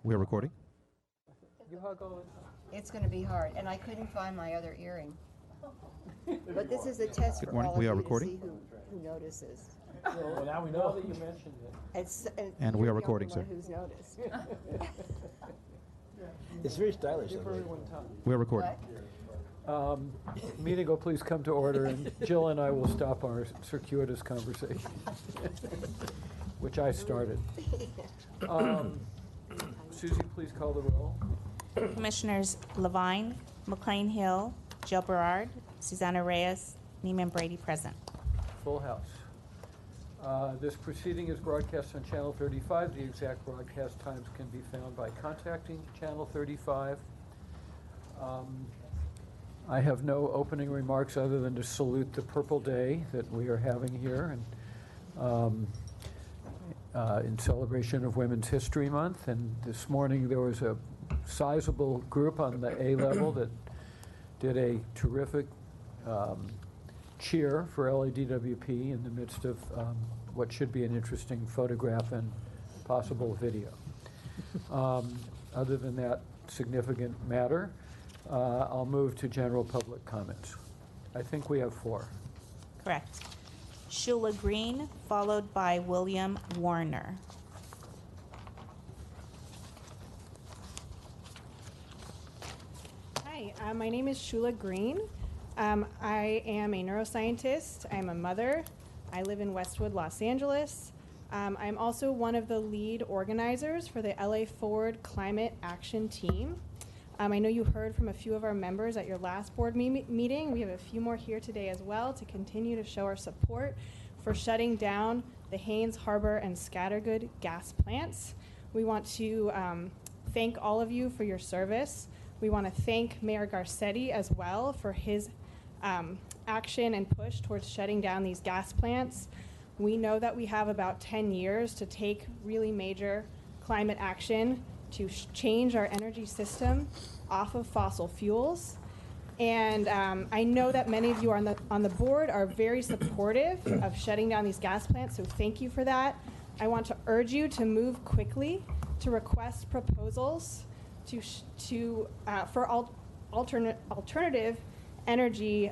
We are recording. It's going to be hard, and I couldn't find my other earring. But this is a test for all of We are you recording. to see who notices. Well, now we know that you mentioned it. And we are recording, you're the sir. only one who's noticed. It's very stylish. Give everyone time. We are recording. What? Meeting will please come to order, and Jill and I will stop our circuitous conversation, which I started. Susie, please call the roll. Commissioners Levine, McLean Hill, Jill Berard, Susanna Reyes, Neiman Brady present. Full house. This proceeding is broadcast on Channel 35. The exact broadcast times can be found by contacting Channel 35. I have no opening remarks other than to salute the Purple Day that we are having here and in celebration of Women's History Month. And this morning there was a sizable group on the A level that did a terrific cheer for LADWP in the midst of what should be an interesting photograph and possible video. Other than that significant matter, I'll move to general public comments. I think we have 4. Correct. Shula Green, followed by William Warner. Hi, my name is Shula Green. I am a neuroscientist. I'm a mother. I live in Westwood, Los Angeles. I'm also one of the lead organizers for the LA Forward Climate Action Team. I know you heard from a few of our members at your last board meeting. We have a few more here today as well to continue to show our support for shutting down the Haynes Harbor and Scattergood gas plants. We want to thank all of you for your service. We want to thank Mayor Garcetti as well for his action and push towards shutting down these gas plants. We know that we have about 10 years to take really major climate action to change our energy system off of fossil fuels. And I know that many of you on the board are very supportive of shutting down these gas plants, so thank you for that. I want to urge you to move quickly to request proposals for alternative energy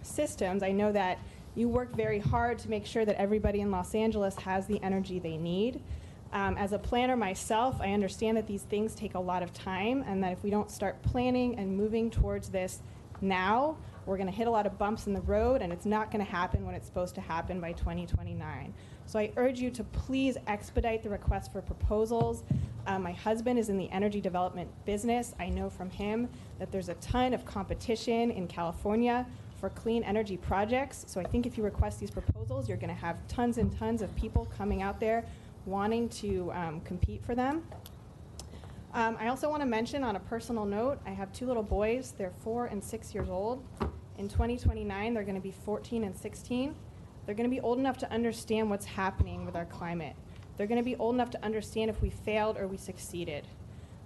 systems. I know that you work very hard to make sure that everybody in Los Angeles has the energy they need. As a planner myself, I understand that these things take a lot of time, and that if we don't start planning and moving towards this now, we're going to hit a lot of bumps in the road, and it's not going to happen when it's supposed to happen by 2029. So I urge you to please expedite the request for proposals. My husband is in the energy development business. I know from him that there's a ton of competition in California for clean energy projects. So I think if you request these proposals, you're going to have tons and tons of people coming out there wanting to compete for them. I also want to mention on a personal note, I have 2 little boys. They're 4 and 6 years old. In 2029, they're going to be 14 and 16. They're going to be old enough to understand what's happening with our climate. They're going to be old enough to understand if we failed or we succeeded.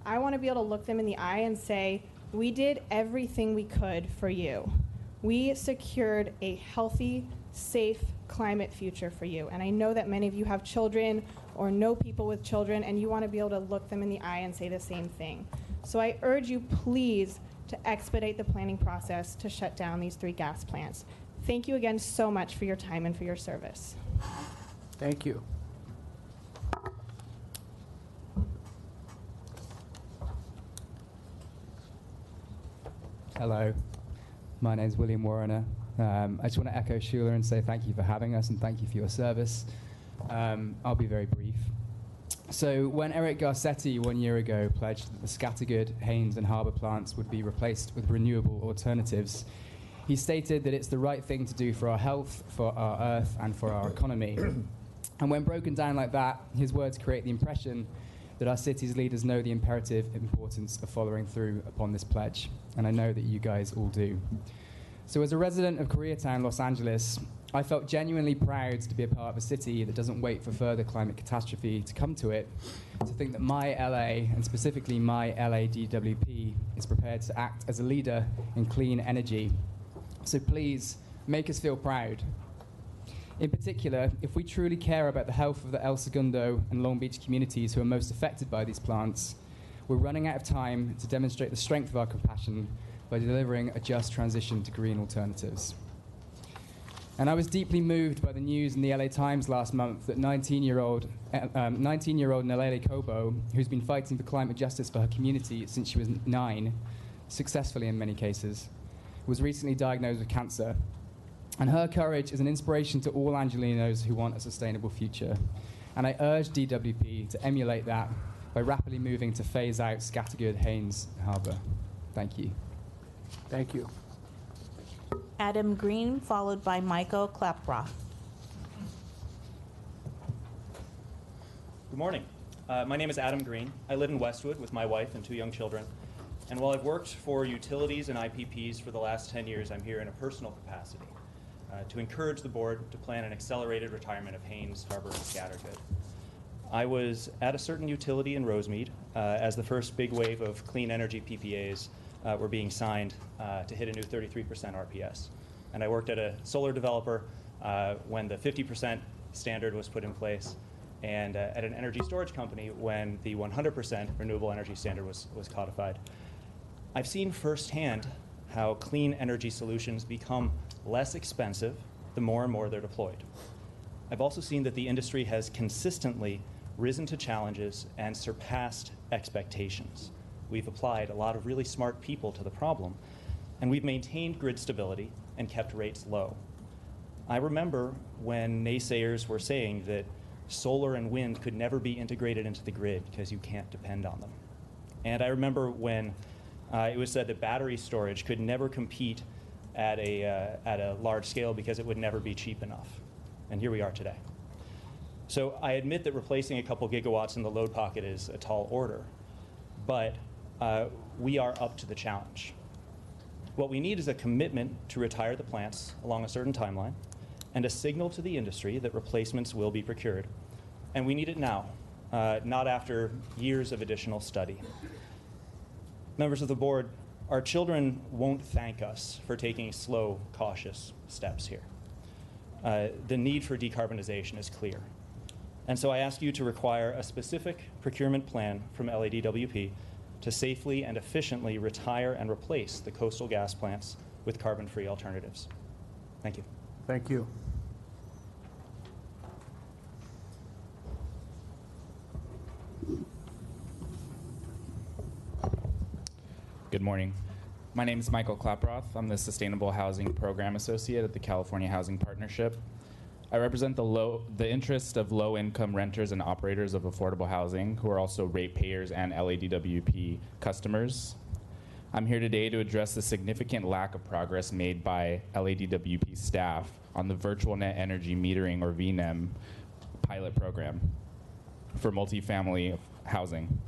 I want to be able to look them in the eye and say, we did everything we could for you. We secured a healthy, safe climate future for you. And I know that many of you have children or know people with children, and you want to be able to look them in the eye and say the same thing. So I urge you, please, to expedite the planning process to shut down these 3 gas plants. Thank you again so much for your time and for your service. Thank you. Hello, my name is William Warner. I just want to echo Shula and say thank you for having us and thank you for your service. I'll be very brief. So when Eric Garcetti 1 year ago pledged that the Scattergood, Haynes and Harbor plants would be replaced with renewable alternatives, he stated that it's the right thing to do for our health, for our earth and for our economy. And when broken down like that, his words create the impression that our city's leaders know the imperative importance of following through upon this pledge. And I know that you guys all do. So as a resident of Koreatown, Los Angeles, I felt genuinely proud to be a part of a city that doesn't wait for further climate catastrophe to come to it, to think that my LA, and specifically my LADWP, is prepared to act as a leader in clean energy. So please, make us feel proud. In particular, if we truly care about the health of the El Segundo and Long Beach communities who are most affected by these plants, we're running out of time to demonstrate the strength of our compassion by delivering a just transition to green alternatives. And I was deeply moved by the news in the LA Times last month that 19-year-old Nalele Kobo, who's been fighting for climate justice for her community since she was 9, successfully in many cases, was recently diagnosed with cancer. And her courage is an inspiration to all Angelinos who want a sustainable future. And I urge DWP to emulate that by rapidly moving to phase out Scattergood Haynes Harbour. Thank you. Thank you. Adam Green, followed by Michael Klaproth. Good morning. My name is Adam Green. I live in Westwood with my wife and 2 young children. And while I've worked for utilities and IPPs for the last 10 years, I'm here in a personal capacity to encourage the board to plan an accelerated retirement of Haynes, Harbor, and Scattergood. I was at a certain utility in Rosemead as the first big wave of clean energy PPAs were being signed to hit a new 33% RPS. And I worked at a solar developer when the 50% standard was put in place, and at an energy storage company when the 100% renewable energy standard was codified. I've seen firsthand how clean energy solutions become less expensive the more and more they're deployed. I've also seen that the industry has consistently risen to challenges and surpassed expectations. We've applied a lot of really smart people to the problem, and we've maintained grid stability and kept rates low. I remember when naysayers were saying that solar and wind could never be integrated into the grid because you can't depend on them. And I remember when it was said that battery storage could never compete at a large scale because it would never be cheap enough. And here we are today. So I admit that replacing a couple gigawatts in the load pocket is a tall order, but we are up to the challenge. What we need is a commitment to retire the plants along a certain timeline and a signal to the industry that replacements will be procured. And we need it now, not after years of additional study. Members of the board, our children won't thank us for taking slow, cautious steps here. The need for decarbonization is clear. And so I ask you to require a specific procurement plan from LADWP to safely and efficiently retire and replace the coastal gas plants with carbon-free alternatives. Thank you. Thank you. Good morning. My name is Michael Klaproth. I'm the Sustainable Housing Program Associate at the California Housing Partnership. I represent the interest of low-income renters and operators of affordable housing who are also ratepayers and LADWP customers. I'm here today to address the significant lack of progress made by LADWP staff on the Virtual Net Energy Metering, or VNEM, pilot program for multifamily housing,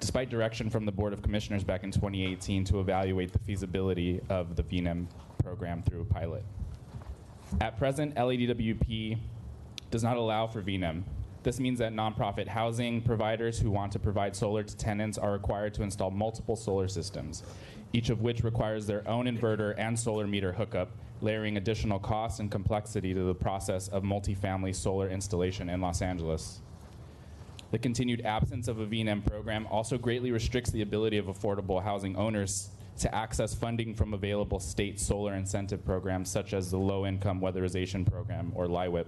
despite direction from the Board of Commissioners back in 2018 to evaluate the feasibility of the VNEM program through a pilot. At present, LADWP does not allow for VNEM. This means that nonprofit housing providers who want to provide solar to tenants are required to install multiple solar systems, each of which requires their own inverter and solar meter hookup, layering additional costs and complexity to the process of multifamily solar installation in Los Angeles. The continued absence of a VNEM program also greatly restricts the ability of affordable housing owners to access funding from available state solar incentive programs such as the Low-Income Weatherization Program, or LIWIP.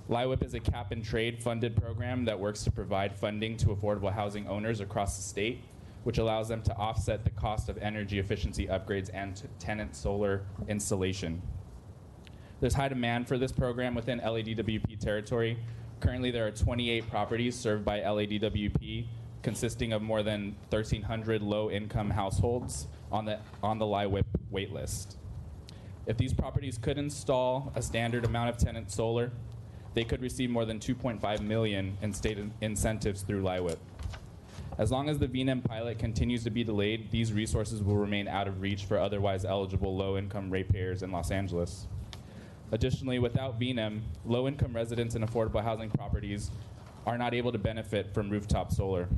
LIWIP is a cap-and-trade funded program that works to provide funding to affordable housing owners across the state, which allows them to offset the cost of energy efficiency upgrades and tenant solar installation. There's high demand for this program within LADWP territory. Currently, there are 28 properties served by LADWP, consisting of more than 1,300 low-income households on the LIWIP waitlist. If these properties could install a standard amount of tenant solar, they could receive more than $2.5 million in state incentives through LIWIP. As long as the VNEM pilot continues to be delayed, these resources will remain out of reach for otherwise eligible low-income ratepayers in Los Angeles. Additionally, without VNEM, low-income residents in affordable housing properties are not able to benefit from rooftop solar.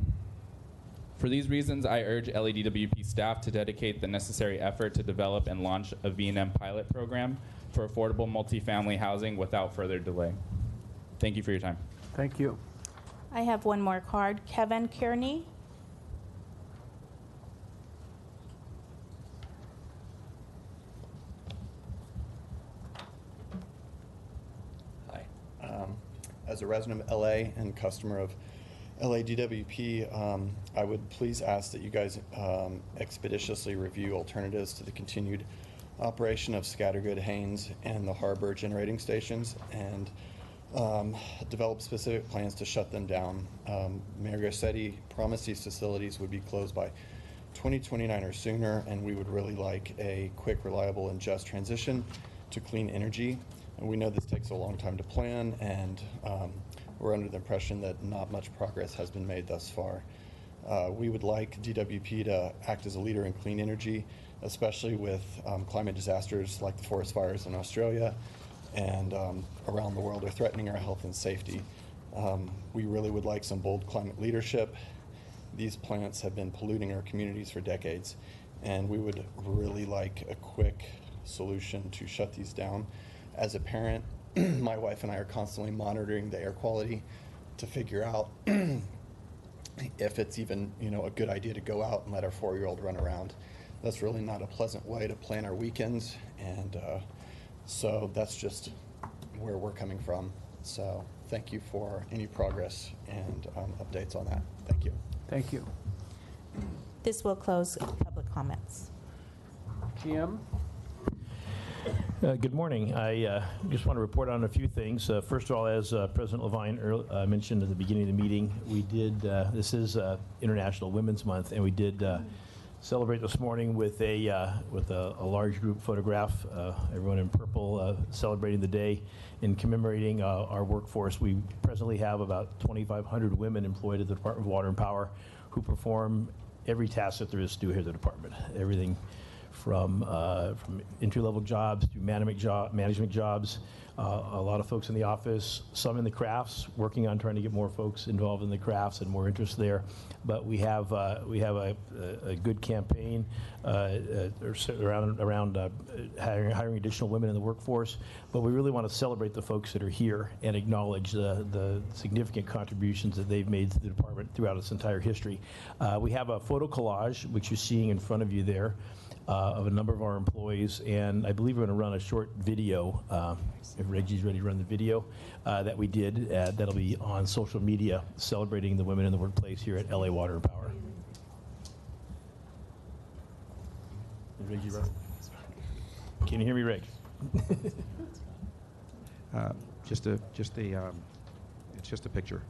For these reasons, I urge LADWP staff to dedicate the necessary effort to develop and launch a VNEM pilot program for affordable multifamily housing without further delay. Thank you for your time. Thank you. I have one more card. Kevin Kearney, as a resident of LA and customer of LA DWP, I would please ask that you guys expeditiously review alternatives to the continued operation of Scattergood, Haynes, and the Harbor generating stations, and develop specific plans to shut them down. Mayor Garcetti promised these facilities would be closed by 2029 or sooner, and we would really like a quick, reliable, and just transition to clean energy. And we know this takes a long time to plan, and we're under the impression that not much progress has been made thus far. We would like DWP to act as a leader in clean energy, especially with climate disasters like the forest fires in Australia and around the world are threatening our health and safety. We really would like some bold climate leadership. These plants have been polluting our communities for decades, and we would really like a quick solution to shut these down. As a parent, my wife and I are constantly monitoring the air quality to figure out if it's even, a good idea to go out and let our 4-year-old run around. That's really not a pleasant way to plan our weekends, and so that's just where we're coming from. So thank you for any progress and updates on that. Thank you. Thank you. This will close public comments. Jim? Good morning. I just want to report on a few things. First of all, as President Levine mentioned at the beginning of the meeting, we did, this is International Women's Month, and we did celebrate this morning with a large group photograph, everyone in purple celebrating the day and commemorating our workforce. We presently have about 2,500 women employed at the Department of Water and Power who perform every task that there is to do here at the department. Everything from entry-level jobs to management jobs, a lot of folks in the office, some in the crafts, working on trying to get more folks involved in the crafts and more interest there. But we have a good campaign around hiring additional women in the workforce. But we really want to celebrate the folks that are here and acknowledge the significant contributions that they've made to the department throughout its entire history. We have a photo collage, which you're seeing in front of you there, of a number of our employees, and I believe we're going to run a short video, if Reggie's ready to run the video, that we did, that'll be on social media celebrating the women in the workplace here at LA Water and Power. Reggie, can you hear me, Reg? It's just a picture.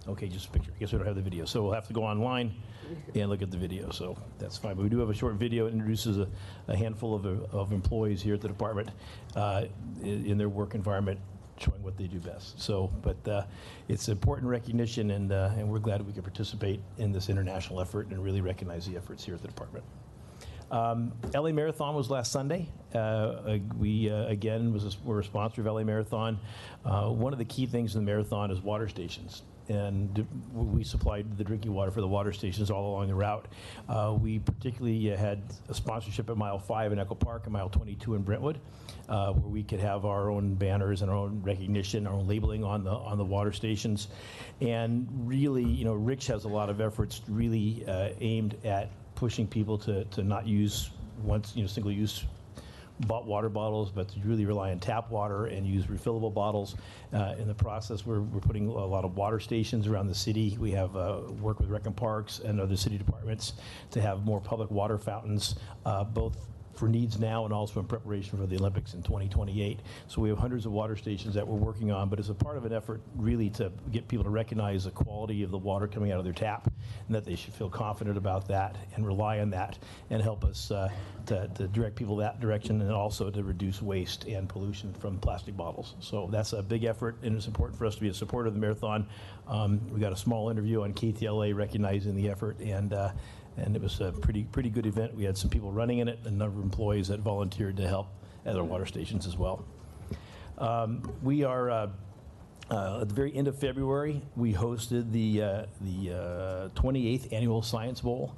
Okay, just a picture. I guess we don't have the video, so we'll have to go online and look at the video, so that's fine. But we do have a short video. It introduces a handful of employees here at the department in their work environment, showing what they do best. So, but it's important recognition, and we're glad we can participate in this international effort and really recognize the efforts here at the department. LA Marathon was last Sunday. We, again, we're a sponsor of LA Marathon. One of the key things in the marathon is water stations. And we supplied the drinking water for the water stations all along the route. We particularly had a sponsorship at Mile 5 in Echo Park and Mile 22 in Brentwood, where we could have our own banners and our own recognition, our own labeling on the water stations. And really, Rich has a lot of efforts really aimed at pushing people to not use single-use water bottles, but to really rely on tap water and use refillable bottles. In the process, we're putting a lot of water stations around the city. We have work with Rec and Parks and other city departments to have more public water fountains, both for needs now and also in preparation for the Olympics in 2028. So we have hundreds of water stations that we're working on, but it's a part of an effort really to get people to recognize the quality of the water coming out of their tap, and that they should feel confident about that and rely on that, and help us to direct people that direction, and also to reduce waste and pollution from plastic bottles. So that's a big effort, and it's important for us to be a supporter of the marathon. We got a small interview on KTLA recognizing the effort, and it was a pretty good event. We had some people running in it, and a number of employees that volunteered to help at our water stations as well. We are at the very end of February, we hosted the 28th Annual Science Bowl.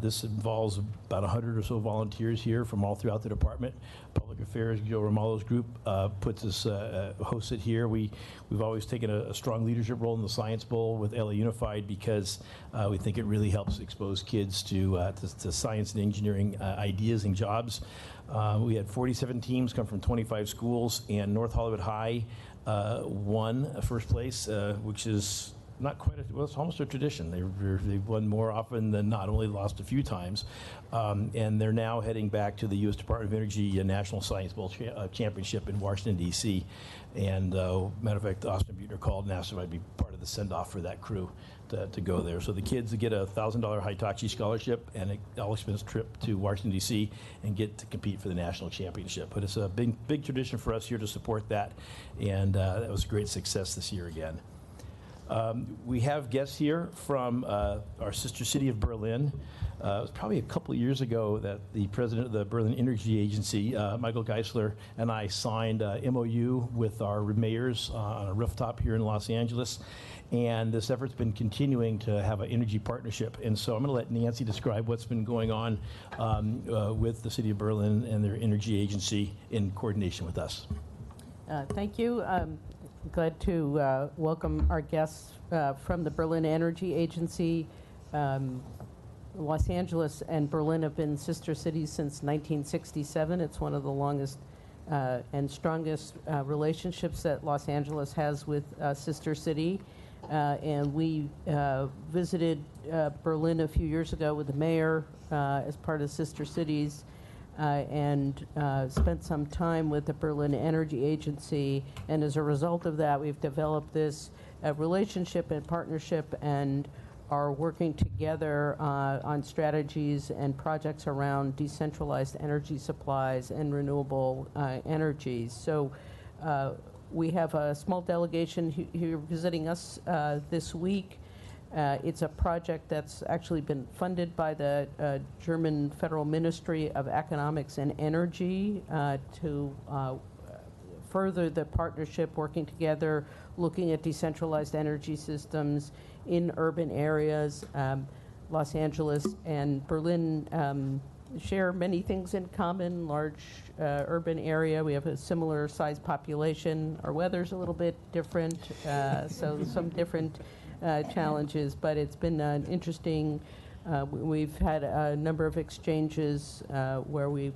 This involves about 100 or so volunteers here from all throughout the department. Public Affairs, Joe Romalo's group hosts it here. We've always taken a strong leadership role in the Science Bowl with LA Unified because we think it really helps expose kids to science and engineering ideas and jobs. We had 47 teams come from 25 schools, and North Hollywood High won first place, which is not quite well, it's almost a tradition. They've won more often than not, only lost a few times. And they're now heading back to the U.S. Department of Energy National Science Bowl Championship in Washington, D.C. And matter of fact, Austin Buettner called and asked if I'd be part of the send-off for that crew to go there. So the kids get a $1,000 Hitachi scholarship and an all-expense trip to Washington, D.C. and get to compete for the national championship. But it's a big tradition for us here to support that. And that was a great success this year again. We have guests here from our sister city of Berlin. It was probably a couple of years ago that the president of the Berlin Energy Agency, Michael Geisler, and I signed a MOU with our mayors on a rooftop here in Los Angeles. And this effort's been continuing to have an energy partnership. And so I'm going to let Nancy describe what's been going on with the city of Berlin and their energy agency in coordination with us. Thank you. Glad to welcome our guests from the Berlin Energy Agency. Los Angeles and Berlin have been sister cities since 1967. It's one of the longest and strongest relationships that Los Angeles has with sister city. And we visited Berlin a few years ago with the mayor as part of Sister Cities. And spent some time with the Berlin Energy Agency, and as a result of that, we've developed this relationship and partnership and are working together on strategies and projects around decentralized energy supplies and renewable energies. So we have a small delegation here visiting us this week. It's a project that's actually been funded by the German Federal Ministry of Economics and Energy to further the partnership, working together, looking at decentralized energy systems in urban areas. Los Angeles and Berlin share many things in common, large urban area. We have a similar size population. Our weather's a little bit different, so some different challenges, but it's been an interesting, we've had a number of exchanges where we've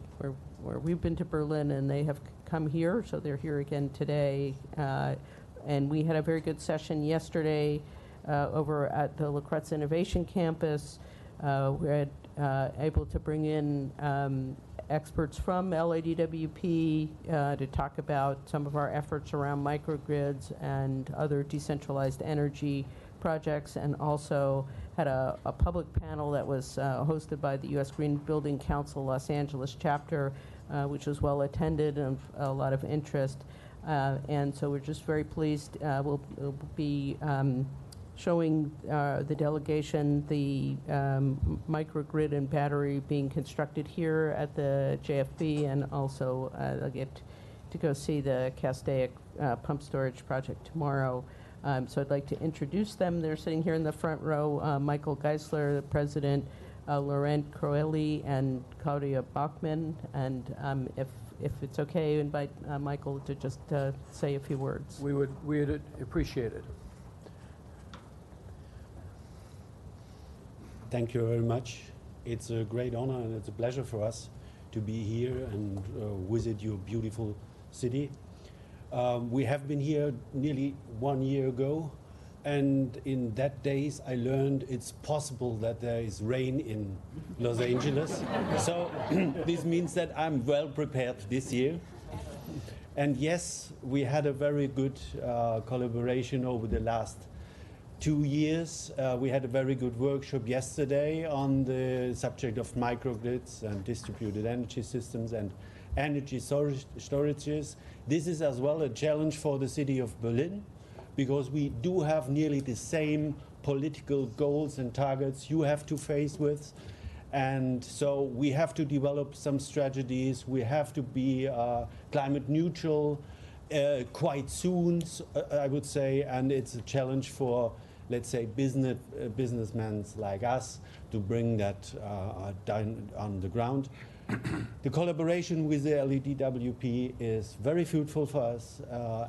been to Berlin and they have come here, so they're here again today. And we had a very good session yesterday over at the La Croix Innovation Campus. We had able to bring in experts from LADWP to talk about some of our efforts around microgrids and other decentralized energy projects, and also had a public panel that was hosted by the U.S. Green Building Council Los Angeles chapter, which was well attended and a lot of interest. And so we're just very pleased. We'll be showing the delegation the microgrid and battery being constructed here at the JFB, and also they'll get to go see the Castaic pump storage project tomorrow. So I'd like to introduce them. They're sitting here in the front row. Michael Geisler, the president, Laurent Croeli, and Claudia Bachmann. And if it's okay, invite Michael to just say a few words. We'd appreciate it. Thank you very much. It's a great honor and it's a pleasure for us to be here and visit your beautiful city. We have been here nearly 1 year ago, and in that days I learned it's possible that there is rain in Los Angeles. So this means that I'm well prepared this year. And yes, we had a very good collaboration over the last 2 years. We had a very good workshop yesterday on the subject of microgrids and distributed energy systems and energy storages. This is as well a challenge for the city of Berlin, because we do have nearly the same political goals and targets you have to face with. And so we have to develop some strategies. We have to be climate neutral quite soon, I would say, and it's a challenge for, let's say, businessmen like us to bring that down on the ground. The collaboration with the LADWP is very fruitful for us,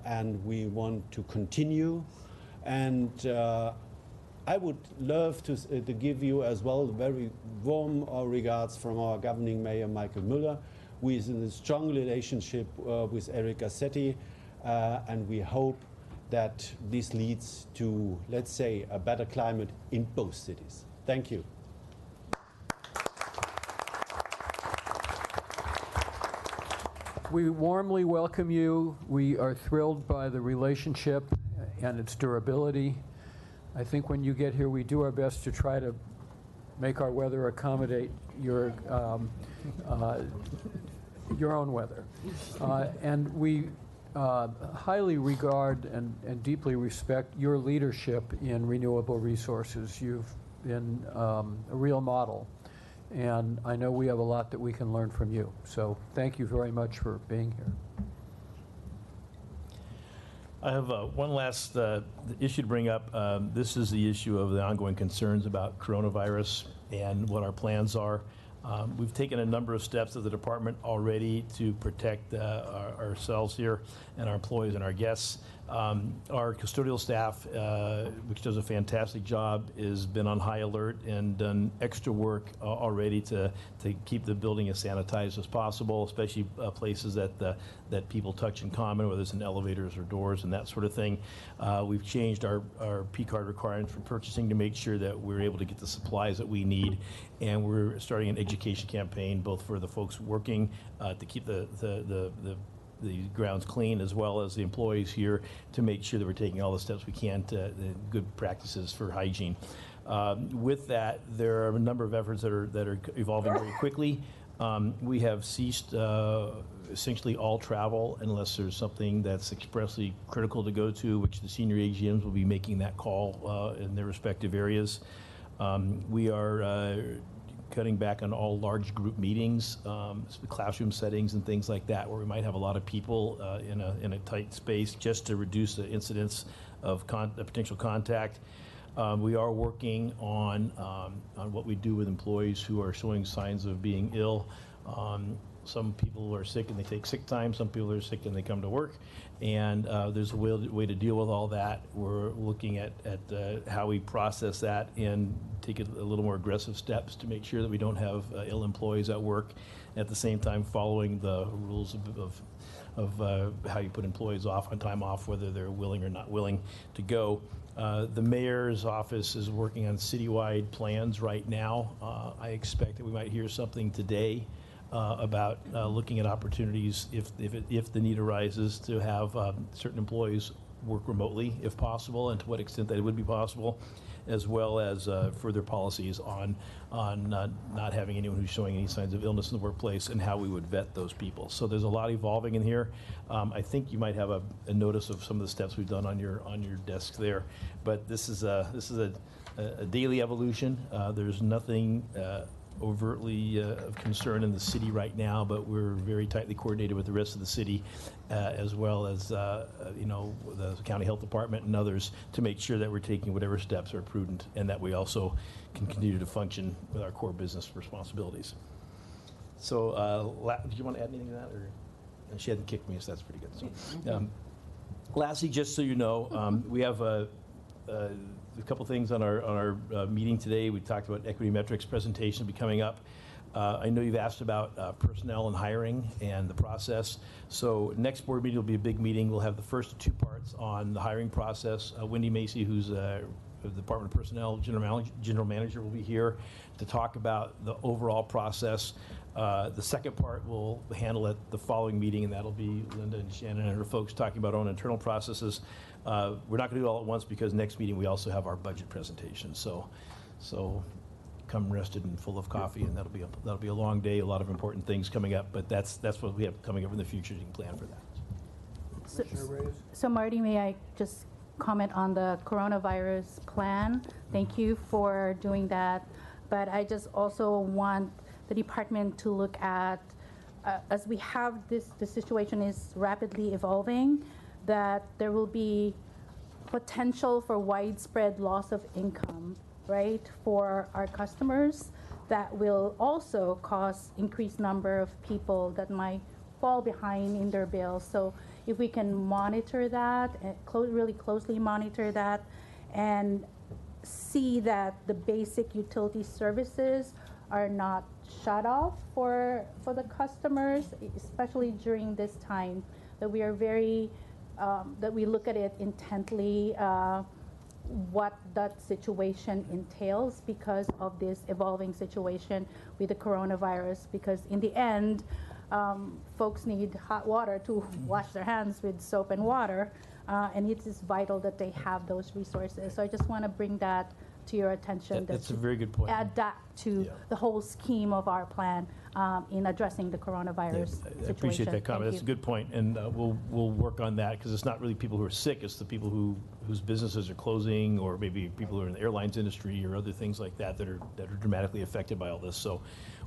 and we want to continue. And I would love to give you as well very warm regards from our governing mayor, Michael Müller, who is in a strong relationship with Eric Gassetti. and we hope that this leads to, let's say, a better climate in both cities. Thank you. We warmly welcome you. We are thrilled by the relationship and its durability. I think when you get here, we do our best to try to make our weather accommodate your own weather. And we highly regard and deeply respect your leadership in renewable resources. You've been a real model. And I know we have a lot that we can learn from you. So thank you very much for being here. I have one last issue to bring up. This is the issue of the ongoing concerns about coronavirus and what our plans are. We've taken a number of steps as a department already to protect ourselves here and our employees and our guests. Our custodial staff, which does a fantastic job, has been on high alert and done extra work already to keep the building as sanitized as possible, especially places that people touch in common, whether it's in elevators or doors and that sort of thing. We've changed our P-card requirements for purchasing to make sure that we're able to get the supplies that we need, and we're starting an education campaign both for the folks working to keep the grounds clean, as well as the employees here, to make sure that we're taking all the steps we can to good practices for hygiene. With that, there are a number of efforts that are evolving very quickly. We have ceased essentially all travel unless there's something that's expressly critical to go to, which the senior AGMs will be making that call in their respective areas. We are cutting back on all large group meetings, classroom settings and things like that, where we might have a lot of people in a tight space, just to reduce the incidence of potential contact. We are working on what we do with employees who are showing signs of being ill. Some people are sick and they take sick time. Some people are sick and they come to work. And there's a way to deal with all that. We're looking at how we process that and take a little more aggressive steps to make sure that we don't have ill employees at work. At the same time, following the rules of how you put employees off on time off, whether they're willing or not willing to go. The mayor's office is working on citywide plans right now. I expect that we might hear something today about looking at opportunities if the need arises to have certain employees work remotely if possible, and to what extent that it would be possible, as well as further policies on not having anyone who's showing any signs of illness in the workplace and how we would vet those people. So there's a lot evolving in here. I think you might have a notice of some of the steps we've done on your desk there, but this is a daily evolution. There's nothing overtly of concern in the city right now, but we're very tightly coordinated with the rest of the city, as well as the county health department and others, to make sure that we're taking whatever steps are prudent and that we also can continue to function with our core business responsibilities. So, do you want to add anything to that? And she hadn't kicked me, so that's pretty good. So, lastly, just so you know, we have a couple things on our meeting today. We talked about equity metrics presentation will be coming up. I know you've asked about personnel and hiring and the process. So next board meeting will be a big meeting. We'll have the first two parts on the hiring process. Wendy Macy, who's the Department of Personnel General Manager, will be here to talk about the overall process. The second part we'll handle at the following meeting, and that'll be Linda and Shannon and her folks talking about our own internal processes. We're not going to do it all at once because next meeting we also have our budget presentation. So come rested and full of coffee, and that'll be a long day. A lot of important things coming up, but that's what we have coming up in the future. You can plan for that. So Marty, may I just comment on the coronavirus plan? Thank you for doing that, but I just also want the department to look at, as we have the situation is rapidly evolving, that there will be potential for widespread loss of income, right, for our customers. That will also cause increased number of people that might fall behind in their bills. So if we can monitor that, really closely monitor that, and see that the basic utility services are not shut off for the customers, especially during this time, that we are very that we look at it intently, what that situation entails because of this evolving situation with the coronavirus, because in the end, folks need hot water to wash their hands with soap and water, and it is vital that they have those resources. So I just want to bring that to your attention. That's a very good point. Add that to the whole scheme of our plan in addressing the coronavirus situation. I appreciate that comment. Thank That's a you. good point, and we'll work on that, because it's not really people who are sick, it's the people whose businesses are closing, or maybe people who are in the airlines industry or other things like that that are dramatically affected by all this. So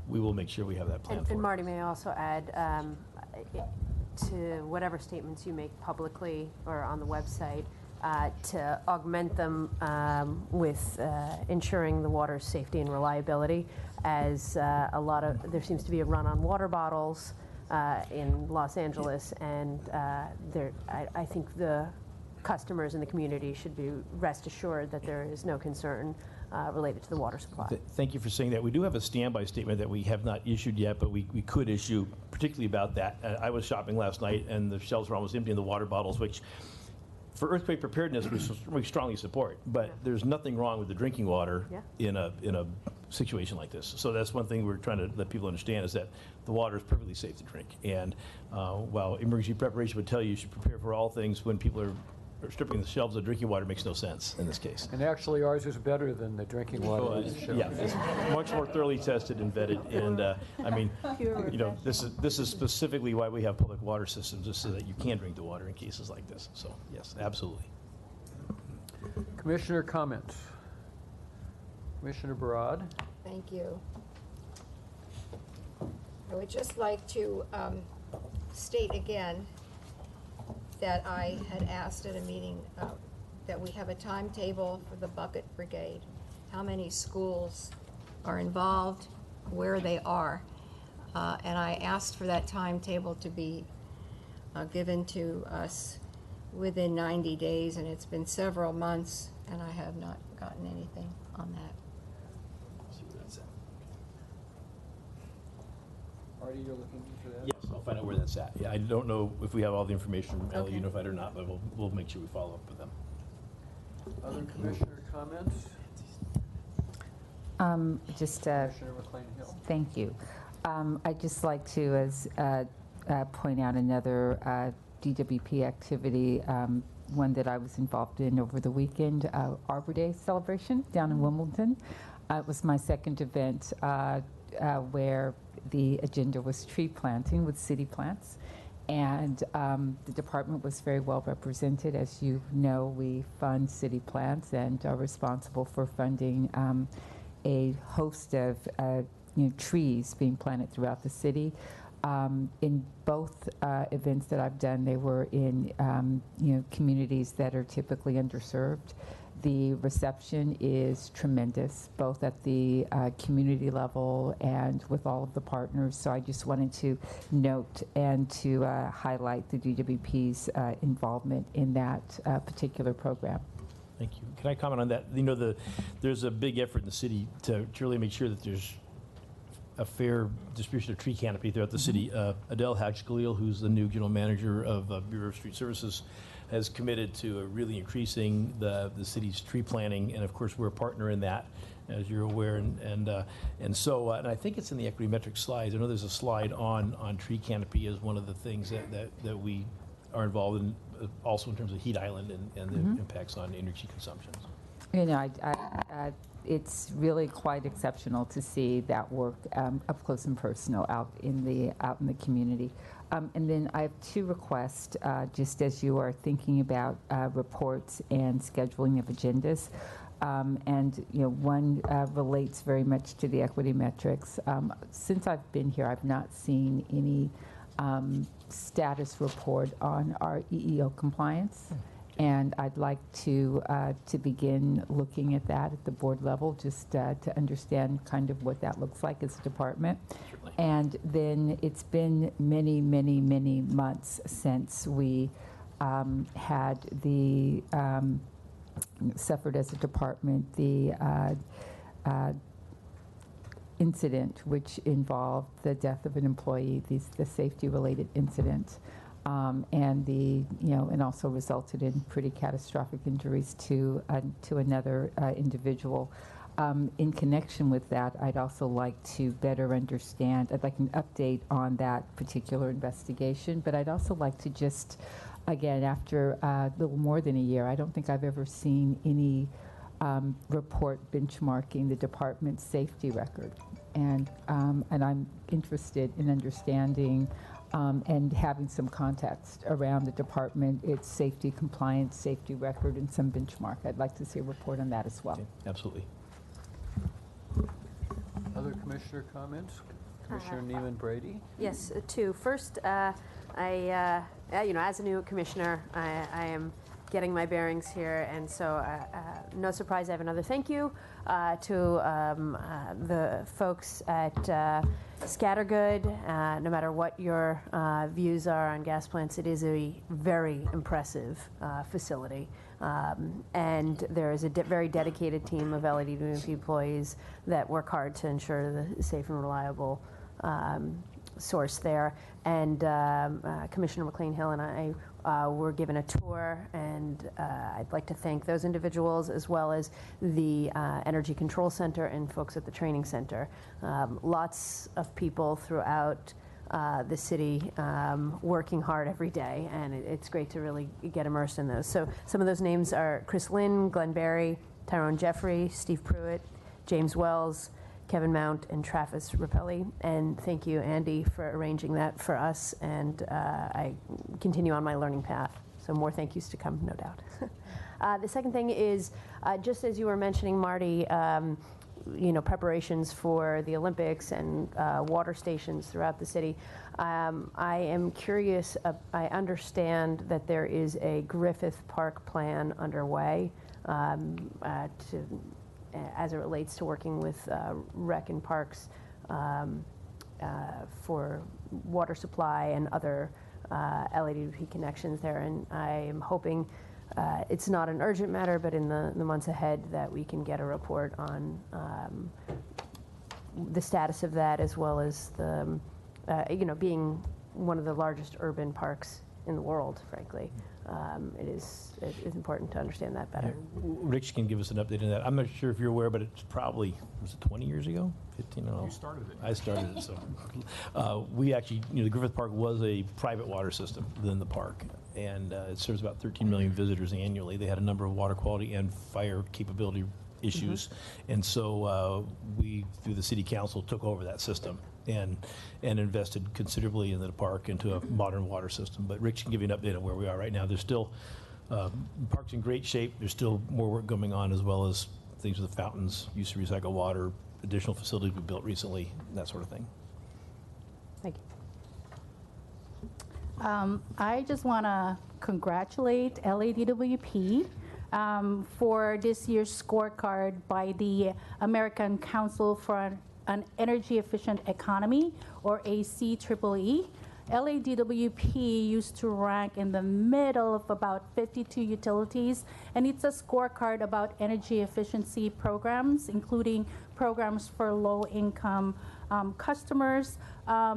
we will make sure we have that plan for And it. Marty, may I also add to whatever statements you make publicly or on the website, to augment them with ensuring the water's safety and reliability, as there seems to be a run on water bottles in Los Angeles, and I think the customers in the community should be rest assured that there is no concern related to the water supply. Thank you for saying that. We do have a standby statement that we have not issued yet, but we could issue, particularly about that. I was shopping last night, and the shelves were almost empty in the water bottles, which for earthquake preparedness we strongly support. But there's nothing wrong with the drinking water in a situation like this. So that's one thing we're trying to let people understand, is that the water is perfectly safe to drink. And while emergency preparation would tell you should prepare for all things, when people are stripping the shelves of drinking water, makes no sense in this case. And actually, ours is better than the drinking water. Well, yeah, it's much more thoroughly tested and vetted, and I mean, this is specifically why we have public water systems, just so that you can drink the water in cases like this. So yes, absolutely. Commissioner comments. Commissioner Barad. Thank you. I would just like to state again that I had asked at a meeting that we have a timetable for the bucket brigade, how many schools are involved, where they are. And I asked for that timetable to be given to us within 90 days, and it's been several months, and I have not gotten anything on that. Marty, you're looking for that? Yes, I'll find out where that's at. Yeah, I don't know if we have all the information from LA Unified or not, but we'll make sure we follow up with them. Other commissioner comments? Commissioner McLean-Hill. Thank you. I'd just like to point out another DWP activity, one that I was involved in over the weekend, Arbor Day celebration down in Wimbledon. It was my second event where the agenda was tree planting with city plants. And the department was very well represented. As you know, we fund city plants and are responsible for funding a host of trees being planted throughout the city. In both events that I've done, they were in communities that are typically underserved. The reception is tremendous, both at the community level and with all of the partners. So I just wanted to note and to highlight the DWP's involvement in that particular program. Thank you. Can I comment on that? There's a big effort in the city to really make sure that there's a fair distribution of tree canopy throughout the city. Adele Hatch-Galil, who's the new general manager of Bureau of Street Services, has committed to really increasing the city's tree planting, and of course we're a partner in that, as you're aware, and I think it's in the equity metrics slides. I know there's a slide on tree canopy as one of the things that we are involved in, also in terms of heat island and the impacts on energy consumption. It's really quite exceptional to see that work up close and personal out in the community. And then I have two requests, just as you are thinking about reports and scheduling of agendas. One relates very much to the equity metrics. Since I've been here, I've not seen any status report on our EEO compliance. And I'd like to begin looking at that at the board level, just to understand kind of what that looks like as a department. Certainly. And then it's been many, many, many months since we had the suffered as a department the incident which involved the death of an employee, the safety-related incident. and also resulted in pretty catastrophic injuries to another individual. In connection with that, I'd also like to better understand, I'd like an update on that particular investigation, but I'd also like to just, again, after a little more than a year, I don't think I've ever seen any report benchmarking the department's safety record. And I'm interested in understanding and having some context around the department, its safety compliance, safety record, and some benchmark. I'd like to see a report on that as well. Okay, absolutely. Other commissioner comments? Commissioner Neiman Brady? Yes, two. First, as a new commissioner, I am getting my bearings here, and so no surprise, I have another thank you to the folks at Scattergood. No matter what your views are on gas plants, it is a very impressive facility. And there is a very dedicated team of LADWP employees that work hard to ensure the safe and reliable source there. And Commissioner McLean-Hill and I were given a tour, and I'd like to thank those individuals as well as the Energy Control Center and folks at the Training Center. Lots of people throughout the city working hard every day, and it's great to really get immersed in those. So some of those names are Chris Lynn, Glenn Barry, Tyrone Jeffrey, Steve Pruitt, James Wells, Kevin Mount, and Travis Rapelli. And thank you, Andy, for arranging that for us. And I continue on my learning path. So more thank yous to come, no doubt. The second thing is, just as you were mentioning, Marty, preparations for the Olympics and water stations throughout the city. I am curious, I understand that there is a Griffith Park plan underway as it relates to working with Rec and Parks for water supply and other LADWP connections there. And I am hoping it's not an urgent matter, but in the months ahead that we can get a report on the status of that, as well as the, being one of the largest urban parks in the world, frankly. It is important to understand that better. Rich can give us an update on that. I'm not sure if you're aware, but it's probably, was it 20 years ago? 15? No. You started it. I started it, so. We actually, the Griffith Park was a private water system within the park, and it serves about 13 million visitors annually. They had a number of water quality and fire capability issues, and so we, through the city council, took over that system and invested considerably in the park into a modern water system. But Rich can give you an update on where we are right now. There's still, the park's in great shape. There's still more work going on, as well as things with the fountains, use of recycled water, additional facilities we built recently, that sort of thing. Thank you. I just want to congratulate LADWP for this year's scorecard by the American Council for an Energy Efficient Economy, or ACEEE. LADWP used to rank in the middle of about 52 utilities, and it's a scorecard about energy efficiency programs, including programs for low-income customers.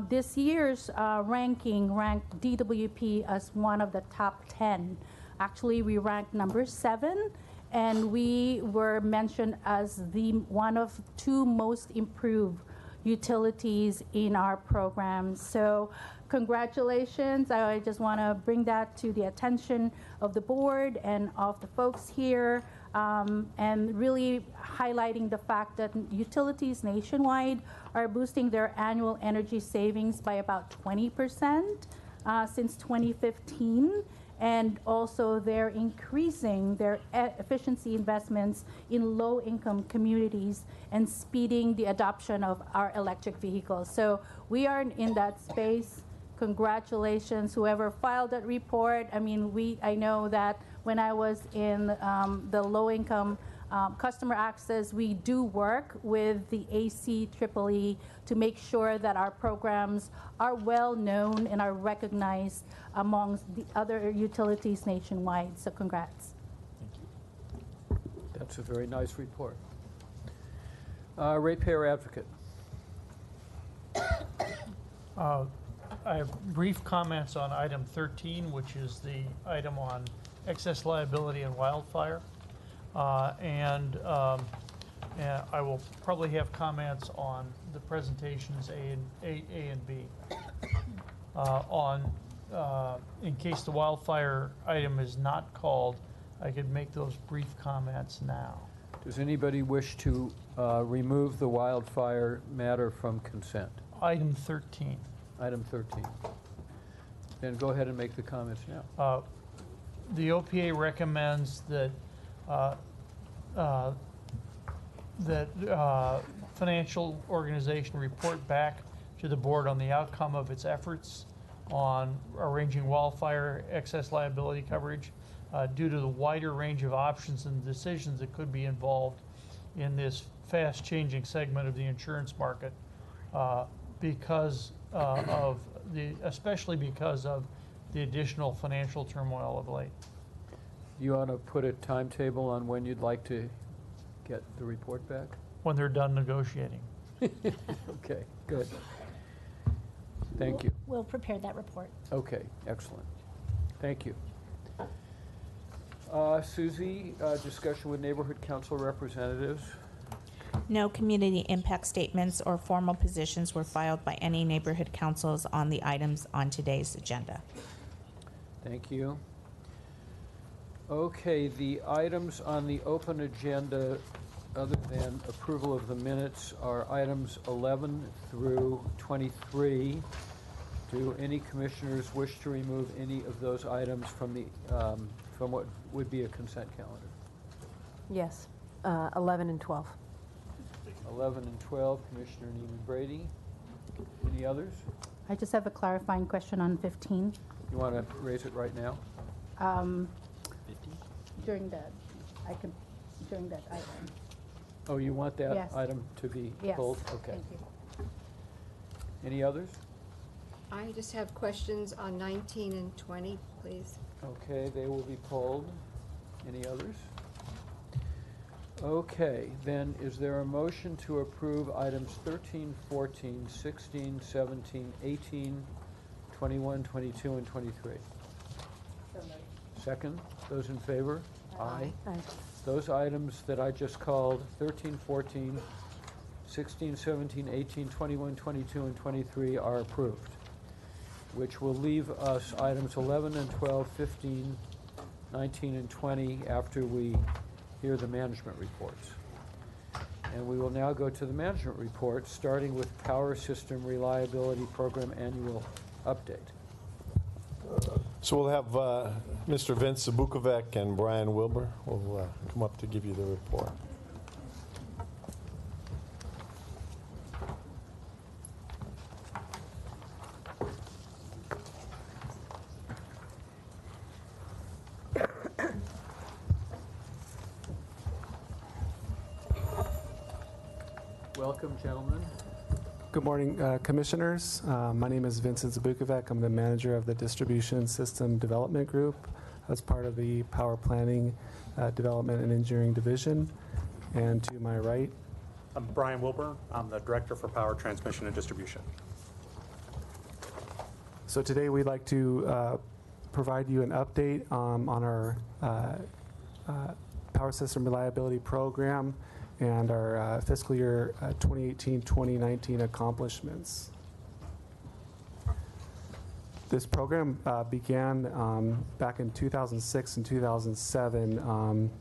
This year's ranking ranked DWP as one of the top 10. Actually, we ranked number 7, and we were mentioned as one of 2 most improved utilities in our program. So congratulations. I just want to bring that to the attention of the board and of the folks here, and really highlighting the fact that utilities nationwide are boosting their annual energy savings by about 20% since 2015. And also they're increasing their efficiency investments in low-income communities and speeding the adoption of our electric vehicles. So we are in that space. Congratulations, whoever filed that report. I mean, I know that when I was in the low-income customer access, we do work with the ACEEE to make sure that our programs are well known and are recognized amongst the other utilities nationwide. So congrats. Thank you. That's a very nice report. Ratepayer advocate. I have brief comments on item 13, which is the item on excess liability and wildfire. And I will probably have comments on the presentations A and B. In case the wildfire item is not called, I could make those brief comments now. Does anybody wish to remove the wildfire matter from consent? Item 13. Item 13. Then go ahead and make the comments now. The OPA recommends that financial organization report back to the board on the outcome of its efforts on arranging wildfire excess liability coverage due to the wider range of options and decisions that could be involved in this fast-changing segment of the insurance market, especially because of the additional financial turmoil of late. You ought to put a timetable on when you'd like to get the report back? When they're done negotiating. Okay, good. Thank you. We'll prepare that report. Okay, excellent. Thank you. Susie, discussion with neighborhood council representatives. No community impact statements or formal positions were filed by any neighborhood councils on the items on today's agenda. Thank you. Okay, the items on the open agenda, other than approval of the minutes, are items 11 through 23. Do any commissioners wish to remove any of those items from the from what would be a consent calendar? Yes, 11 and 12. 11 and 12, Commissioner Neiman Brady. Any others? I just have a clarifying question on 15. You want to raise it right now? During that item. Oh, you want that Yes. item to be Yes. pulled? Okay. Thank you. Any others? I just have questions on 19 and 20, please. Okay, they will be pulled. Any others? Okay, then is there a motion to approve items 13, 14, 16, 17, 18, 21, 22, and 23? Second, those in favor? Aye. Aye. Those items that I just called, 13, 14, 16, 17, 18, 21, 22, and 23 are approved, which will leave us items 11 and 12, 15, 19, and 20 after we hear the management reports. And we will now go to the management report, starting with Power System Reliability Program Annual Update. So we'll have Mr. Vince Zabukovic and Brian Wilbur will come up to give you the report. Welcome, gentlemen. Good morning, Commissioners. My name is Vincent Zabukovic. I'm the manager of the Distribution System Development Group as part of the Power Planning, Development, and Engineering Division. And to my right, I'm Brian Wilbur. I'm the Director for Power Transmission and Distribution. So today we'd like to provide you an update on our Power System Reliability Program and our fiscal year 2018-2019 accomplishments. This program began back in 2006 and 2007,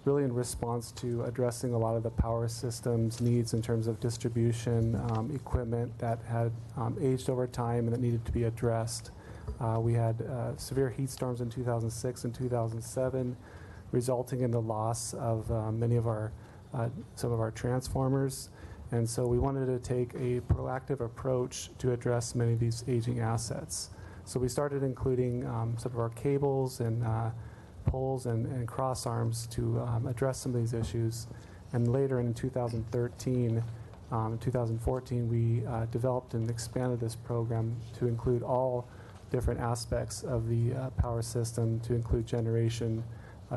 really in response to addressing a lot of the power system's needs in terms of distribution equipment that had aged over time and that needed to be addressed. We had severe heat storms in 2006 and 2007, resulting in the loss of many of our some of our transformers, and so we wanted to take a proactive approach to address many of these aging assets. So we started including some of our cables and poles and cross arms to address some of these issues, and later in 2013 and 2014 we developed and expanded this program to include all different aspects of the power system, to include generation,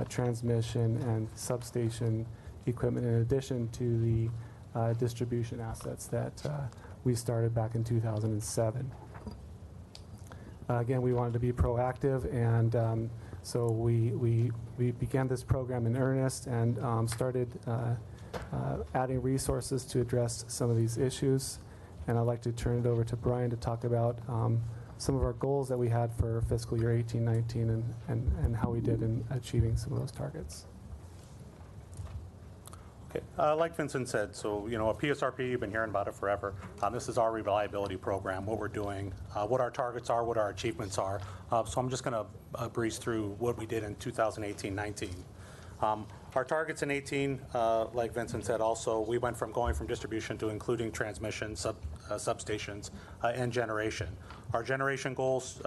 transmission, and substation equipment, in addition to the distribution assets that we started back in 2007. Again, we wanted to be proactive, and so we began this program in earnest and started adding resources to address some of these issues. And I'd like to turn it over to Brian to talk about some of our goals that we had for fiscal year 18-19 and how we did in achieving some of those targets. Okay, like Vincent said, so a PSRP, you've been hearing about it forever. This is our reliability program, what we're doing, what our targets are, what our achievements are. So I'm just going to breeze through what we did in 2018-19. Our targets in 18, like Vincent said also, we went from going from distribution to including transmission, substations, and generation. Our generation goals,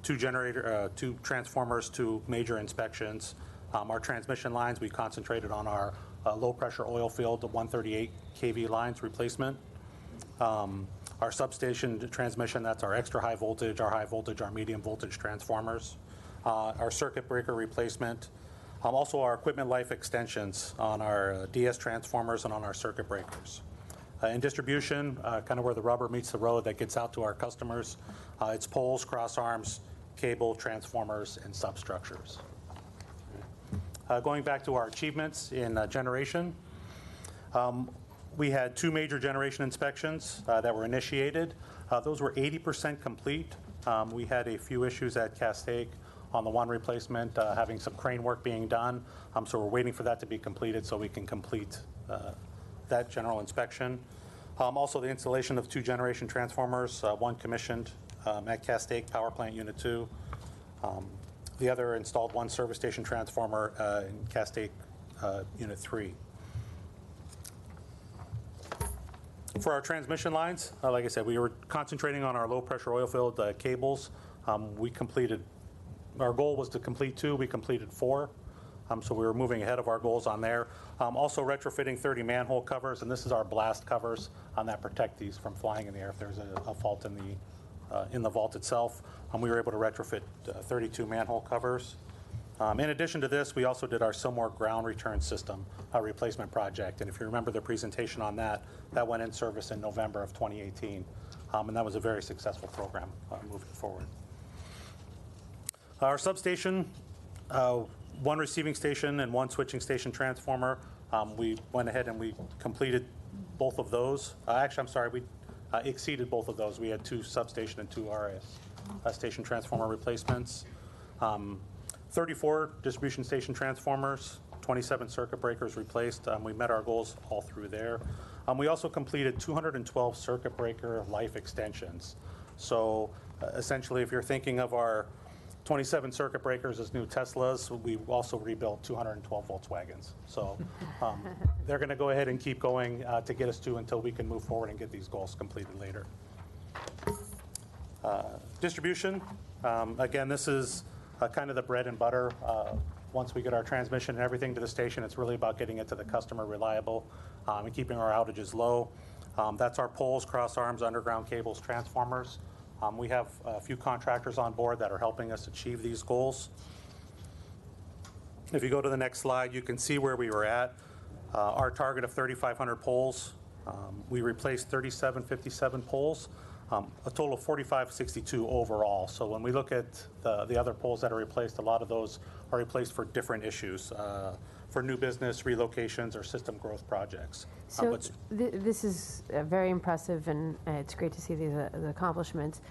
2 transformers, 2 major inspections. Our transmission lines, we concentrated on our low-pressure oil field, the 138 kV lines replacement. Our substation transmission, that's our extra high voltage, our medium voltage transformers. Our circuit breaker replacement. Also our equipment life extensions on our DS transformers and on our circuit breakers. In distribution, kind of where the rubber meets the road that gets out to our customers, it's poles, cross arms, cable, transformers, and substructures. Going back to our achievements in generation, we had 2 major generation inspections that were initiated. Those were 80% complete. We had a few issues at Castaic on the one replacement, having some crane work being done. So we're waiting for that to be completed so we can complete that general inspection. Also the installation of 2 generation transformers, one commissioned at Castaic Power Plant Unit 2. The other installed 1 service station transformer in Castaic Unit 3. For our transmission lines, like I said, we were concentrating on our low pressure oil field cables. Our goal was to complete 2, we completed 4. So we were moving ahead of our goals on there. Also retrofitting 30 manhole covers, and this is our blast covers that protect these from flying in the air if there's a fault in the vault itself. We were able to retrofit 32 manhole covers. In addition to this, we also did our Silmore ground return system replacement project. And if you remember the presentation on that went in service in November of 2018. And that was a very successful program moving forward. Our substation, 1 receiving station and 1 switching station transformer. We went ahead and we completed both of those. Actually, I'm sorry, we exceeded both of those. We had 2 substation and 2 RS station transformer replacements. 34 distribution station transformers, 27 circuit breakers replaced. We met our goals all through there. We also completed 212 circuit breaker life extensions. So essentially, if you're thinking of our 27 circuit breakers as new Teslas, we also rebuilt 212 Volkswagens. So they're going to go ahead and keep going to get us to until we can move forward and get these goals completed later. Distribution, again, this is kind of the bread and butter. Once we get our transmission and everything to the station, it's really about getting it to the customer reliable and keeping our outages low. That's our poles, cross arms, underground cables, transformers. We have a few contractors on board that are helping us achieve these goals. If you go to the next slide, you can see where we were at. Our target of 3,500 poles, we replaced 3,757 poles, a total of 4,562 overall. So when we look at the other poles that are replaced, a lot of those are replaced for different issues, for new business, relocations, or system growth projects. So this is very impressive, and it's great to see these accomplishments.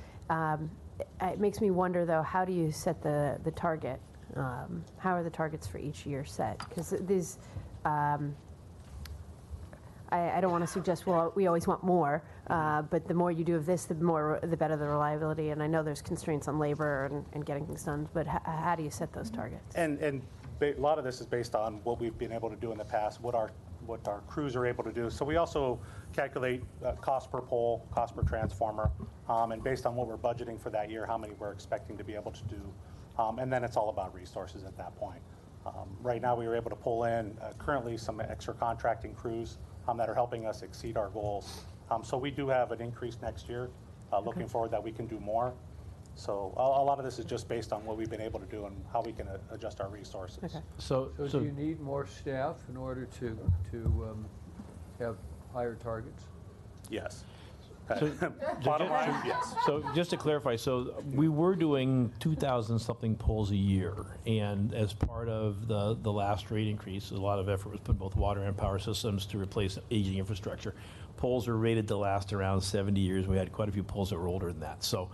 It makes me wonder, though, how do you set the target? How are the targets for each year set? Because these, I don't want to suggest, well, we always want more, but the more you do of this, the better the reliability. And I know there's constraints on labor and getting things done, but how do you set those targets? And a lot of this is based on what we've been able to do in the past, what our crews are able to do. So we also calculate cost per pole, cost per transformer, and based on what we're budgeting for that year, how many we're expecting to be able to do. And then it's all about resources at that point. Right now we were able to pull in currently some extra contracting crews that are helping us exceed our goals. So we do have an increase next year, looking forward that we can do more. So a lot of this is just based on what we've been able to do and how we can adjust our resources. Okay. So do you need more staff in order to have higher targets? Yes. Bottom line, yes. So just to clarify, so we were doing 2,000 something polls a year, and as part of the last rate increase, a lot of effort was put in both water and power systems to replace aging infrastructure. Poles are rated to last around 70 years. We had quite a few poles that were older than that. So,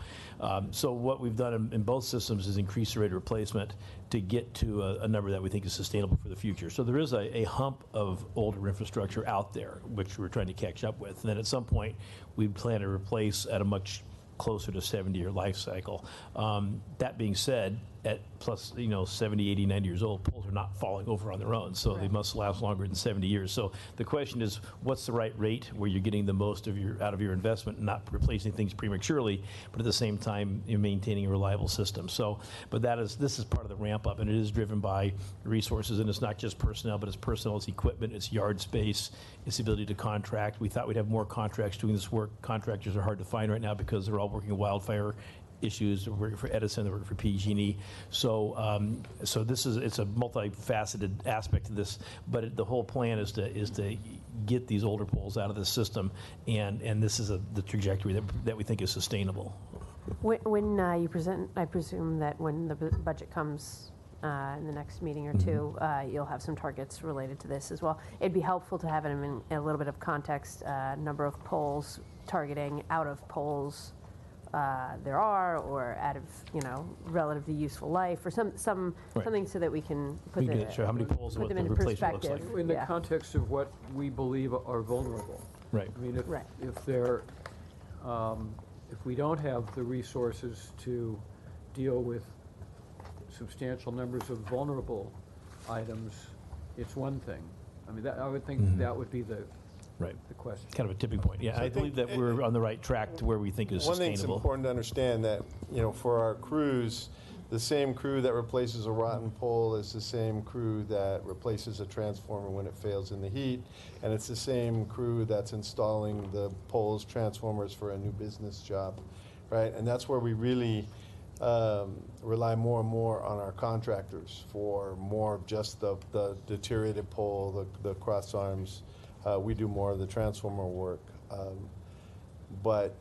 so what we've done in both systems is increase the rate of replacement to get to a number that we think is sustainable for the future. So there is a hump of older infrastructure out there, which we're trying to catch up with. And then at some point, we plan to replace at a much closer to 70-year life cycle. That being said, at plus 70, 80, 90 years old, poles are not falling over on their own, so they must last longer than 70 years. So the question is, what's the right rate where you're getting the most of out of your investment and not replacing things prematurely, but at the same time you're maintaining a reliable system. So, but this is part of the ramp up, and it is driven by resources, and it's not just personnel, but it's personnel, it's equipment, it's yard space, it's the ability to contract. We thought we'd have more contracts doing this work. Contractors are hard to find right now because they're all working wildfire issues. They're working for Edison, they're working for PG&E. So, so it's a multifaceted aspect to this, but the whole plan is to get these older poles out of the system, and this is the trajectory that we think is sustainable. When you present, I presume that when the budget comes in the next meeting or two, you'll have some targets related to this as well. It'd be helpful to have it in a little bit of context, number of poles targeting out of poles there are, or out of relatively useful life, or something so that we can put how many poles and what them the in replacement looks perspective. like. In the context of what we believe are vulnerable. Right. I mean, if we don't have the resources to deal with substantial numbers of vulnerable items, it's one thing. I mean, I would think that would be the question. Kind of a tipping point. Yeah, So I believe that we're on the right track to where we think is One sustainable. thing's important to understand that, for our crews, the same crew that replaces a rotten pole is the same crew that replaces a transformer when it fails in the heat, and it's the same crew that's installing the poles, transformers for a new business job, right? And that's where we really rely more and more on our contractors for more of just the deteriorated pole, the cross arms. We do more of the transformer work. But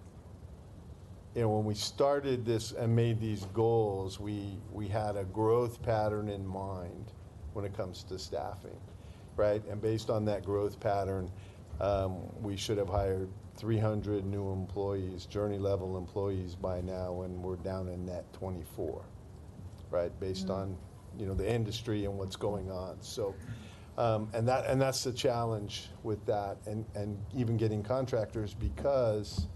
when we started this and made these goals, we had a growth pattern in mind when it comes to staffing, right? And based on that growth pattern, we should have hired 300 new employees, journey level employees by now, and we're down in net 24, right? Based on the industry and what's going on. So. And that's the challenge with that, and even getting contractors, because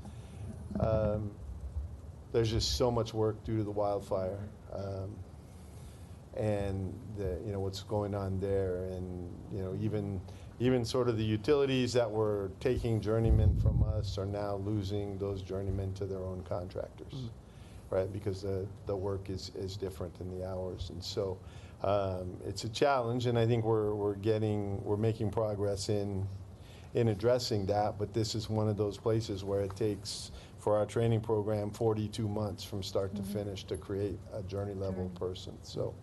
there's just so much work due to the wildfire, and what's going on there, and even sort of the utilities that were taking journeymen from us are now losing those journeymen to their own contractors, right? Because the work is different in the hours, and so. It's a challenge, and I think we're making progress in addressing that. But this is one of those places where it takes, for our training program, 42 months from start to finish to create a journey level person. So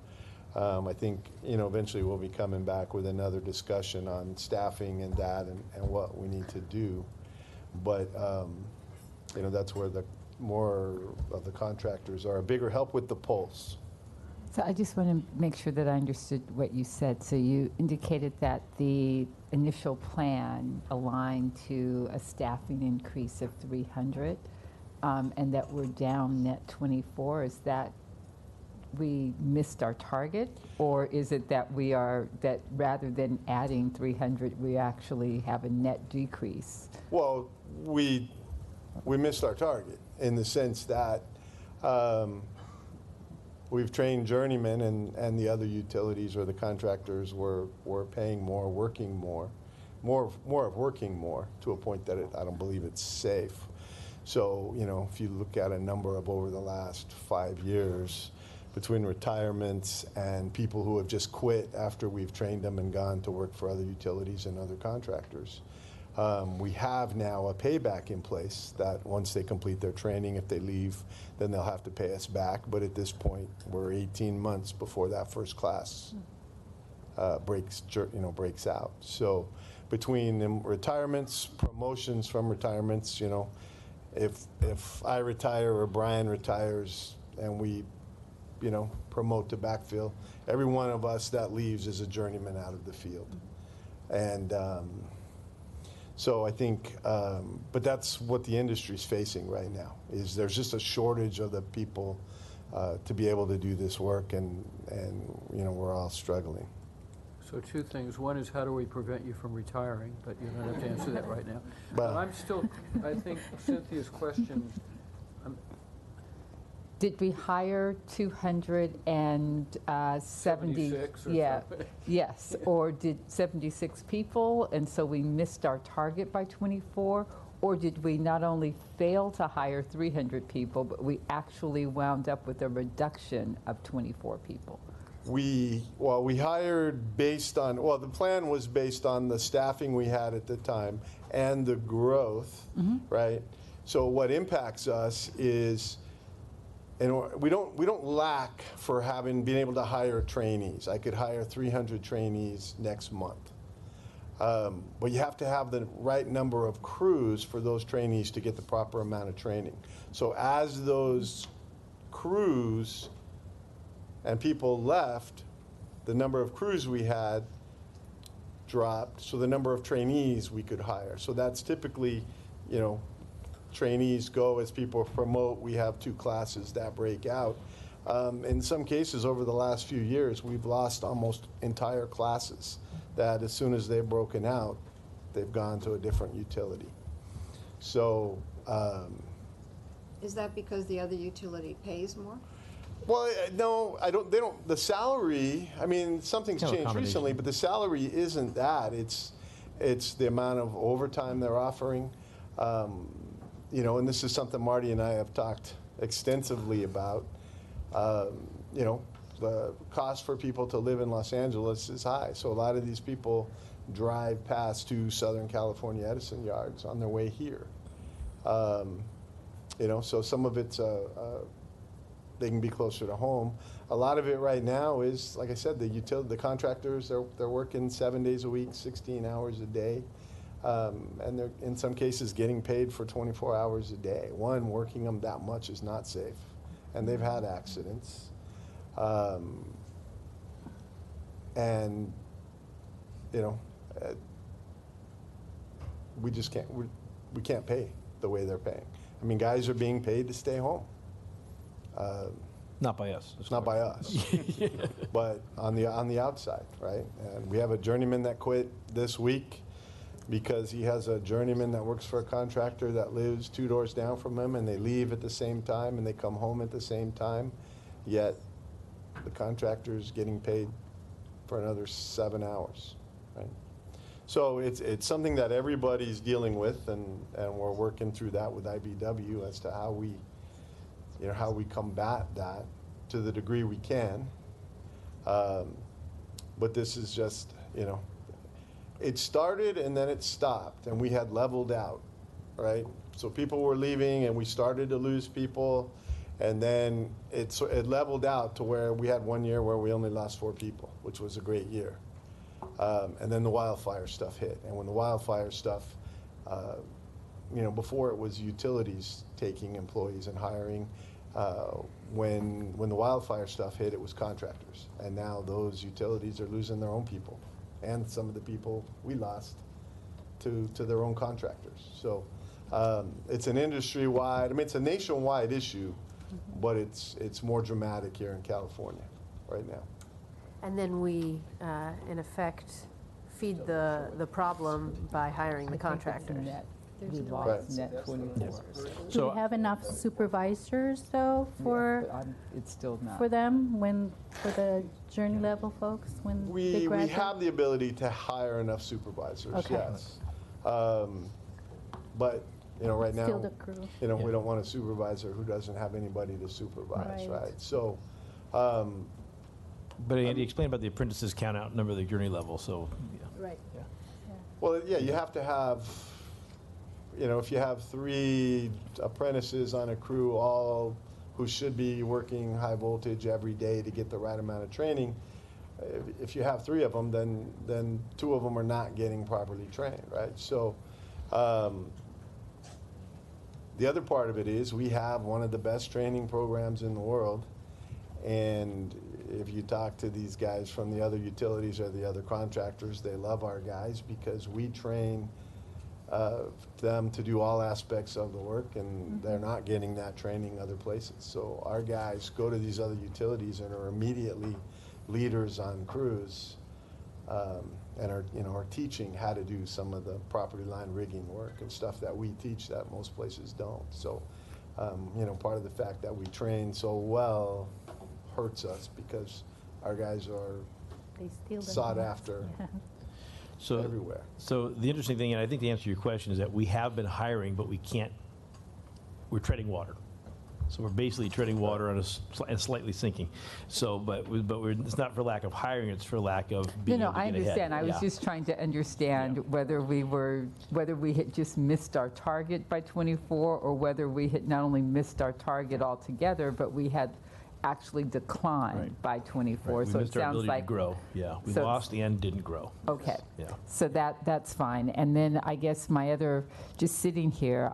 I think eventually we'll be coming back with another discussion on staffing and that and what we need to do. But that's where the more of the contractors are a bigger help with the pulse. So I just want to make sure that I understood what you said. So you indicated that the initial plan aligned to a staffing increase of 300, and that we're down net 24. Is that we missed our target, or is it that that rather than adding 300, we actually have a net decrease? Well, we missed our target in the sense that we've trained journeymen, and the other utilities or the contractors were paying more, working more to a point that I don't believe it's safe. So, if you look at a number of over the last 5 years, between retirements and people who have just quit after we've trained them and gone to work for other utilities and other contractors, we have now a payback in place that once they complete their training, if they leave, then they'll have to pay us back. But at this point, we're 18 months before that first class breaks out. So between retirements, promotions from retirements, if I retire or Brian retires and we, promote to backfill, every one of us that leaves is a journeyman out of the field. And so I think, but that's what the industry's facing right now, is there's just a shortage of the people to be able to do this work, and we're all struggling. So two things. One is, how do we prevent you from retiring? But you don't have to answer that right now. Well, But I think Cynthia's question, Did we hire 270? 76 or Yeah, something? yes. Or did 76 people, and so we missed our target by 24? Or did we not only fail to hire 300 people, but we actually wound up with a reduction of 24 people? We hired based on, the plan was based on the staffing we had at the time and the growth, right? So what impacts us is, and we don't lack for being able to hire trainees. I could hire 300 trainees next month. But you have to have the right number of crews for those trainees to get the proper amount of training. So as those crews and people left, the number of crews we had dropped, so the number of trainees we could hire. So that's typically, trainees go as people promote. We have 2 classes that break out. In some cases, over the last few years, we've lost almost entire classes that as soon as they've broken out, they've gone to a different utility. So, Is that because the other utility pays more? well, no, I don't. They don't. The salary. I mean, something's changed recently, but the salary isn't that. It's the amount of overtime they're offering. And this is something Marty and I have talked extensively about. The cost for people to live in Los Angeles is high, so a lot of these people drive past 2 Southern California Edison yards on their way here. So some of it's they can be closer to home. A lot of it right now is, like I said, the contractors, they're working 7 days a week, 16 hours a day, and they're in some cases getting paid for 24 hours a day. Working them that much is not safe, and they've had accidents. We just can't. We can't pay the way they're paying. I mean, guys are being paid to stay home. Not by us. It's not by us, but on the outside, right? And we have a journeyman that quit this week because he has a journeyman that works for a contractor that lives 2 doors down from him, and they leave at the same time and they come home at the same time, yet the contractor's getting paid for another 7 hours, right? So it's something that everybody's dealing with, and we're working through that with IBW as to how we combat that to the degree we can. But this is just, it started and then it stopped, and we had leveled out, right? So people were leaving and we started to lose people, and then it leveled out to where we had 1 year where we only lost 4 people, which was a great year. And then the wildfire stuff hit. And when the wildfire stuff, before it was utilities taking employees and hiring, when the wildfire stuff hit, it was contractors. And now those utilities are losing their own people, and some of the people we lost to their own contractors. So it's an industry-wide, it's a nationwide issue, but it's more dramatic here in California right now. And then we, in effect, feed the problem by hiring the contractors. We lost net 24. Do we have enough supervisors, though, for it's still not. for them for the journey level folks when they We graduate? have the ability to hire enough supervisors, Okay. yes. But right now, Still the crew. we don't want a supervisor who doesn't have anybody to supervise, Right. right? So, But Andy, explain about the apprentices count out number, the journey level, so. Right. well, yeah, you have to have, if you have 3 apprentices on a crew, all who should be working high voltage every day to get the right amount of training, if you have 3 of them, then 2 of them are not getting properly trained, right? So, The other part of it is we have one of the best training programs in the world. And if you talk to these guys from the other utilities or the other contractors, they love our guys because we train them to do all aspects of the work, and they're not getting that training other places. So our guys go to these other utilities and are immediately leaders on crews, and are teaching how to do some of the property line rigging work and stuff that we teach that most places don't. So part of the fact that we train so well hurts us because our guys are sought after everywhere. So the interesting thing, and I think the answer to your question is that we have been hiring, but we're treading water. So we're basically treading water on and slightly sinking. So, but it's not for lack of hiring; it's for lack of being able to I get understand. ahead. I was just trying to understand whether we had just missed our target by 24, or whether we had not only missed our target altogether, but we had actually declined by 24. We So missed it our sounds ability like to grow. Yeah, we so- lost and didn't grow. Okay. Yeah. So that's fine. And then I guess my other, just sitting here,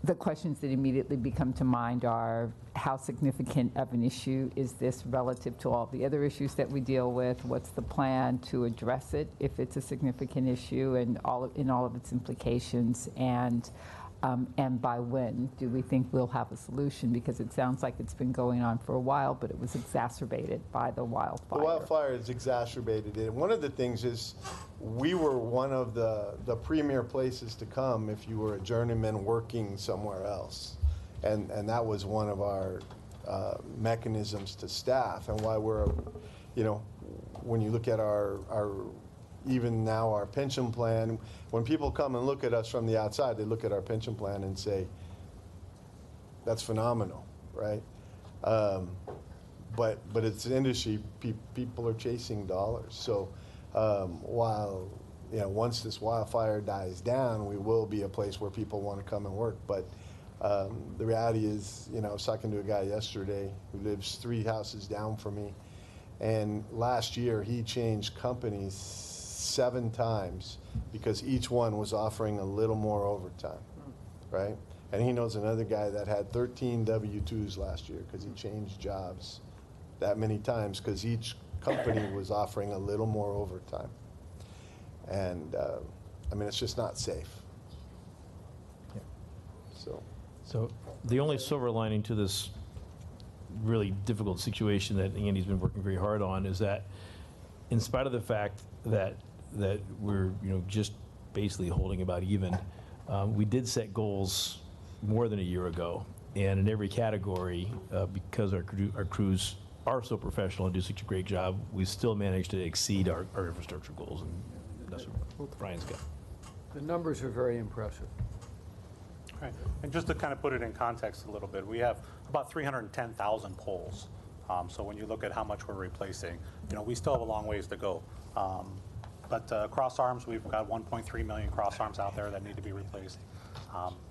the questions that immediately become to mind are, how significant of an issue is this relative to all the other issues that we deal with? What's the plan to address it if it's a significant issue, and in all of its implications? And by when do we think we'll have a solution? Because it sounds like it's been going on for a while, but it was exacerbated by the wildfire. The wildfire is exacerbated it. One of the things is we were one of the premier places to come if you were a journeyman working somewhere else. And that was one of our mechanisms to staff, and why we're, when you look at our even now our pension plan, when people come and look at us from the outside, they look at our pension plan and say, that's phenomenal, right? But it's an industry, people are chasing dollars. So while, once this wildfire dies down, we will be a place where people want to come and work. But the reality is, I was talking to a guy yesterday who lives 3 houses down from me, and last year he changed companies 7 times because each one was offering a little more overtime, right? And he knows another guy that had 13 W-2s last year because he changed jobs that many times because each company was offering a little more overtime. And it's just not safe. So the only silver lining to this really difficult situation that Andy's been working very hard on is that, in spite of the fact that we're just basically holding about even, we did set goals more than a year ago, and in every category, because our crews are so professional and do such a great job, we still managed to exceed our infrastructure goals, and that's what Brian's got. The numbers are very impressive. Right. And just to kind of put it in context a little bit, we have about 310,000 poles. So when you look at how much we're replacing, we still have a long ways to go. But cross arms, we've got 1.3 million cross arms out there that need to be replaced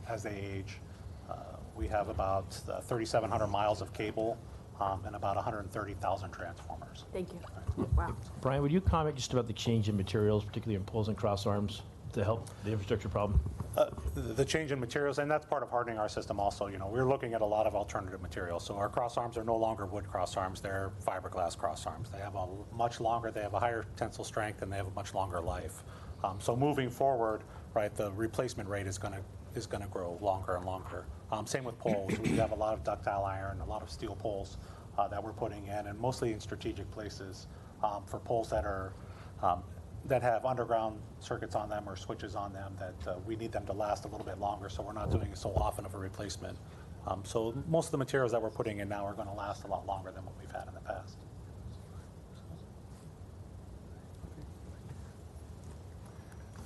as they age. We have about 3,700 miles of cable and about 130,000 transformers. Thank you. Wow. Brian, would you comment just about the change in materials, particularly in poles and cross arms, to help the infrastructure problem? The change in materials, and that's part of hardening our system also. We're looking at a lot of alternative materials. So our cross arms are no longer wood cross arms, they're fiberglass cross arms. They have a much longer, they have a higher tensile strength, and they have a much longer life. So moving forward, right, the replacement rate is going to grow longer and longer. Same with poles. We have a lot of ductile iron, a lot of steel poles that we're putting in, and mostly in strategic places for poles that are that have underground circuits on them or switches on them that we need them to last a little bit longer, so we're not doing so often of a replacement. So most of the materials that we're putting in now are going to last a lot longer than what we've had in the past.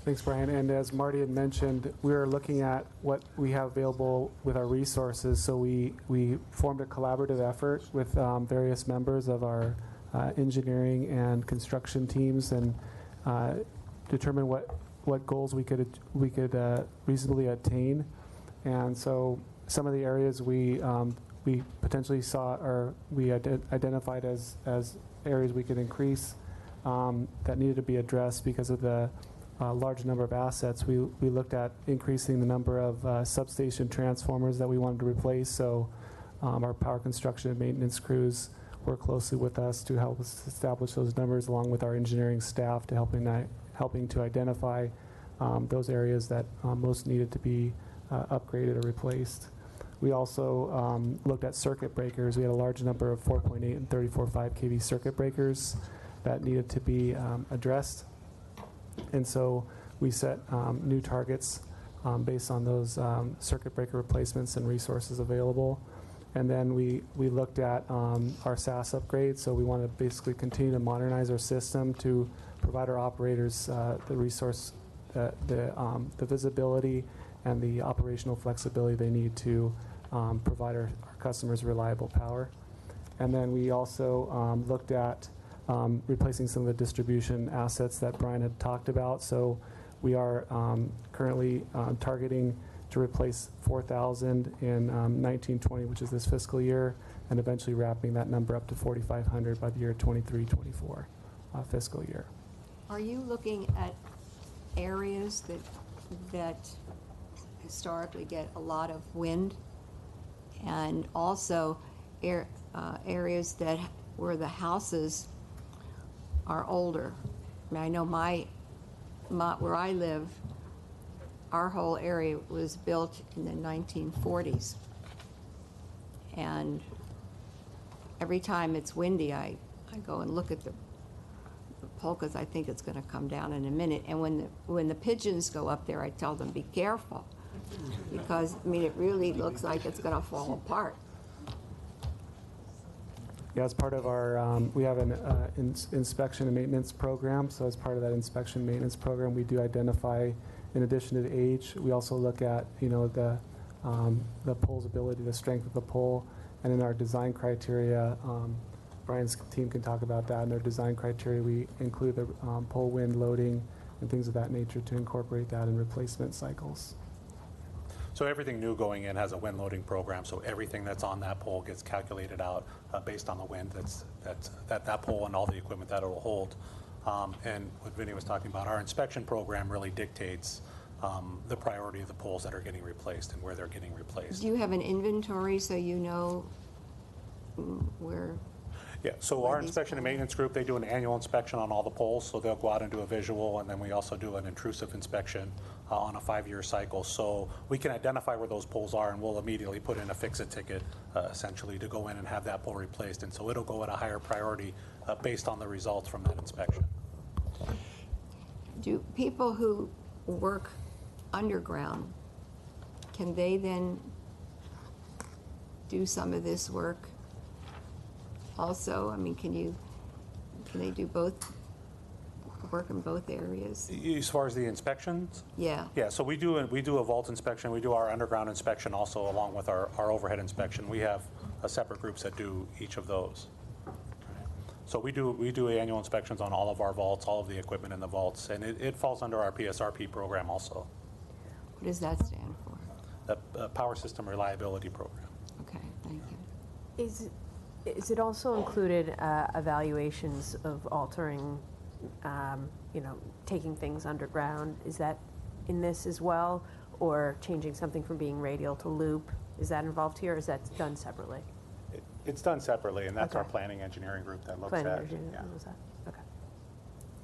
Thanks, Brian. And as Marty had mentioned, we're looking at what we have available with our resources. So we formed a collaborative effort with various members of our engineering and construction teams, and determine what goals we could reasonably attain. And so some of the areas we potentially saw, or we identified as areas we could increase that needed to be addressed because of the large number of assets, we looked at increasing the number of substation transformers that we wanted to replace. So our power construction and maintenance crews work closely with us to help us establish those numbers, along with our engineering staff to helping to identify those areas that most needed to be upgraded or replaced. We also looked at circuit breakers. We had a large number of 4.8 and 34.5 kV circuit breakers that needed to be addressed. And so we set new targets based on those circuit breaker replacements and resources available. And then we looked at our SAS upgrades. So we want to basically continue to modernize our system to provide our operators the resource, the visibility, and the operational flexibility they need to provide our customers reliable power. And then we also looked at replacing some of the distribution assets that Brian had talked about. So we are currently targeting to replace 4,000 in 1920, which is this fiscal year, and eventually wrapping that number up to 4,500 by the year 23-24 fiscal year. Are you looking at areas that historically get a lot of wind, and also areas that where the houses are older? I mean, I know where I live, our whole area was built in the 1940s, and every time it's windy, I go and look at the pole because I think it's going to come down in a minute. And when the pigeons go up there, I tell them, be careful, because I mean, it really looks like it's going to fall apart. Yeah, as part of our, we have an inspection and maintenance program. So as part of that inspection and maintenance program, we do identify, in addition to the age, we also look at, the pole's ability, the strength of the pole, and in our design criteria, Brian's team can talk about that. In our design criteria, we include the pole wind loading and things of that nature to incorporate that in replacement cycles. So everything new going in has a wind loading program, so everything that's on that pole gets calculated out based on the wind that pole and all the equipment that it will hold. And what Vinny was talking about, our inspection program really dictates the priority of the poles that are getting replaced and where they're getting replaced. Do you have an inventory so you know where? Yeah, so our inspection and maintenance group, they do an annual inspection on all the poles, so they'll go out and do a visual, and then we also do an intrusive inspection on a 5-year cycle. So we can identify where those poles are, and we'll immediately put in a fix-it ticket, essentially, to go in and have that pole replaced. And so it'll go at a higher priority based on the results from that inspection. Do people who work underground, can they then do some of this work also? I mean, can they do both, work in both areas? As far as the inspections? Yeah. Yeah, so we do a vault inspection. We do our underground inspection also along with our overhead inspection. We have separate groups that do each of those. So we do annual inspections on all of our vaults, all of the equipment in the vaults, and it falls under our PSRP program also. What does that stand for? The Power System Reliability Program. Okay, thank you. Is it also included evaluations of altering, taking things underground? Is that in this as well, or changing something from being radial to loop? Is that involved here, or is that done separately? It's done separately, and that's Okay. our planning engineering group that looks Planning at. engineering Yeah. knows that. Okay.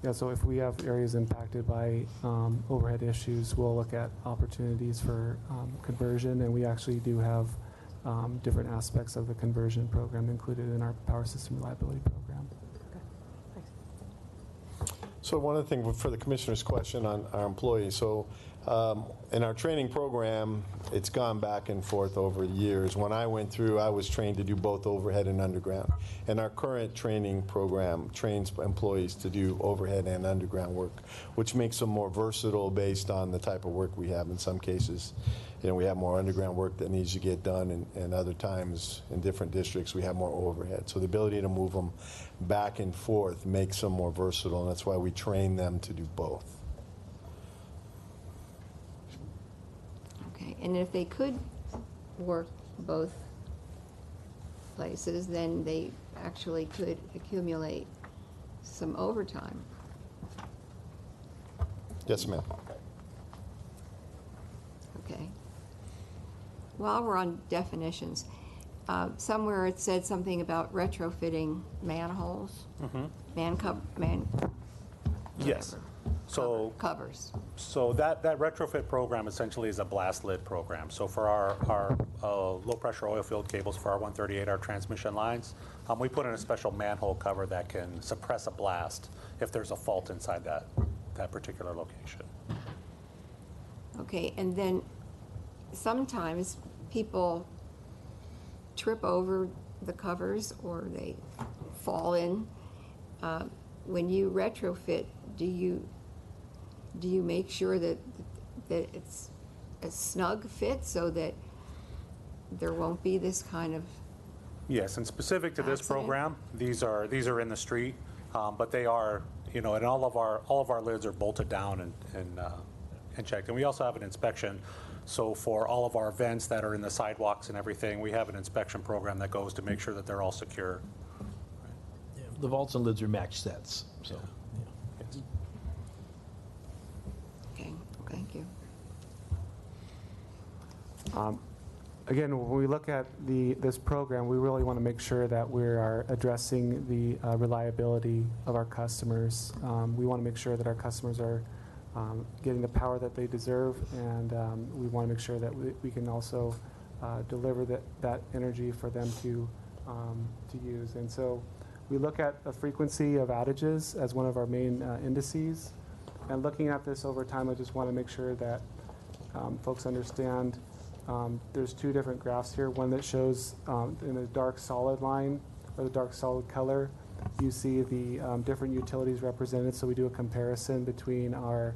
Yeah, so if we have areas impacted by overhead issues, we'll look at opportunities for conversion, and we actually do have different aspects of the conversion program included in our power system reliability program. So one of the things for the commissioner's question on our employees, so in our training program, it's gone back and forth over years. When I went through, I was trained to do both overhead and underground. And our current training program trains employees to do overhead and underground work, which makes them more versatile based on the type of work we have. In some cases, we have more underground work that needs to get done, and other times in different districts we have more overhead. So the ability to move them back and forth makes them more versatile, and that's why we train them to do both. Okay, and if they could work both places, then they actually could accumulate some overtime. Yes, ma'am. Okay. While we're on definitions, somewhere it said something about retrofitting manholes, Yes. So covers. So that retrofit program essentially is a blast lid program. So for our low pressure oil field cables for our 138, our transmission lines, we put in a special manhole cover that can suppress a blast if there's a fault inside that particular location. Okay, and then sometimes people trip over the covers or they fall in. When you retrofit, do you make sure that it's a snug fit so that there won't be this kind of Yes, and specific to this program, these are in the street, but they are, and all of our lids are bolted down and checked. And we also have an inspection. So for all of our vents that are in the sidewalks and everything, we have an inspection program that goes to make sure that they're all secure. Yeah, the vaults and lids are match sets. So. Yes. Okay, thank you. Again, when we look at this program, we really want to make sure that we are addressing the reliability of our customers. We want to make sure that our customers are getting the power that they deserve, and we want to make sure that we can also deliver that energy for them to use. And so we look at the frequency of outages as one of our main indices. And looking at this over time, I just want to make sure that folks understand there's two different graphs here. One that shows in the dark solid line, or the dark solid color, you see the different utilities represented. So we do a comparison between our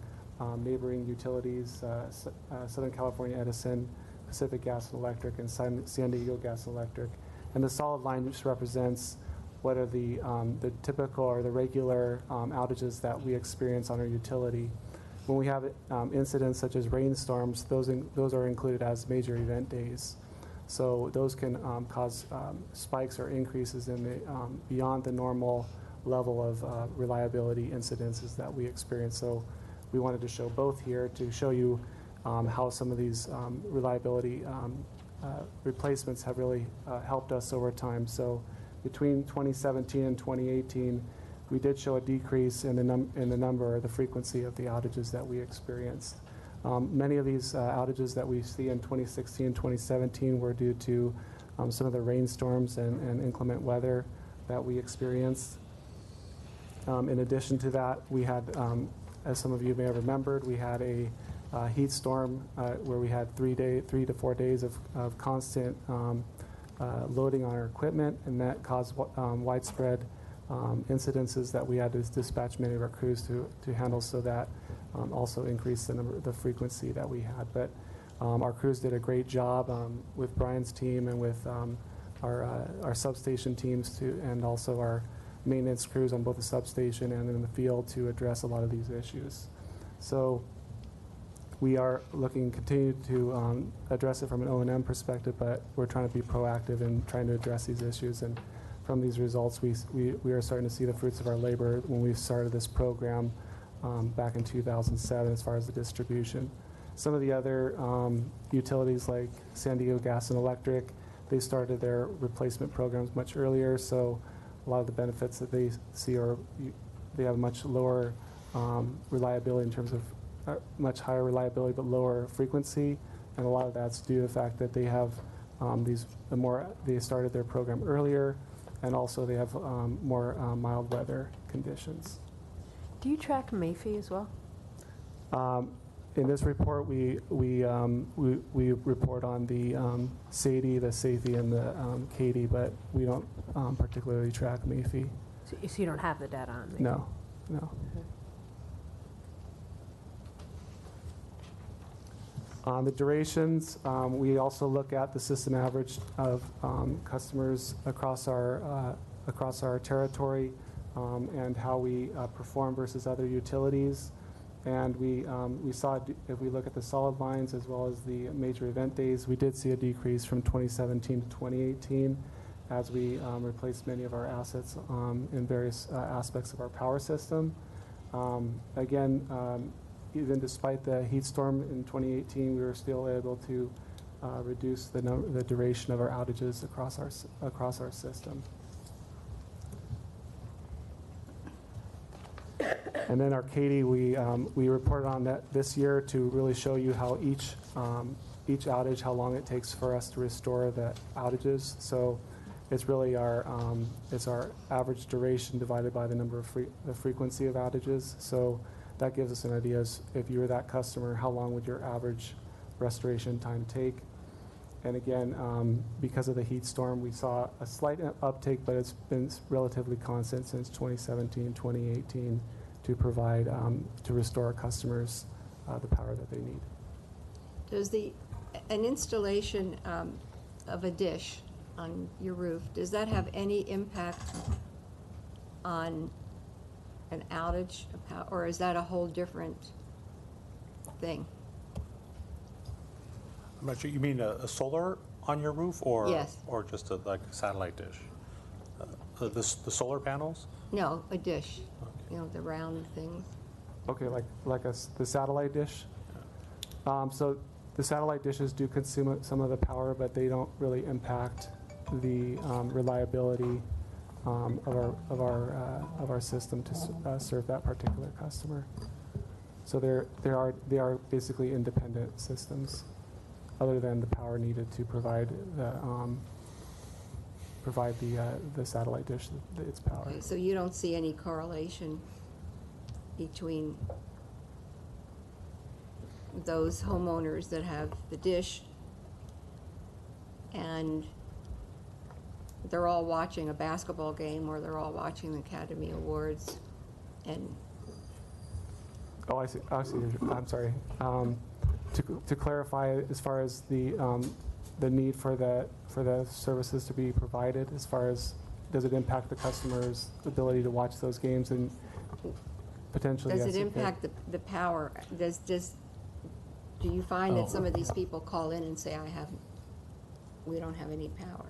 neighboring utilities, Southern California Edison, Pacific Gas and Electric, and San Diego Gas and Electric. And the solid line just represents what are the typical or the regular outages that we experience on our utility. When we have incidents such as rainstorms, those are included as major event days. So those can cause spikes or increases in the beyond the normal level of reliability incidences that we experience. So we wanted to show both here to show you how some of these reliability replacements have really helped us over time. So between 2017 and 2018, we did show a decrease in the number or the frequency of the outages that we experienced. Many of these outages that we see in 2016 and 2017 were due to some of the rainstorms and inclement weather that we experienced. In addition to that, we had, as some of you may have remembered, we had a heat storm where we had 3 to 4 days of constant loading on our equipment, and that caused widespread incidences that we had to dispatch many of our crews to handle, so that also increased the frequency that we had. But our crews did a great job with Brian's team and with our substation teams and also our maintenance crews on both the substation and in the field to address a lot of these issues. So we are continue to address it from an O&M perspective, but we're trying to be proactive in trying to address these issues. And from these results, we are starting to see the fruits of our labor when we started this program back in 2007 as far as the distribution. Some of the other utilities like San Diego Gas and Electric, they started their replacement programs much earlier, so a lot of the benefits that they see are they have much lower reliability in terms of much higher reliability but lower frequency, and a lot of that's due to the fact that they have they started their program earlier, and also they have more mild weather conditions. Do you track Mayfie as well? In this report, we report on the Sadie, the Safi, and the Katie, but we don't particularly track Mayfie. So you don't have the data on Mayfie? No. On the durations, we also look at the system average of customers across our territory and how we perform versus other utilities. And we saw, if we look at the solid lines as well as the major event days, we did see a decrease from 2017 to 2018 as we replaced many of our assets in various aspects of our power system. Again, even despite the heat storm in 2018, we were still able to reduce the duration of our outages across our system. And then our Katie, we reported on that this year to really show you how each outage, how long it takes for us to restore the outages. So it's really it's our average duration divided by the number of the frequency of outages. So that gives us an idea as if you were that customer, how long would your average restoration time take? And again, because of the heat storm, we saw a slight uptake, but it's been relatively constant since 2017, 2018 to provide, to restore our customers the power that they need. Does an installation of a dish on your roof, does that have any impact on an outage, or is that a whole different thing? I'm not sure, you mean a solar on your roof, or Yes. or just like a satellite dish? The solar panels? No, a dish, you know, the round things. Okay, the satellite dish. So the satellite dishes do consume some of the power, but they don't really impact the reliability of our system to serve that particular customer. So they are basically independent systems, other than the power needed to provide the satellite dish its power. Okay, so you don't see any correlation between those homeowners that have the dish and they're all watching a basketball game, or they're all watching the Academy Awards, and Oh, I see. I'm sorry. To clarify, as far as the need for the services to be provided, as far as does it impact the customer's ability to watch those games, and potentially does yes, it impact the power? Do you find that some of these people call in and say, we don't have any power?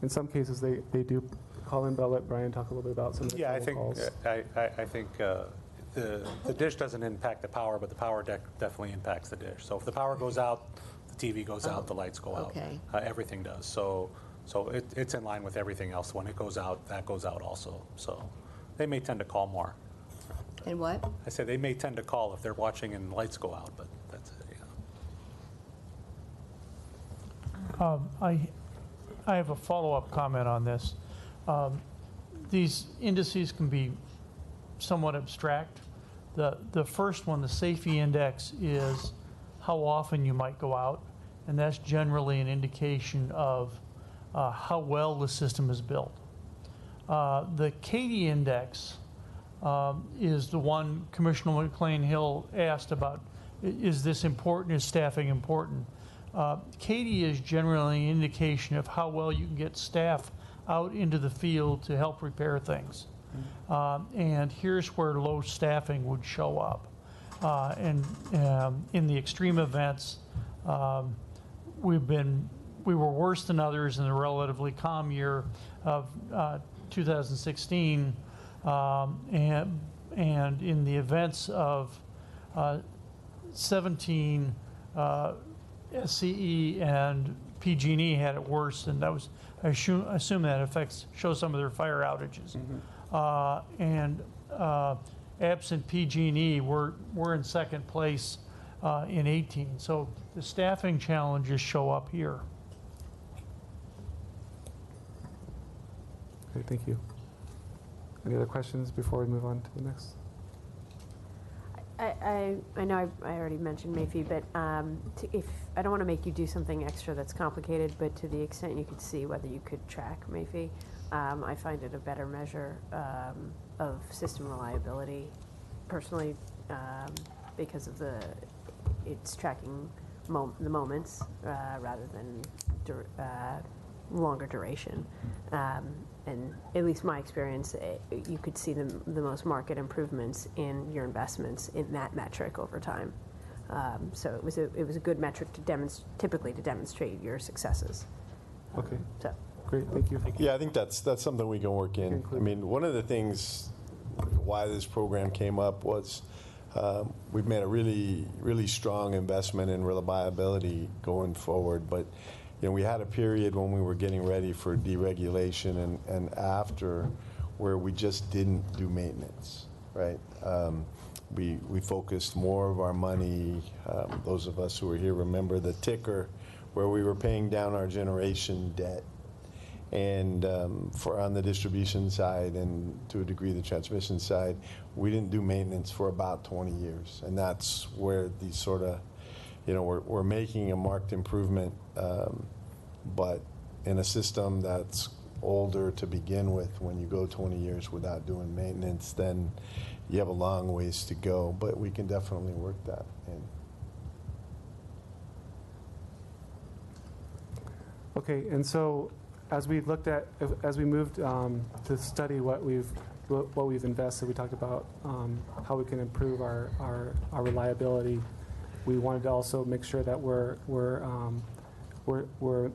In some cases, they do call in, but I'll let Brian talk a little bit about some of the calls. I think the dish doesn't impact the power, but the power definitely impacts the dish. So if the power goes out, the TV goes out, the lights go out. Okay. Everything does. So it's in line with everything else. When it goes out, that goes out also. So they may tend to call more. And what? I said they may tend to call if they're watching and lights go out, but that's it. Yeah. I have a follow-up comment on this. These indices can be somewhat abstract. The first one, the safety index, is how often you might go out, and that's generally an indication of how well the system is built. The Katie index is the one Commissioner McLean-Hill asked about. Is this important? Is staffing important? Katie is generally an indication of how well you can get staff out into the field to help repair things. And here's where low staffing would show up. And in the extreme events, we were worse than others in the relatively calm year of 2016. And in the events of 17, SCE and PG&E had it worse, and that was, I assume that shows some of their fire outages. And absent PG&E, we're in second place in 18. So the staffing challenges show up here. Okay, thank you. Any other questions before we move on to the next? I know I already mentioned Mayfi, but if I don't want to make you do something extra that's complicated, but to the extent you could see whether you could track Mayfi, I find it a better measure of system reliability, personally, because of it's tracking the moments rather than longer duration. And at least my experience, you could see the most marked improvements in your investments in that metric over time. So it was a good metric to typically demonstrate your successes. Okay. So great, thank you. Yeah, I think that's something we can work in. I mean, one of the things why this program came up was we've made a really, really strong investment in reliability going forward. But we had a period when we were getting ready for deregulation and after where we just didn't do maintenance, right? We focused more of our money, those of us who were here remember the ticker, where we were paying down our generation debt. And for on the distribution side and to a degree the transmission side, we didn't do maintenance for about 20 years. And that's where these sort of, we're making a marked improvement, but in a system that's older to begin with, when you go 20 years without doing maintenance, then you have a long ways to go. But we can definitely work that in. Okay, and so as we moved to study what we've invested, we talked about how we can improve our reliability. We wanted to also make sure that we're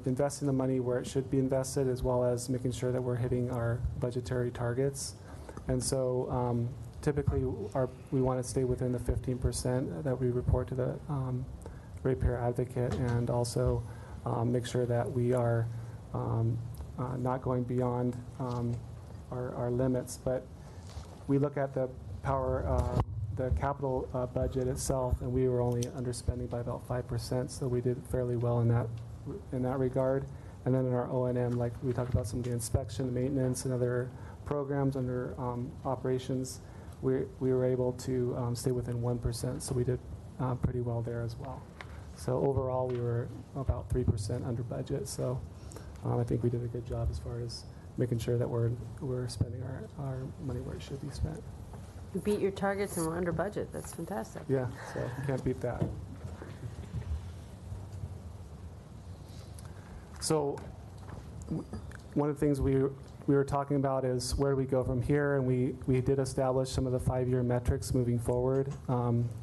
investing the money where it should be invested, as well as making sure that we're hitting our budgetary targets. And so typically we want to stay within the 15% that we report to the ratepayer advocate, and also make sure that we are not going beyond our limits. But we look at the capital budget itself, and we were only underspending by about 5%, so we did fairly well in that regard. And then in our O&M, like we talked about some of the inspection, maintenance, and other programs under operations, we were able to stay within 1%, so we did pretty well there as well. So overall, we were about 3% under budget. So I think we did a good job as far as making sure that we're spending our money where it should be spent. You beat your targets and we're under budget. That's fantastic. Yeah, so you can't beat that. So one of the things we were talking about is where do we go from here, and we did establish some of the 5-year metrics moving forward.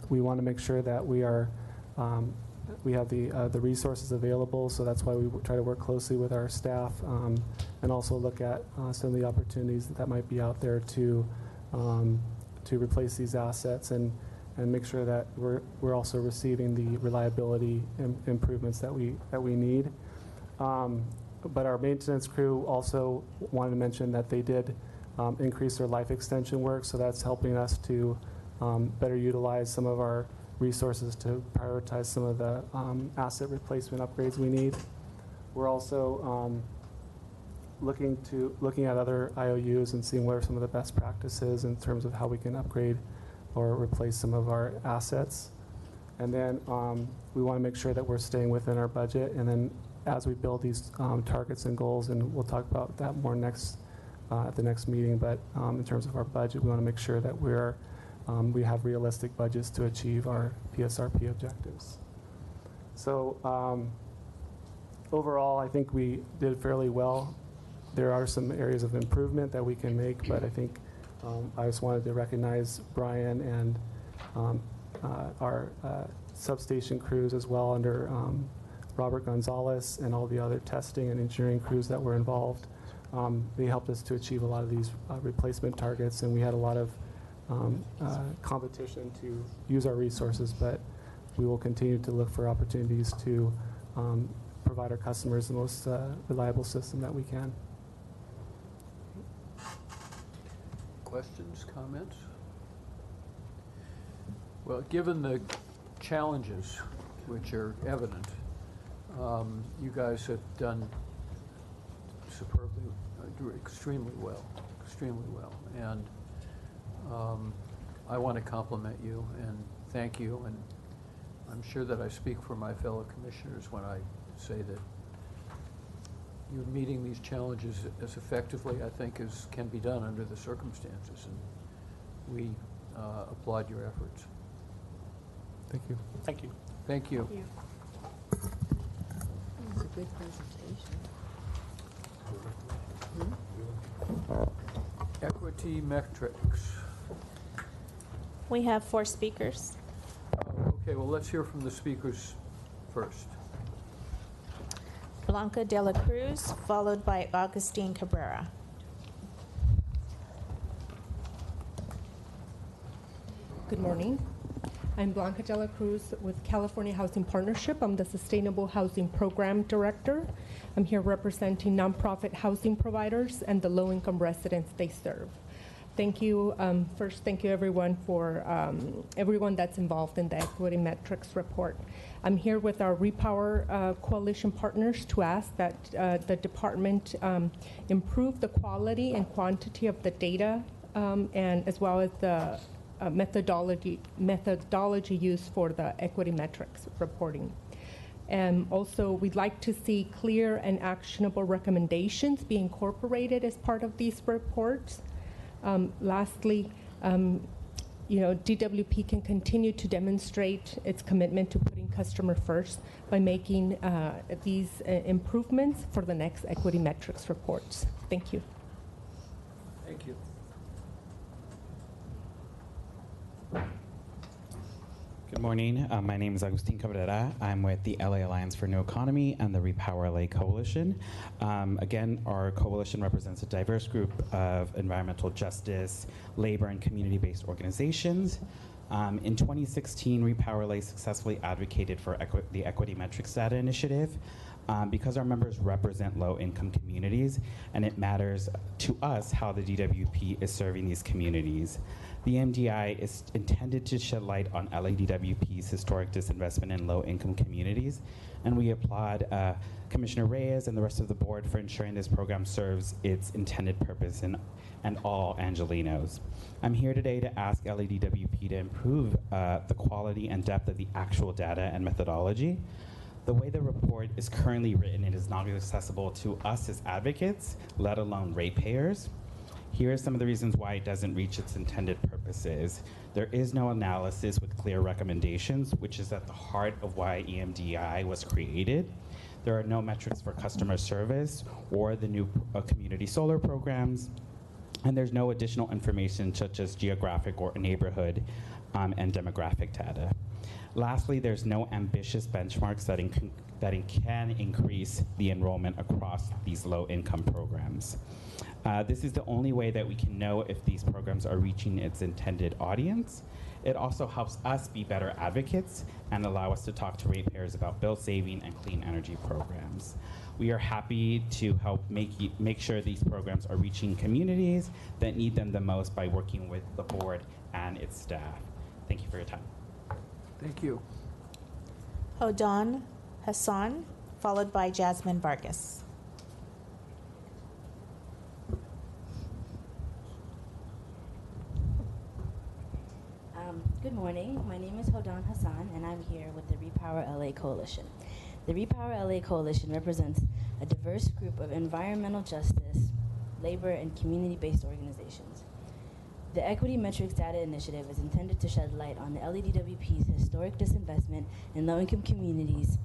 We want to make sure that we have the resources available, so that's why we try to work closely with our staff, and also look at some of the opportunities that might be out there to replace these assets and make sure that we're also receiving the reliability improvements that we need. But our maintenance crew also wanted to mention that they did increase their life extension work, so that's helping us to better utilize some of our resources to prioritize some of the asset replacement upgrades we need. We're also looking at other IOUs and seeing what are some of the best practices in terms of how we can upgrade or replace some of our assets. And then we want to make sure that we're staying within our budget. And then as we build these targets and goals, and we'll talk about that more at the next meeting, but in terms of our budget, we want to make sure that we have realistic budgets to achieve our PSRP objectives. So overall, I think we did fairly well. There are some areas of improvement that we can make, but I think I just wanted to recognize Brian and our substation crews as well, under Robert Gonzalez and all the other testing and engineering crews that were involved. They helped us to achieve a lot of these replacement targets, and we had a lot of competition to use our resources, but we will continue to look for opportunities to provide our customers the most reliable system that we can. Questions, comments? Well, given the challenges, which are evident, you guys have done superbly, extremely well, and I want to compliment you and thank you, and I'm sure that I speak for my fellow commissioners when I say that you're meeting these challenges as effectively, I think, as can be done under the circumstances, and we applaud your efforts. Thank you. Thank you. Thank you. Thank you. It was a good presentation. Equity metrics. We have 4 speakers. Okay, well, let's hear from the speakers first. Blanca de la Cruz, followed by Augustine Cabrera. Good morning. I'm Blanca de la Cruz with California Housing Partnership. I'm the Sustainable Housing Program Director. I'm here representing nonprofit housing providers and the low-income residents they serve. Thank you. First, thank you everyone for everyone that's involved in the Equity Metrics report. I'm here with our Repower Coalition partners to ask that the department improve the quality and quantity of the data and as well as the methodology used for the equity metrics reporting. And also, we'd like to see clear and actionable recommendations be incorporated as part of these reports. Lastly, DWP can continue to demonstrate its commitment to putting customer first by making these improvements for the next equity metrics reports. Thank you. Thank you. Good morning. My name is Agustin Cabrera. I'm with the LA Alliance for New Economy and the Repower LA Coalition. Again, our coalition represents a diverse group of environmental justice, labor, and community-based organizations. In 2016, Repower LA successfully advocated for the Equity Metrics Data Initiative because our members represent low-income communities, and it matters to us how the DWP is serving these communities. The MDI is intended to shed light on LADWP's historic disinvestment in low-income communities, and we applaud Commissioner Reyes and the rest of the board for ensuring this program serves its intended purpose and all Angelenos. I'm here today to ask LADWP to improve the quality and depth of the actual data and methodology. The way the report is currently written, it is not accessible to us as advocates, let alone ratepayers. Here are some of the reasons why it doesn't reach its intended purposes. There is no analysis with clear recommendations, which is at the heart of why EMDI was created. There are no metrics for customer service or the new community solar programs. And there's no additional information such as geographic or neighborhood and demographic data. Lastly, there's no ambitious benchmarks that can increase the enrollment across these low-income programs. This is the only way that we can know if these programs are reaching its intended audience. It also helps us be better advocates and allow us to talk to ratepayers about bill saving and clean energy programs. We are happy to help make sure these programs are reaching communities that need them the most by working with the board and its staff. Thank you for your time. Thank you. Hodan Hassan, followed by Jasmine Vargas. Good morning. My name is Hodan Hassan, and I'm here with the Repower LA Coalition. The Repower LA Coalition represents a diverse group of environmental justice, labor, and community-based organizations. The Equity Metrics Data Initiative is intended to shed light on the LADWP's historic disinvestment in low-income communities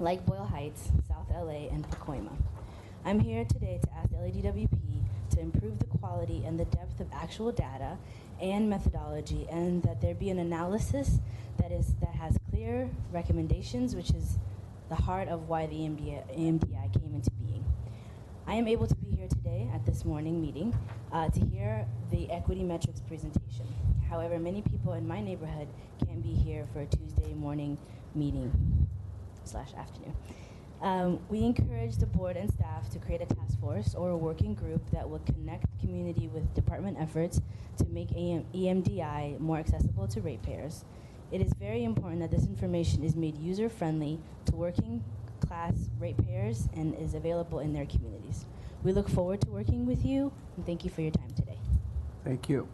like Boyle Heights, South LA, and Pacoima. I'm here today to ask LADWP to improve the quality and the depth of actual data and methodology, and that there be an analysis that has clear recommendations, which is the heart of why the EMDI came into being. I am able to be here today at this morning meeting to hear the equity metrics presentation. However, many people in my neighborhood can't be here for a Tuesday morning meeting / afternoon. We encourage the board and staff to create a task force or a working group that will connect the community with department efforts to make EMDI more accessible to ratepayers. It is very important that this information is made user-friendly to working class ratepayers and is available in their communities. We look forward to working with you, and thank you for your time today. Thank you.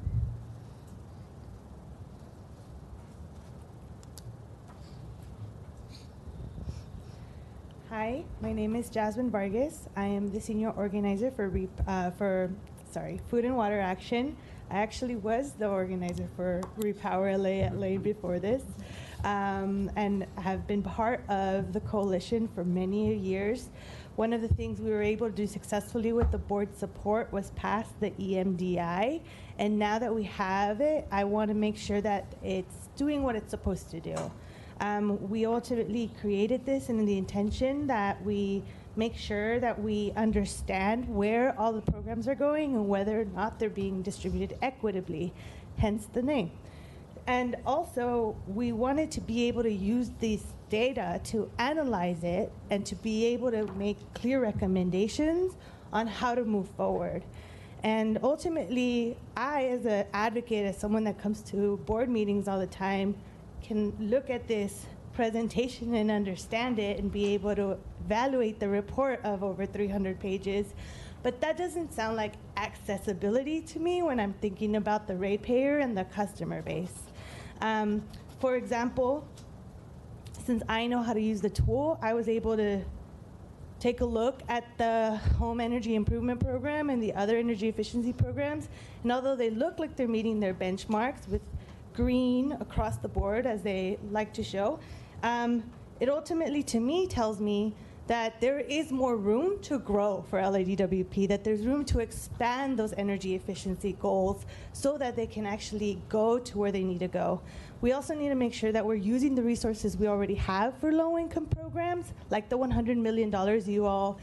Hi, my name is Jasmine Vargas. I am the senior organizer for Food and Water Action. I actually was the organizer for Repower LA before this, and have been part of the coalition for many years. One of the things we were able to do successfully with the board support was pass the EMDI, and now that we have it, I want to make sure that it's doing what it's supposed to do. We ultimately created this in the intention that we make sure that we understand where all the programs are going and whether or not they're being distributed equitably, hence the name. And also, we wanted to be able to use this data to analyze it and to be able to make clear recommendations on how to move forward. And ultimately, I, as an advocate, as someone that comes to board meetings all the time, can look at this presentation and understand it and be able to evaluate the report of over 300 pages. But that doesn't sound like accessibility to me when I'm thinking about the ratepayer and the customer base. For example, since I know how to use the tool, I was able to take a look at the home energy improvement program and the other energy efficiency programs. And although they look like they're meeting their benchmarks with green across the board, as they like to show, it ultimately, to me, tells me that there is more room to grow for LADWP, that there's room to expand those energy efficiency goals so that they can actually go to where they need to go. We also need to make sure that we're using the resources we already have for low-income programs, like the $100 million you all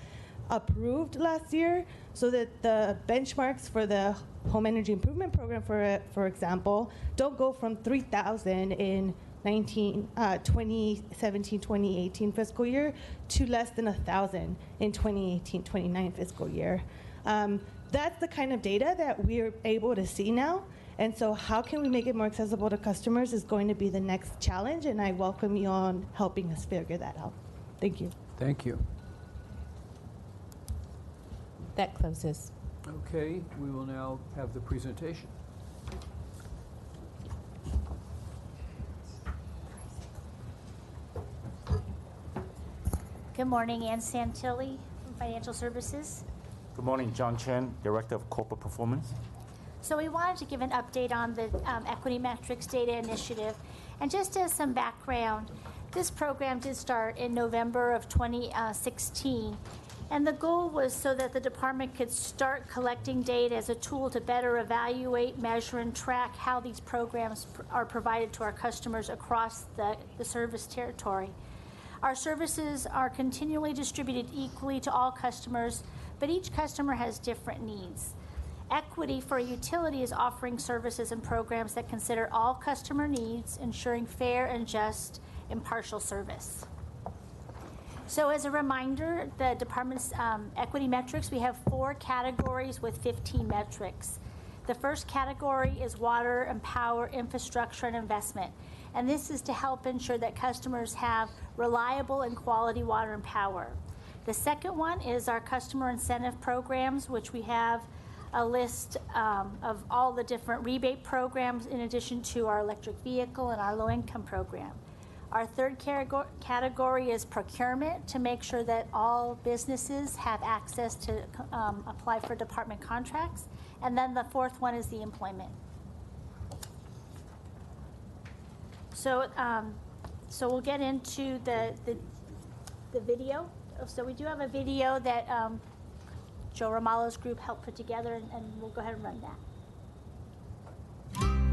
approved last year, so that the benchmarks for the home energy improvement program, for example, don't go from 3,000 in 2017-2018 fiscal year to less than 1,000 in 2018-29 fiscal year. That's the kind of data that we're able to see now. And so how can we make it more accessible to customers is going to be the next challenge, and I welcome you on helping us figure that out. Thank you. Thank you. That closes. Okay, we will now have the presentation. Good morning, Ann Santilli from Financial Services. Good morning, John Chen, Director of Corporate Performance. So we wanted to give an update on the Equity Metrics Data Initiative. And just as some background, this program did start in November of 2016. And the goal was so that the department could start collecting data as a tool to better evaluate, measure, and track how these programs are provided to our customers across the service territory. Our services are continually distributed equally to all customers, but each customer has different needs. Equity for a utility is offering services and programs that consider all customer needs, ensuring fair and just impartial service. So as a reminder, the department's equity metrics, we have 4 categories with 15 metrics. The first category is water and power infrastructure and investment. And this is to help ensure that customers have reliable and quality water and power. The second one is our customer incentive programs, which we have a list of all the different rebate programs in addition to our electric vehicle and our low-income program. Our third category is procurement, to make sure that all businesses have access to apply for department contracts. And then the fourth one is the employment. So we'll get into the video. So we do have a video that Joe Romalo's group helped put together, and we'll go ahead and run that.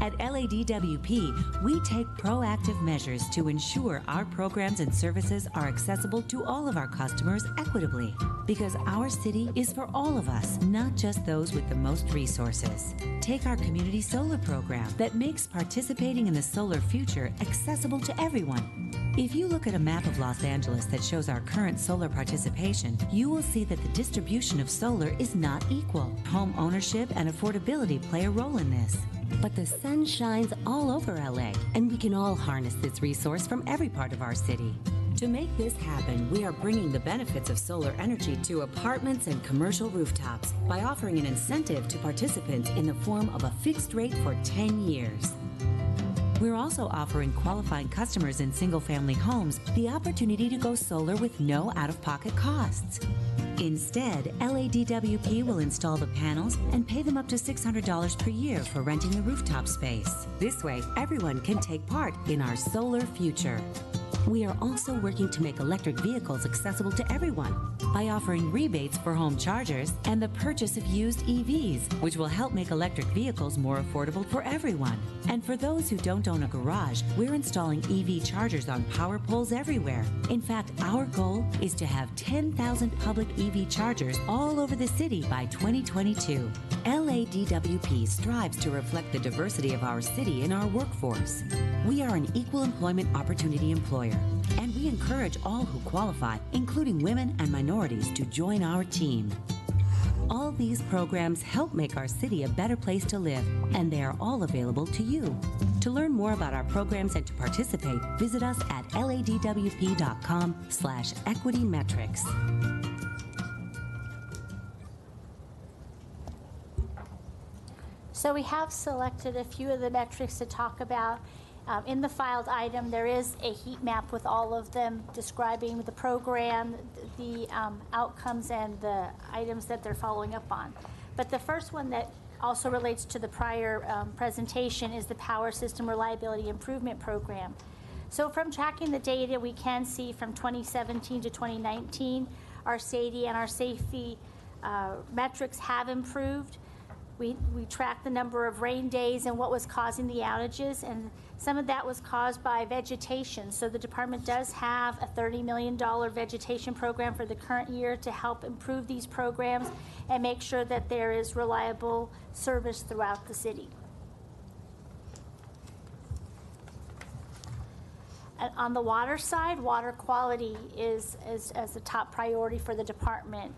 At LADWP, we take proactive measures to ensure our programs and services are accessible to all of our customers equitably. Because our city is for all of us, not just those with the most resources. Take our community solar program that makes participating in the solar future accessible to everyone. If you look at a map of Los Angeles that shows our current solar participation, you will see that the distribution of solar is not equal. Home ownership and affordability play a role in this. But the sun shines all over LA, and we can all harness this resource from every part of our city. To make this happen, we are bringing the benefits of solar energy to apartments and commercial rooftops by offering an incentive to participants in the form of a fixed rate for 10 years. We're also offering qualifying customers in single-family homes the opportunity to go solar with no out-of-pocket costs. Instead, LADWP will install the panels and pay them up to $600 per year for renting the rooftop space. This way, everyone can take part in our solar future. We are also working to make electric vehicles accessible to everyone by offering rebates for home chargers and the purchase of used EVs, which will help make electric vehicles more affordable for everyone. And for those who don't own a garage, we're installing EV chargers on power poles everywhere. In fact, our goal is to have 10,000 public EV chargers all over the city by 2022. LADWP strives to reflect the diversity of our city in our workforce. We are an equal employment opportunity employer, and we encourage all who qualify, including women and minorities, to join our team. All these programs help make our city a better place to live, and they are all available to you. To learn more about our programs and to participate, visit us at ladwp.com/equitymetrics. So we have selected a few of the metrics to talk about. In the filed item, there is a heat map with all of them describing the program, the outcomes, and the items that they're following up on. But the first one that also relates to the prior presentation is the Power System Reliability Improvement Program. So from tracking the data, we can see from 2017 to 2019, our SAIDI and our safety metrics have improved. We tracked the number of rain days and what was causing the outages, and some of that was caused by vegetation. So the department does have a $30 million vegetation program for the current year to help improve these programs and make sure that there is reliable service throughout the city. And on the water side, water quality is a top priority for the department.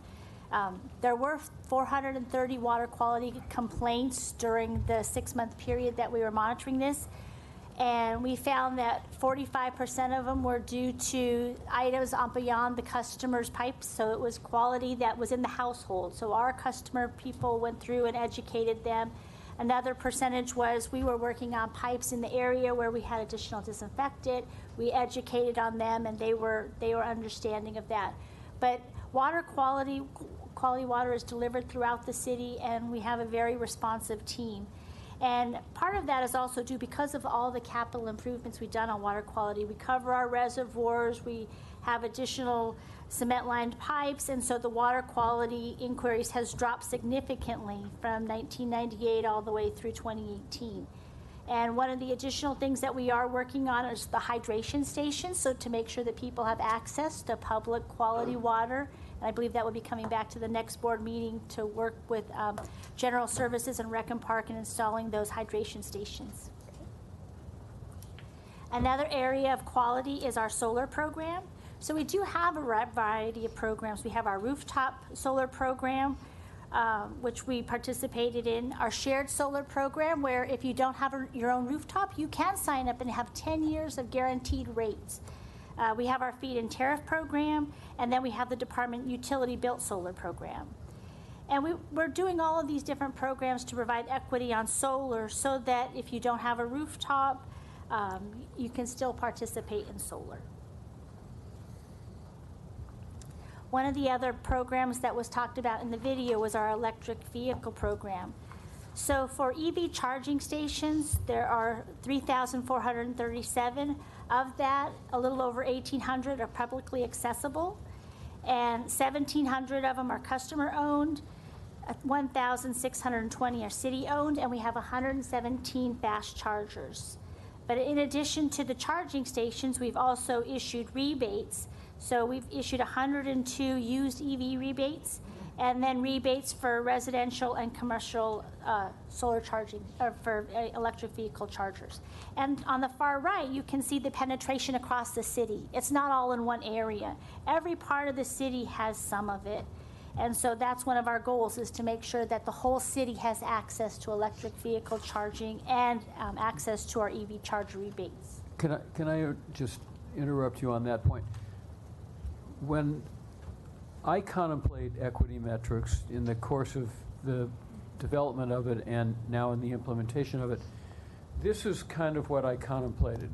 There were 430 water quality complaints during the 6-month period that we were monitoring this, and we found that 45% of them were due to items on beyond the customer's pipes, so it was quality that was in the household. So our customer people went through and educated them. Another percentage was we were working on pipes in the area where we had additional disinfectant. We educated on them, and they were understanding of that. But water quality water is delivered throughout the city, and we have a very responsive team. And part of that is also due because of all the capital improvements we've done on water quality. We cover our reservoirs, we have additional cement-lined pipes, and so the water quality inquiries has dropped significantly from 1998 all the way through 2018. And one of the additional things that we are working on is the hydration stations, so to make sure that people have access to public quality water. And I believe that will be coming back to the next board meeting to work with General Services and Rec and Park in installing those hydration stations. Another area of quality is our solar program. So we do have a variety of programs. We have our rooftop solar program, which we participated in, our shared solar program, where if you don't have your own rooftop, you can sign up and have 10 years of guaranteed rates. We have our feed-in tariff program, and then we have the department utility-built solar program. And we're doing all of these different programs to provide equity on solar so that if you don't have a rooftop, you can still participate in solar. One of the other programs that was talked about in the video was our electric vehicle program. So for EV charging stations, there are 3,437. Of that, a little over 1,800 are publicly accessible, and 1,700 of them are customer-owned, 1,620 are city-owned, and we have 117 fast chargers. But in addition to the charging stations, we've also issued rebates. So we've issued 102 used EV rebates, and then rebates for residential and commercial solar charging, or for electric vehicle chargers. And on the far right, you can see the penetration across the city. It's not all in one area. Every part of the city has some of it. And so that's one of our goals, is to make sure that the whole city has access to electric vehicle charging and access to our EV charger rebates. Can I just interrupt you on that point? When I contemplate equity metrics in the course of the development of it and now in the implementation of it, this is kind of what I contemplated,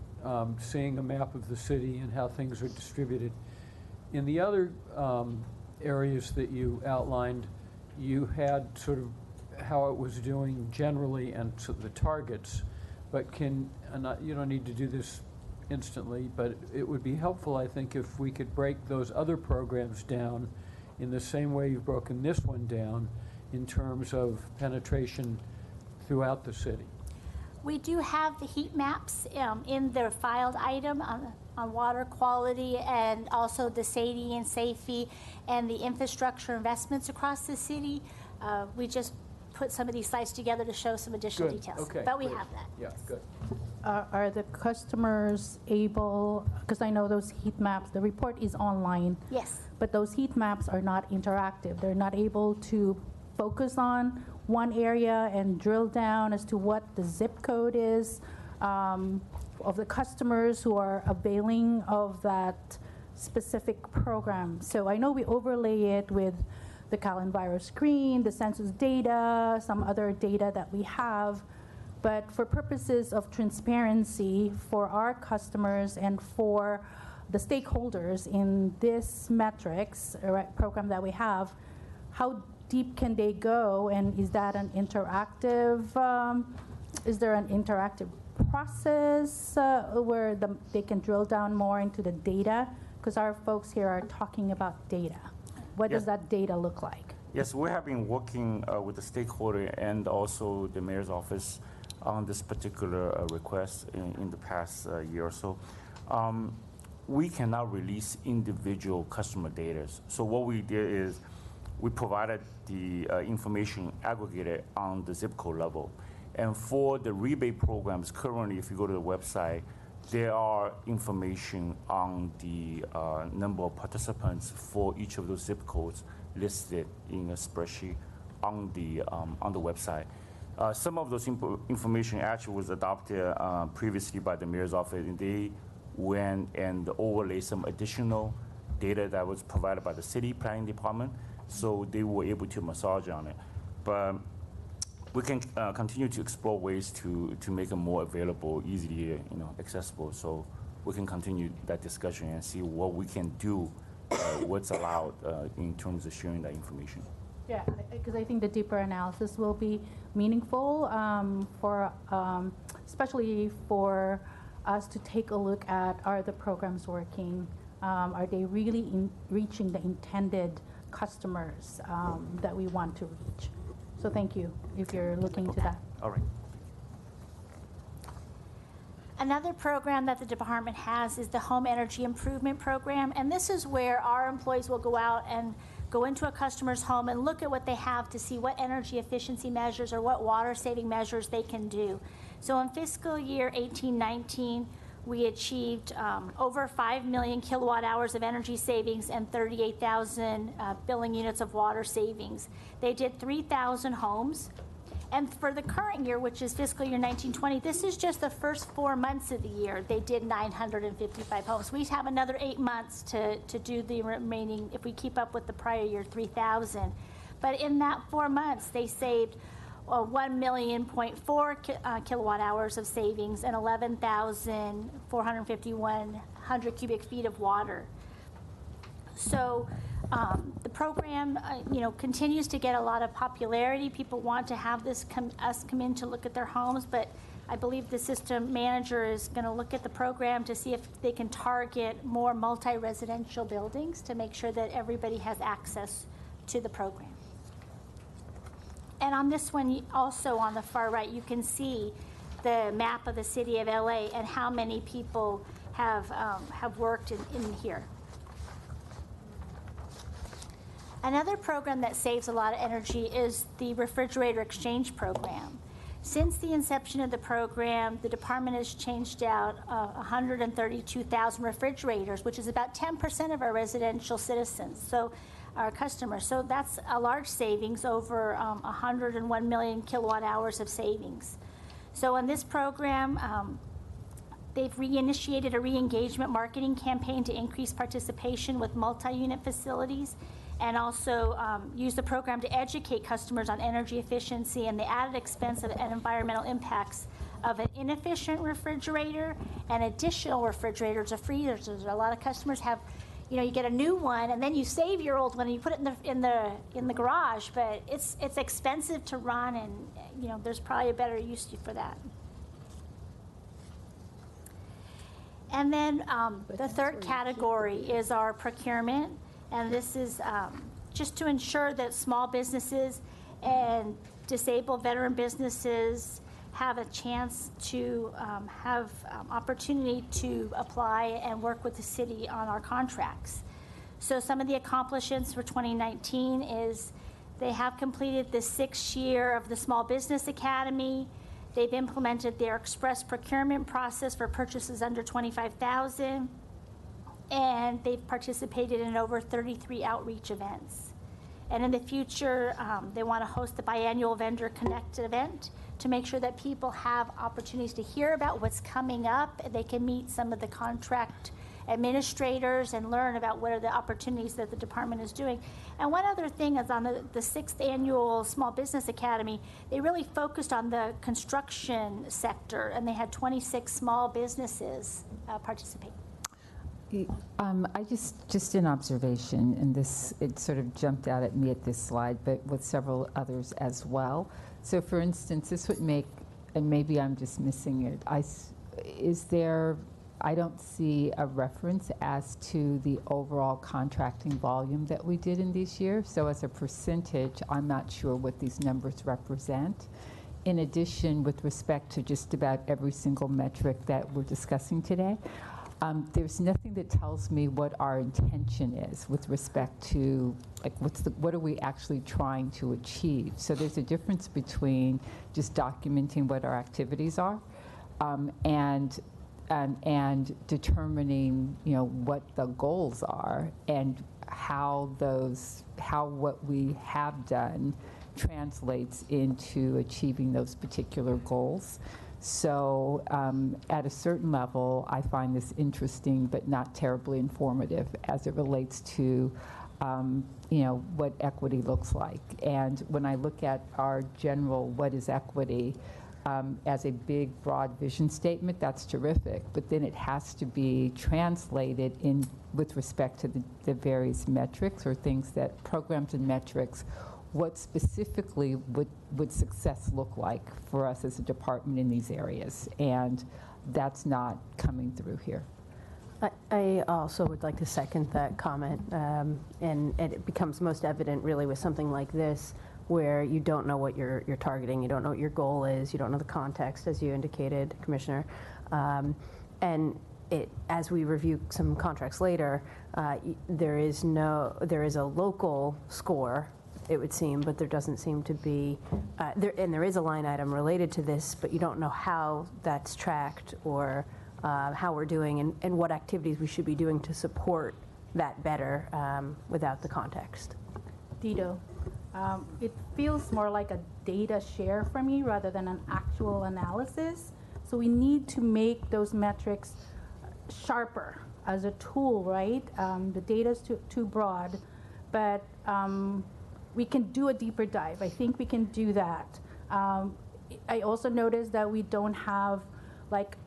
seeing a map of the city and how things are distributed. In the other areas that you outlined, you had sort of how it was doing generally and so the targets, but you don't need to do this instantly, but it would be helpful, I think, if we could break those other programs down in the same way you've broken this one down in terms of penetration throughout the city. We do have the heat maps in the filed item on water quality, and also the SAIDI and SAFE and the infrastructure investments across the city. We just put some of these slides together to show some additional Good. details. Okay, But we great. have that. Yeah, good. Are the customers able, because I know those heat maps, the report is online. Yes. But those heat maps are not interactive. They're not able to focus on one area and drill down as to what the zip code is of the customers who are availing of that specific program. So I know we overlay it with the CalEnviro screen, the census data, some other data that we have. But for purposes of transparency for our customers and for the stakeholders in this metrics program that we have, how deep can they go, and is that an interactive, is there an interactive process where they can drill down more into the data? Because our folks here are talking about data. What does that data look like? Yes, we have been working with the stakeholder and also the mayor's office on this particular request in the past year or so. We cannot release individual customer data. So what we did is we provided the information aggregated on the zip code level. And for the rebate programs, currently, if you go to the website, there are information on the number of participants for each of those zip codes listed in a spreadsheet on the website. Some of those information actually was adopted previously by the mayor's office, and they went and overlaid some additional data that was provided by the city planning department, so they were able to massage on it. But we can continue to explore ways to make it more available, easily accessible. So we can continue that discussion and see what we can do, what's allowed in terms of sharing that information. Yeah, because I think the deeper analysis will be meaningful for, especially for us to take a look at, are the programs working? Are they really reaching the intended customers that we want to reach? So thank you if you're looking to that. All right. Another program that the department has is the Home Energy Improvement Program, and this is where our employees will go out and go into a customer's home and look at what they have to see what energy efficiency measures or what water saving measures they can do. So in fiscal year 18-19, we achieved over 5 million kilowatt hours of energy savings and 38,000 billing units of water savings. They did 3,000 homes. And for the current year, which is fiscal year 19-20, this is just the first 4 months of the year. They did 955 homes. We have another 8 months to do the remaining, if we keep up with the prior year, 3,000. But in that 4 months, they saved 1,000,000.4 kilowatt hours of savings and 11,451 cubic feet of water. So the program, continues to get a lot of popularity. People want to have us come in to look at their homes, but I believe the system manager is going to look at the program to see if they can target more multi-residential buildings to make sure that everybody has access to the program. And on this one, also on the far right, you can see the map of the city of LA and how many people have worked in here. Another program that saves a lot of energy is the refrigerator exchange program. Since the inception of the program, the department has changed out 132,000 refrigerators, which is about 10% of our residential citizens, so our customers. So that's a large savings, over 101 million kilowatt hours of savings. So in this program, they've reinitiated a re-engagement marketing campaign to increase participation with multi-unit facilities, and also use the program to educate customers on energy efficiency and the added expense and environmental impacts of an inefficient refrigerator and additional refrigerators or freezers. A lot of customers have, you get a new one and then you save your old one and you put it in the garage, but it's expensive to run, and there's probably a better use for that. And then the third category is our procurement. And this is just to ensure that small businesses and disabled veteran businesses have a chance to have opportunity to apply and work with the city on our contracts. So some of the accomplishments for 2019 is They have completed the 6th year of the Small Business Academy. They've implemented their express procurement process for purchases under $25,000, and they've participated in over 33 outreach events. And in the future, they want to host the biannual Vendor Connect event to make sure that people have opportunities to hear about what's coming up. They can meet some of the contract administrators and learn about what are the opportunities that the department is doing. And one other thing is on the 6th annual Small Business Academy, they really focused on the construction sector, and they had 26 small businesses participate. I just an observation, and it sort of jumped out at me at this slide, but with several others as well. So for instance, this would make, and maybe I'm just missing it, I don't see a reference as to the overall contracting volume that we did in these years. So as a percentage, I'm not sure what these numbers represent. In addition, with respect to just about every single metric that we're discussing today, there's nothing that tells me what our intention is with respect to, like, what are we actually trying to achieve? So there's a difference between just documenting what our activities are and determining, what the goals are and how what we have done translates into achieving those particular goals. So at a certain level, I find this interesting but not terribly informative as it relates to what equity looks like. And when I look at our general what is equity, as a big, broad vision statement, that's terrific. But then it has to be translated in with respect to the various metrics or things that programs and metrics. What specifically would success look like for us as a department in these areas? And that's not coming through here. I also would like to second that comment. And it becomes most evident really with something like this, where you don't know what you're targeting, you don't know what your goal is, you don't know the context, as you indicated, Commissioner. And as we review some contracts later, there is a local score, it would seem, but there doesn't seem to be, there is a line item related to this, but you don't know how that's tracked or how we're doing and what activities we should be doing to support that better without the context. Dito. It feels more like a data share for me rather than an actual analysis. So we need to make those metrics sharper as a tool, right? The data is too broad, but we can do a deeper dive. I think we can do that. I also noticed that we don't have like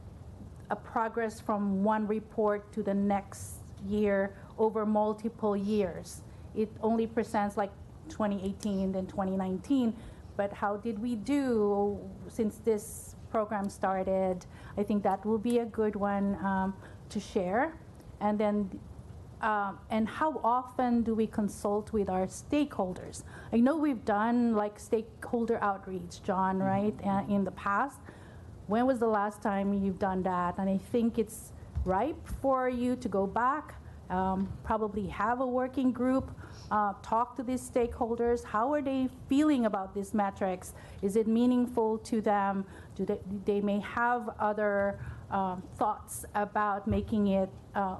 a progress from one report to the next year over multiple years. It only presents like 2018 then 2019, but how did we do since this program started? I think that will be a good one to share. And then and how often do we consult with our stakeholders? I know we've done like stakeholder outreach, John, right, in the past. When was the last time you've done that? And I think it's ripe for you to go back, probably have a working group, talk to these stakeholders. How are they feeling about these metrics? Is it meaningful to them? They may have other thoughts about making it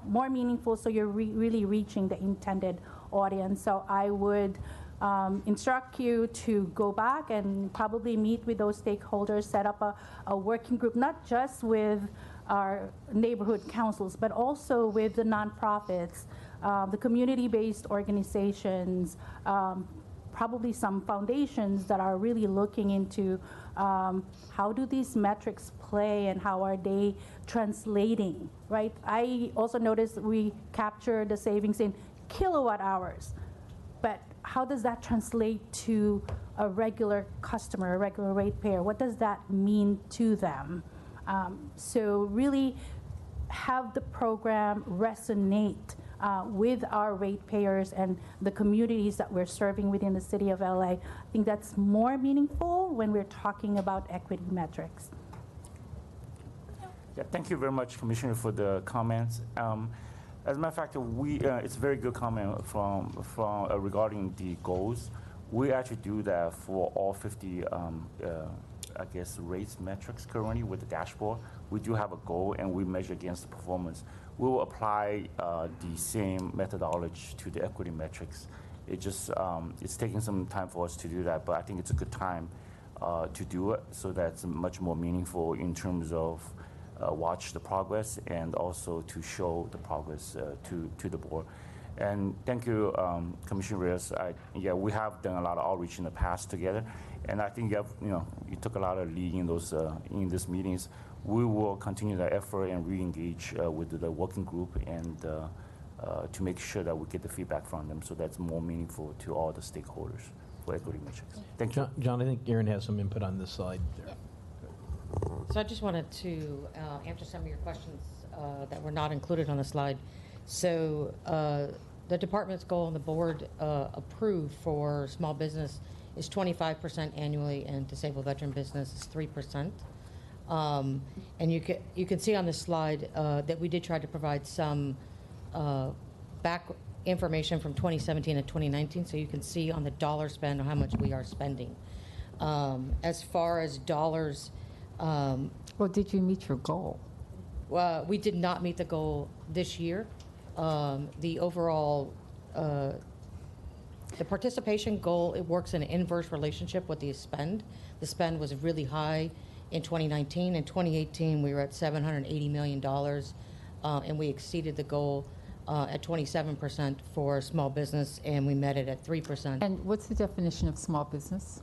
more meaningful so you're really reaching the intended audience. So I would instruct you to go back and probably meet with those stakeholders, set up a working group, not just with our neighborhood councils, but also with the nonprofits, the community-based organizations, probably some foundations that are really looking into how do these metrics play and how are they translating, right? I also noticed we capture the savings in kilowatt hours, but how does that translate to a regular customer, a regular ratepayer? What does that mean to them? So really have the program resonate with our ratepayers and the communities that we're serving within the city of LA. I think that's more meaningful when we're talking about equity metrics. Yeah, thank you very much, Commissioner, for the comments. As a matter of fact, it's a very good comment from regarding the goals. We actually do that for all 50, I guess, race metrics currently with the dashboard. We do have a goal, and we measure against the performance. We will apply the same methodology to the equity metrics. It just it's taking some time for us to do that, but I think it's a good time to do it, so that's much more meaningful in terms of watch the progress and also to show the progress to the board. And thank you, Commissioner Reyes. Yeah, we have done a lot of outreach in the past together, and I think you took a lot of lead in those in these meetings. We will continue that effort and re-engage with the working group and to make sure that we get the feedback from them, so that's more meaningful to all the stakeholders for equity metrics. Thank you. John, I think Erin has some input on this slide there. So I just wanted to answer some of your questions that were not included on the slide. So the department's goal and the board approved for small business is 25% annually, and disabled veteran business is 3%. And you can see on this slide that we did try to provide some back information from 2017 and 2019, so you can see on the dollar spend how much we are spending. As far as dollars, well, did you meet your goal? We did not meet the goal this year. The overall, the participation goal, it works in an inverse relationship with the spend. The spend was really high in 2019. In 2018, we were at $780 million, and we exceeded the goal at 27% for small business, and we met it at 3%. And what's the definition of small business?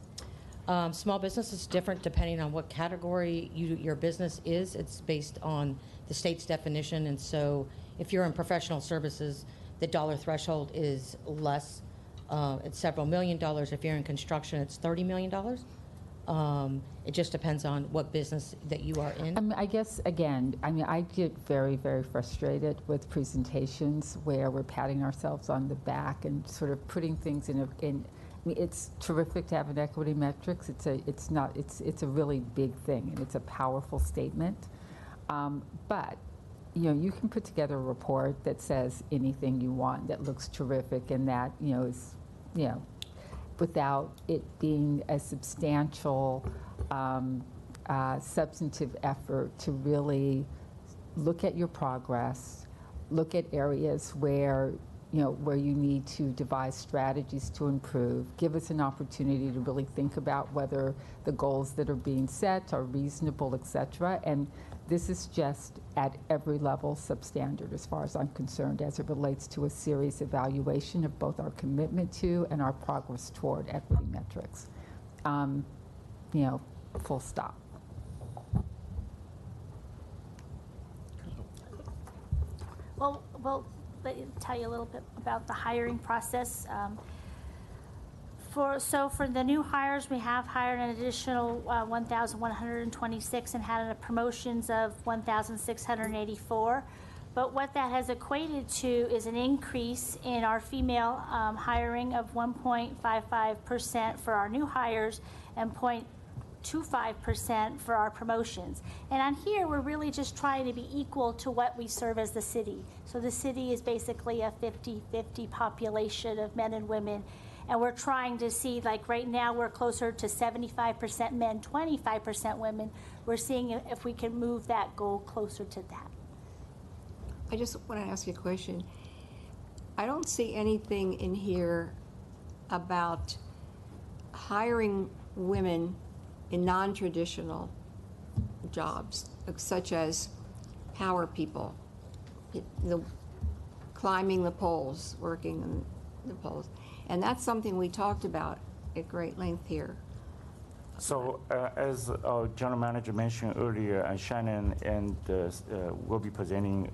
Small business is different depending on what category your business is. It's based on the state's definition, and so if you're in professional services, the dollar threshold is less. It's several $1 million. If you're in construction, it's $30 million. It just depends on what business that you are in. I mean, I guess, again, I get very, very frustrated with presentations where we're patting ourselves on the back and sort of putting things in I mean, it's terrific to have an equity metrics. It's a really big thing, and it's a powerful statement. But you can put together a report that says anything you want, that looks terrific, and that is without it being a substantial substantive effort to really look at your progress, look at areas where you need to devise strategies to improve, give us an opportunity to really think about whether the goals that are being set are reasonable, et cetera. And this is just at every level substandard as far as I'm concerned, as it relates to a serious evaluation of both our commitment to and our progress toward equity metrics. Full stop. Well, let me tell you a little bit about the hiring process. For the new hires, we have hired an additional 1,126 and had promotions of 1,684. But what that has equated to is an increase in our female hiring of 1.55% for our new hires and 0.25% for our promotions. And on here, we're really just trying to be equal to what we serve as the city. So the city is basically a 50-50 population of men and women. And we're trying to see, like right now, we're closer to 75% men, 25% women. We're seeing if we can move that goal closer to that. I just want to ask you a question. I don't see anything in here about hiring women in non-traditional jobs, such as power people, climbing the poles, working on the poles. And that's something we talked about at great length here. So as our general manager mentioned earlier, Shannon and will be presenting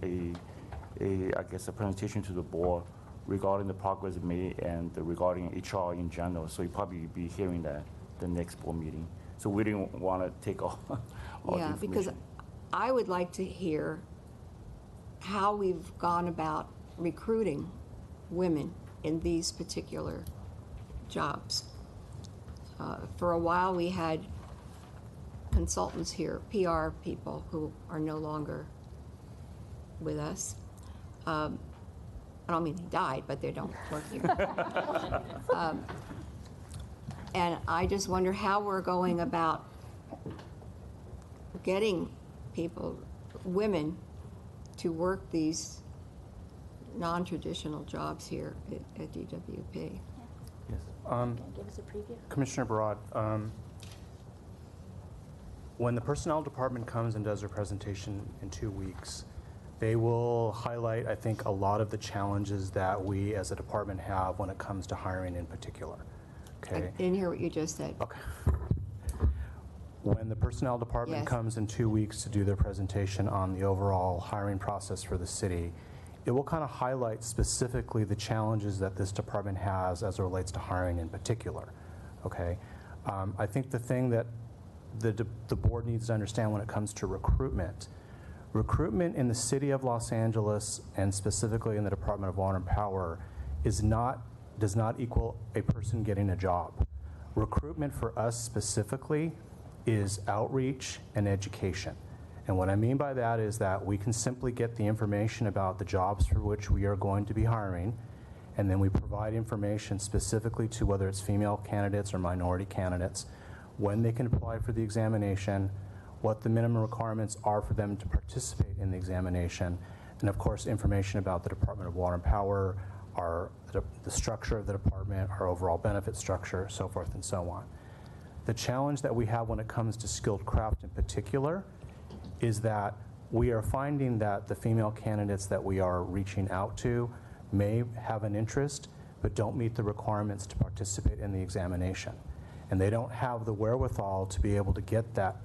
a presentation to the board regarding the progress made and regarding HR in general. So you'll probably be hearing that the next board meeting. So we didn't want to take all the information. Because I would like to hear how we've gone about recruiting women in these particular jobs. For a while, we had consultants here, PR people who are no longer with us. I don't mean they died, but they don't work here. And I just wonder how we're going about getting people, women, to work these non-traditional jobs here at DWP. Yes. Give us a preview. Commissioner Barad, when the Personnel Department comes and does their presentation in 2 weeks, they will highlight, I think, a lot of the challenges that we as a department have when it comes to hiring in particular. Okay. I didn't hear what you just said. Okay. When the Personnel Department Yes. comes in 2 weeks to do their presentation on the overall hiring process for the city, it will kind of highlight specifically the challenges that this department has as it relates to hiring in particular. Okay. I think the thing that the board needs to understand when it comes to recruitment in the city of Los Angeles, and specifically in the Department of Water and Power, does not equal a person getting a job. Recruitment for us specifically is outreach and education. And what I mean by that is that we can simply get the information about the jobs for which we are going to be hiring, and then we provide information specifically to whether it's female candidates or minority candidates, when they can apply for the examination, what the minimum requirements are for them to participate in the examination, and of course information about the Department of Water and Power, the structure of the department, our overall benefit structure, so forth and so on. The challenge that we have when it comes to skilled craft in particular is that we are finding that the female candidates that we are reaching out to may have an interest but don't meet the requirements to participate in the examination. And they don't have the wherewithal to be able to get that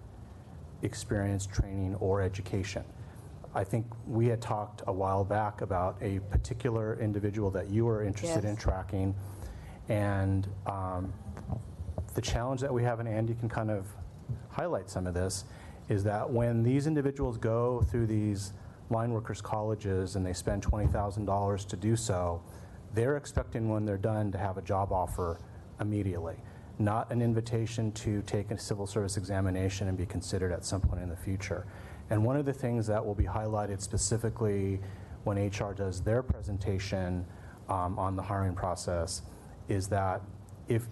experience, training, or education. I think we had talked a while back about a particular individual that you were interested in tracking, and the challenge that we have, and Andy can kind of highlight some of this, is that when these individuals go through these line workers colleges and they spend $20,000 to do so, they're expecting when they're done to have a job offer immediately, not an invitation to take a civil service examination and be considered at some point in the future. And one of the things that will be highlighted specifically when HR does their presentation on the hiring process is that if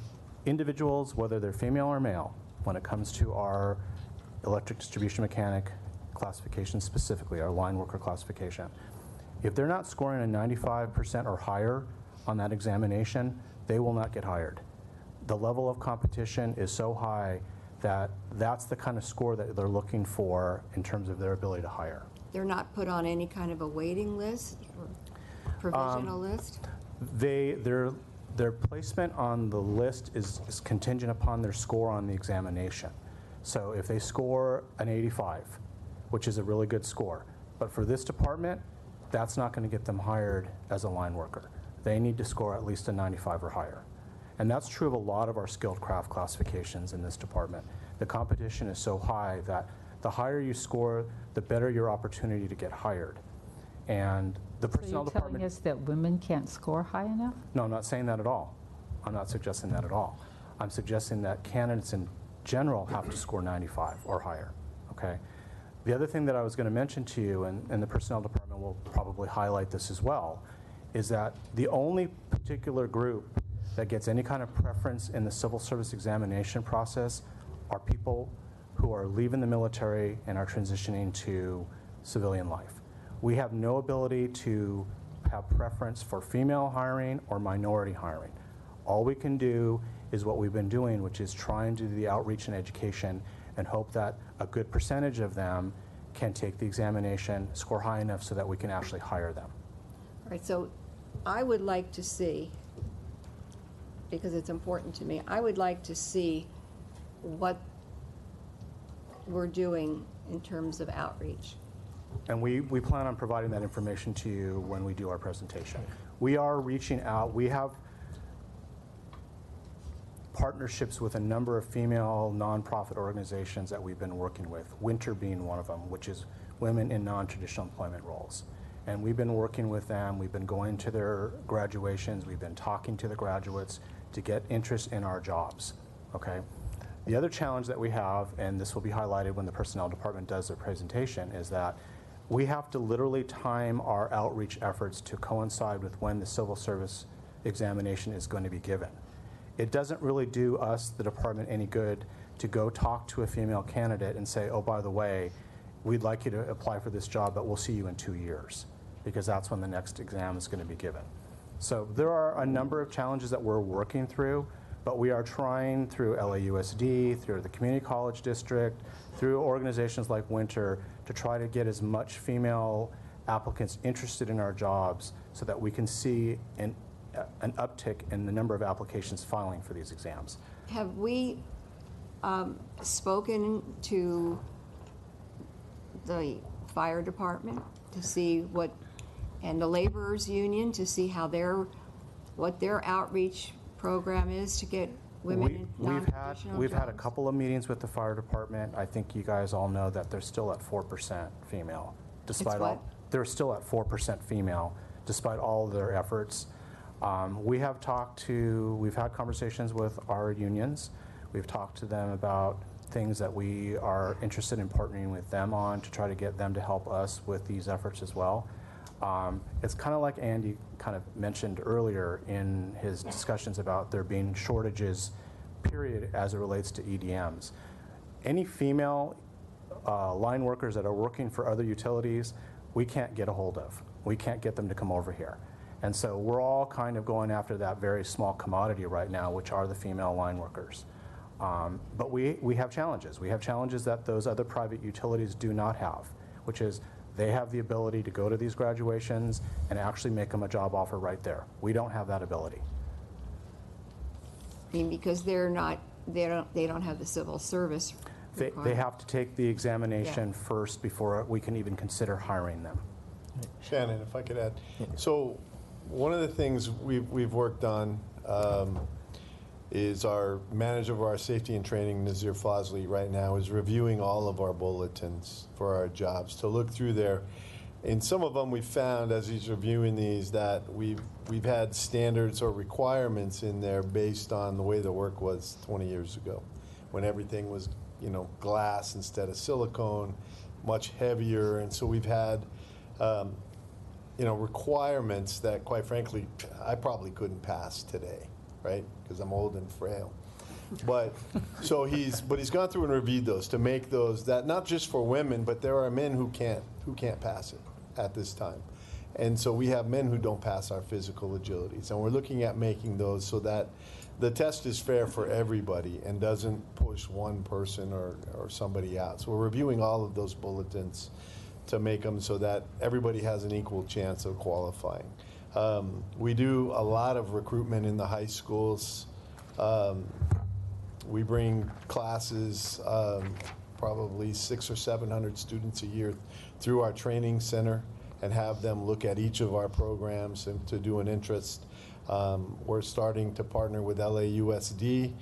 individuals, whether they're female or male, when it comes to our electric distribution mechanic classification specifically, our line worker classification, if they're not scoring a 95% or higher on that examination, they will not get hired. The level of competition is so high that that's the kind of score that they're looking for in terms of their ability to hire. They're not put on any kind of a waiting list or provisional list? Their placement on the list is contingent upon their score on the examination. So if they score an 85, which is a really good score, but for this department, that's not going to get them hired as a line worker. They need to score at least a 95 or higher. And that's true of a lot of our skilled craft classifications in this department. The competition is so high that the higher you score, the better your opportunity to get hired. And the personnel So you're department... telling us that women can't score high enough? No, I'm not saying that at all. I'm not suggesting that at all. I'm suggesting that candidates in general have to score 95 or higher, okay? The other thing that I was going to mention to you, and the personnel department will probably highlight this as well, is that the only particular group that gets any kind of preference in the civil service examination process are people who are leaving the military and are transitioning to civilian life. We have no ability to have preference for female hiring or minority hiring. All we can do is what we've been doing, which is trying to do the outreach and education and hope that a good percentage of them can take the examination, score high enough so that we can actually hire them. All right, so I would like to see, because it's important to me, I would like to see what we're doing in terms of outreach. And we plan on providing that information to you when we do our presentation. We are reaching out. We have partnerships with a number of female nonprofit organizations that we've been working with, Winter being one of them, which is women in non-traditional employment roles. And we've been working with them. We've been going to their graduations. We've been talking to the graduates to get interest in our jobs, okay? The other challenge that we have, and this will be highlighted when the personnel department does their presentation, is that we have to literally time our outreach efforts to coincide with when the civil service examination is going to be given. it doesn't really do us, the department, any good to go talk to a female candidate and say, oh, by the way, we'd like you to apply for this job, but we'll see you in 2 years, because that's when the next exam is going to be given. So there are a number of challenges that we're working through, but we are trying through LAUSD, through the community college district, through organizations like Winter, to try to get as much female applicants interested in our jobs so that we can see an uptick in the number of applications filing for these exams. Have we spoken to the fire department to see what, and the laborers union to see how what their outreach program is to get women in non-traditional We've had a jobs? couple of meetings with the fire department. I think you guys all know that they're still at 4% female, despite all. They're still at 4% female, despite all their efforts. We've had conversations with our unions. We've talked to them about things that we are interested in partnering with them on to try to get them to help us with these efforts as well. It's kind of like Andy kind of mentioned earlier in his discussions about there being shortages, period, as it relates to EDMs. Any female line workers that are working for other utilities, we can't get a hold of. We can't get them to come over here. And so we're all kind of going after that very small commodity right now, which are the female line workers. But we have challenges. We have challenges that those other private utilities do not have, which is they have the ability to go to these graduations and actually make them a job offer right there. We don't have that ability. I mean, because they don't have the civil service They have to take the examination first before we can even consider hiring them. Shannon, if I could add. So one of the things we've worked on is our manager of our safety and training, Nazir Fazli, right now is reviewing all of our bulletins for our jobs to look through there. In some of them, we found as he's reviewing these that we've had standards or requirements in there based on the way the work was 20 years ago, when everything was, glass instead of silicone, much heavier, and so we've had requirements that, quite frankly, I probably couldn't pass today, right? Because I'm old and frail. But he's gone through and reviewed those to make those that not just for women, but there are men who can't pass it at this time. And so we have men who don't pass our physical agilities, and we're looking at making those so that the test is fair for everybody and doesn't push one person or somebody out. So we're reviewing all of those bulletins to make them so that everybody has an equal chance of qualifying. We do a lot of recruitment in the high schools. We bring classes, probably 600 or 700 students a year through our training center and have them look at each of our programs and to do an interest. We're starting to partner with LAUSD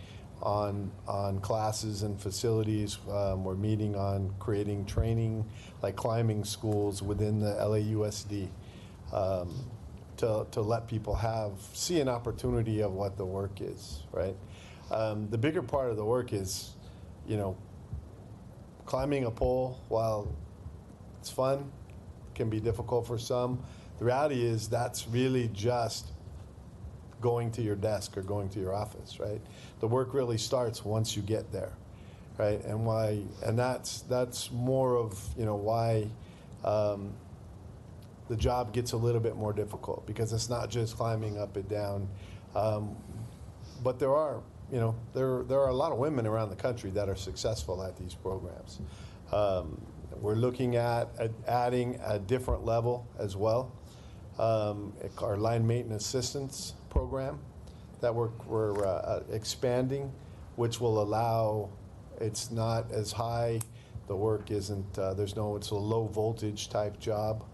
on classes and facilities. We're meeting on creating training, like climbing schools within the LAUSD, to let people see an opportunity of what the work is, right? The bigger part of the work is, climbing a pole, while it's fun, can be difficult for some. The reality is that's really just going to your desk or going to your office, right? The work really starts once you get there, right? And that's more of why the job gets a little bit more difficult, because it's not just climbing up and down, but there are a lot of women around the country that are successful at these programs. We're looking at adding a different level as well. Our line maintenance assistance program that we're expanding, which will allow, it's not as high, the work isn't, it's a low voltage type job,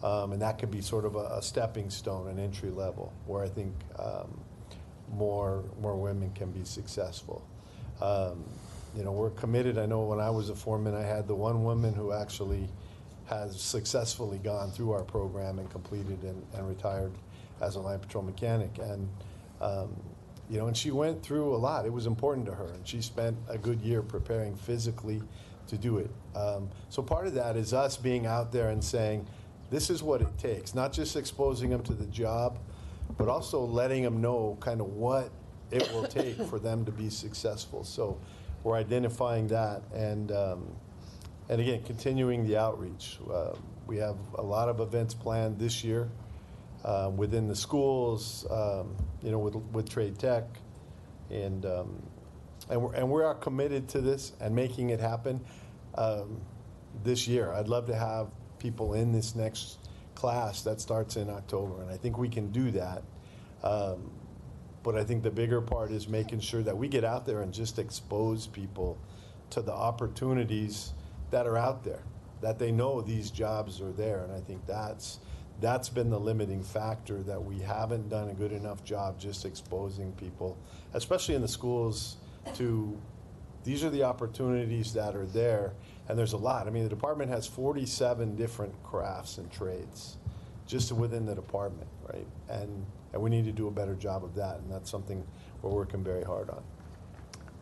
and that could be sort of a stepping stone, an entry level, where I think more women can be successful. We're committed. I know when I was a foreman, I had the one woman who actually has successfully gone through our program and completed and retired as a line patrol mechanic. And, and she went through a lot. It was important to her, and she spent a good year preparing physically to do it. So part of that is us being out there and saying, this is what it takes, not just exposing them to the job, but also letting them know kind of what it will take for them to be successful. So we're identifying that, and again, continuing the outreach. We have a lot of events planned this year within the schools, with Trade Tech, and we are committed to this and making it happen this year. I'd love to have people in this next class that starts in October, and I think we can do that. But I think the bigger part is making sure that we get out there and just expose people to the opportunities that are out there, that they know these jobs are there. And I think that's been the limiting factor, that we haven't done a good enough job just exposing people, especially in the schools, to these are the opportunities that are there. And there's a lot. I mean, the department has 47 different crafts and trades just within the department, right? And we need to do a better job of that, and that's something we're working very hard on.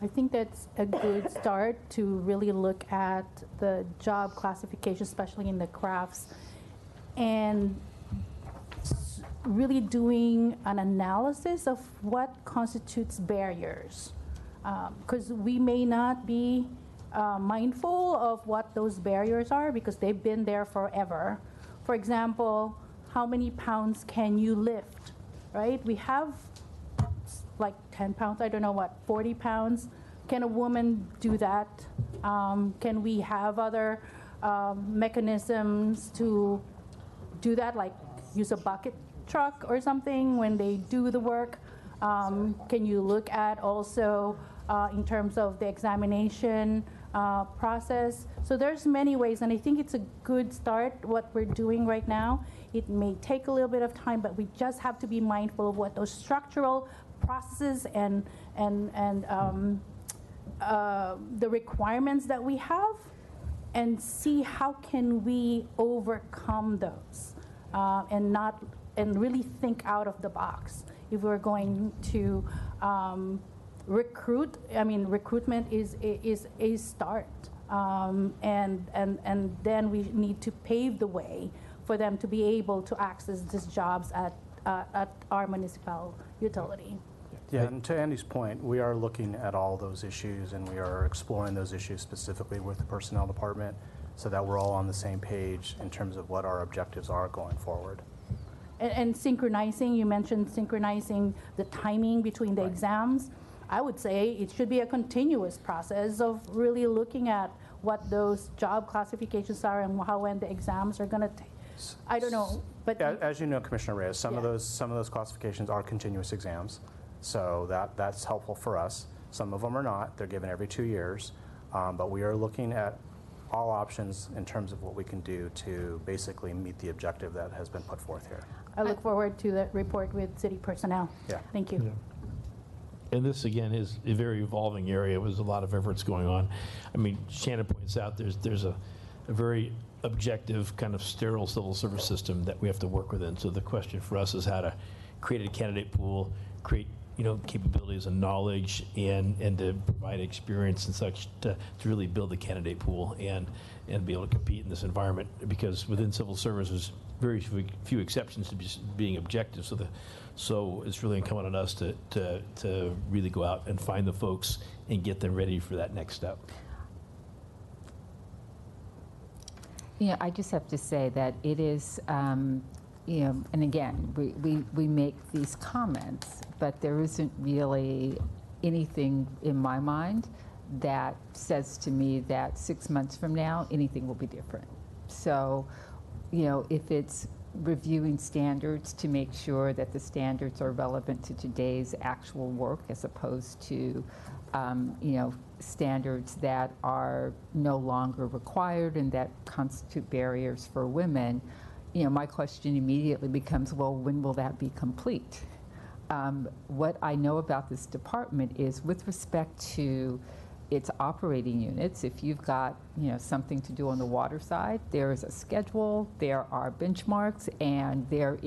I think that's a good start to really look at the job classification, especially in the crafts, and really doing an analysis of what constitutes barriers. Because we may not be mindful of what those barriers are because they've been there forever. For example, how many pounds can you lift, right? We have like 10 pounds, I don't know what, 40 pounds. Can a woman do that? Can we have other mechanisms to do that, like use a bucket truck or something when they do the work? Can you look at also in terms of the examination process? So there's many ways, and I think it's a good start what we're doing right now. It may take a little bit of time, but we just have to be mindful of what those structural processes and the requirements that we have, and see how can we overcome those, and really think out of the box. If we're going to recruit, I mean, recruitment is a start, and then we need to pave the way for them to be able to access these jobs at our municipal utility. Yeah, and to Andy's point, we are looking at all those issues, and we are exploring those issues specifically with the personnel department so that we're all on the same page in terms of what our objectives are going forward. And synchronizing, you mentioned synchronizing the timing between the exams. I would say it should be a continuous process of really looking at what those job classifications are and how when the exams are going to take. I don't know, but as you know, Commissioner Reyes, some of those classifications are continuous exams, so that's helpful for us. Some of them are not; they're given every 2 years, but we are looking at all options in terms of what we can do to basically meet the objective that has been put forth here. I look forward to the report with city personnel. Yeah. Thank you. Yeah. And this, again, is a very evolving area. There's a lot of efforts going on. I mean, Shannon points out there's a very objective, kind of sterile civil service system that we have to work within. So the question for us is how to create a candidate pool, create capabilities and knowledge, and to provide experience and such to really build the candidate pool and be able to compete in this environment. Because within civil service, there's very few exceptions to just being objective. So it's really incumbent on us to really go out and find the folks and get them ready for that next step. Yeah, I just have to say that it is, and again, we make these comments, but there isn't really anything in my mind that says to me that 6 months from now, anything will be different. So, if it's reviewing standards to make sure that the standards are relevant to today's actual work as opposed to, standards that are no longer required and that constitute barriers for women, my question immediately becomes, well, when will that be complete? What I know about this department is with respect to its operating units, if you've got something to do on the water side, there is a schedule, there are benchmarks, and there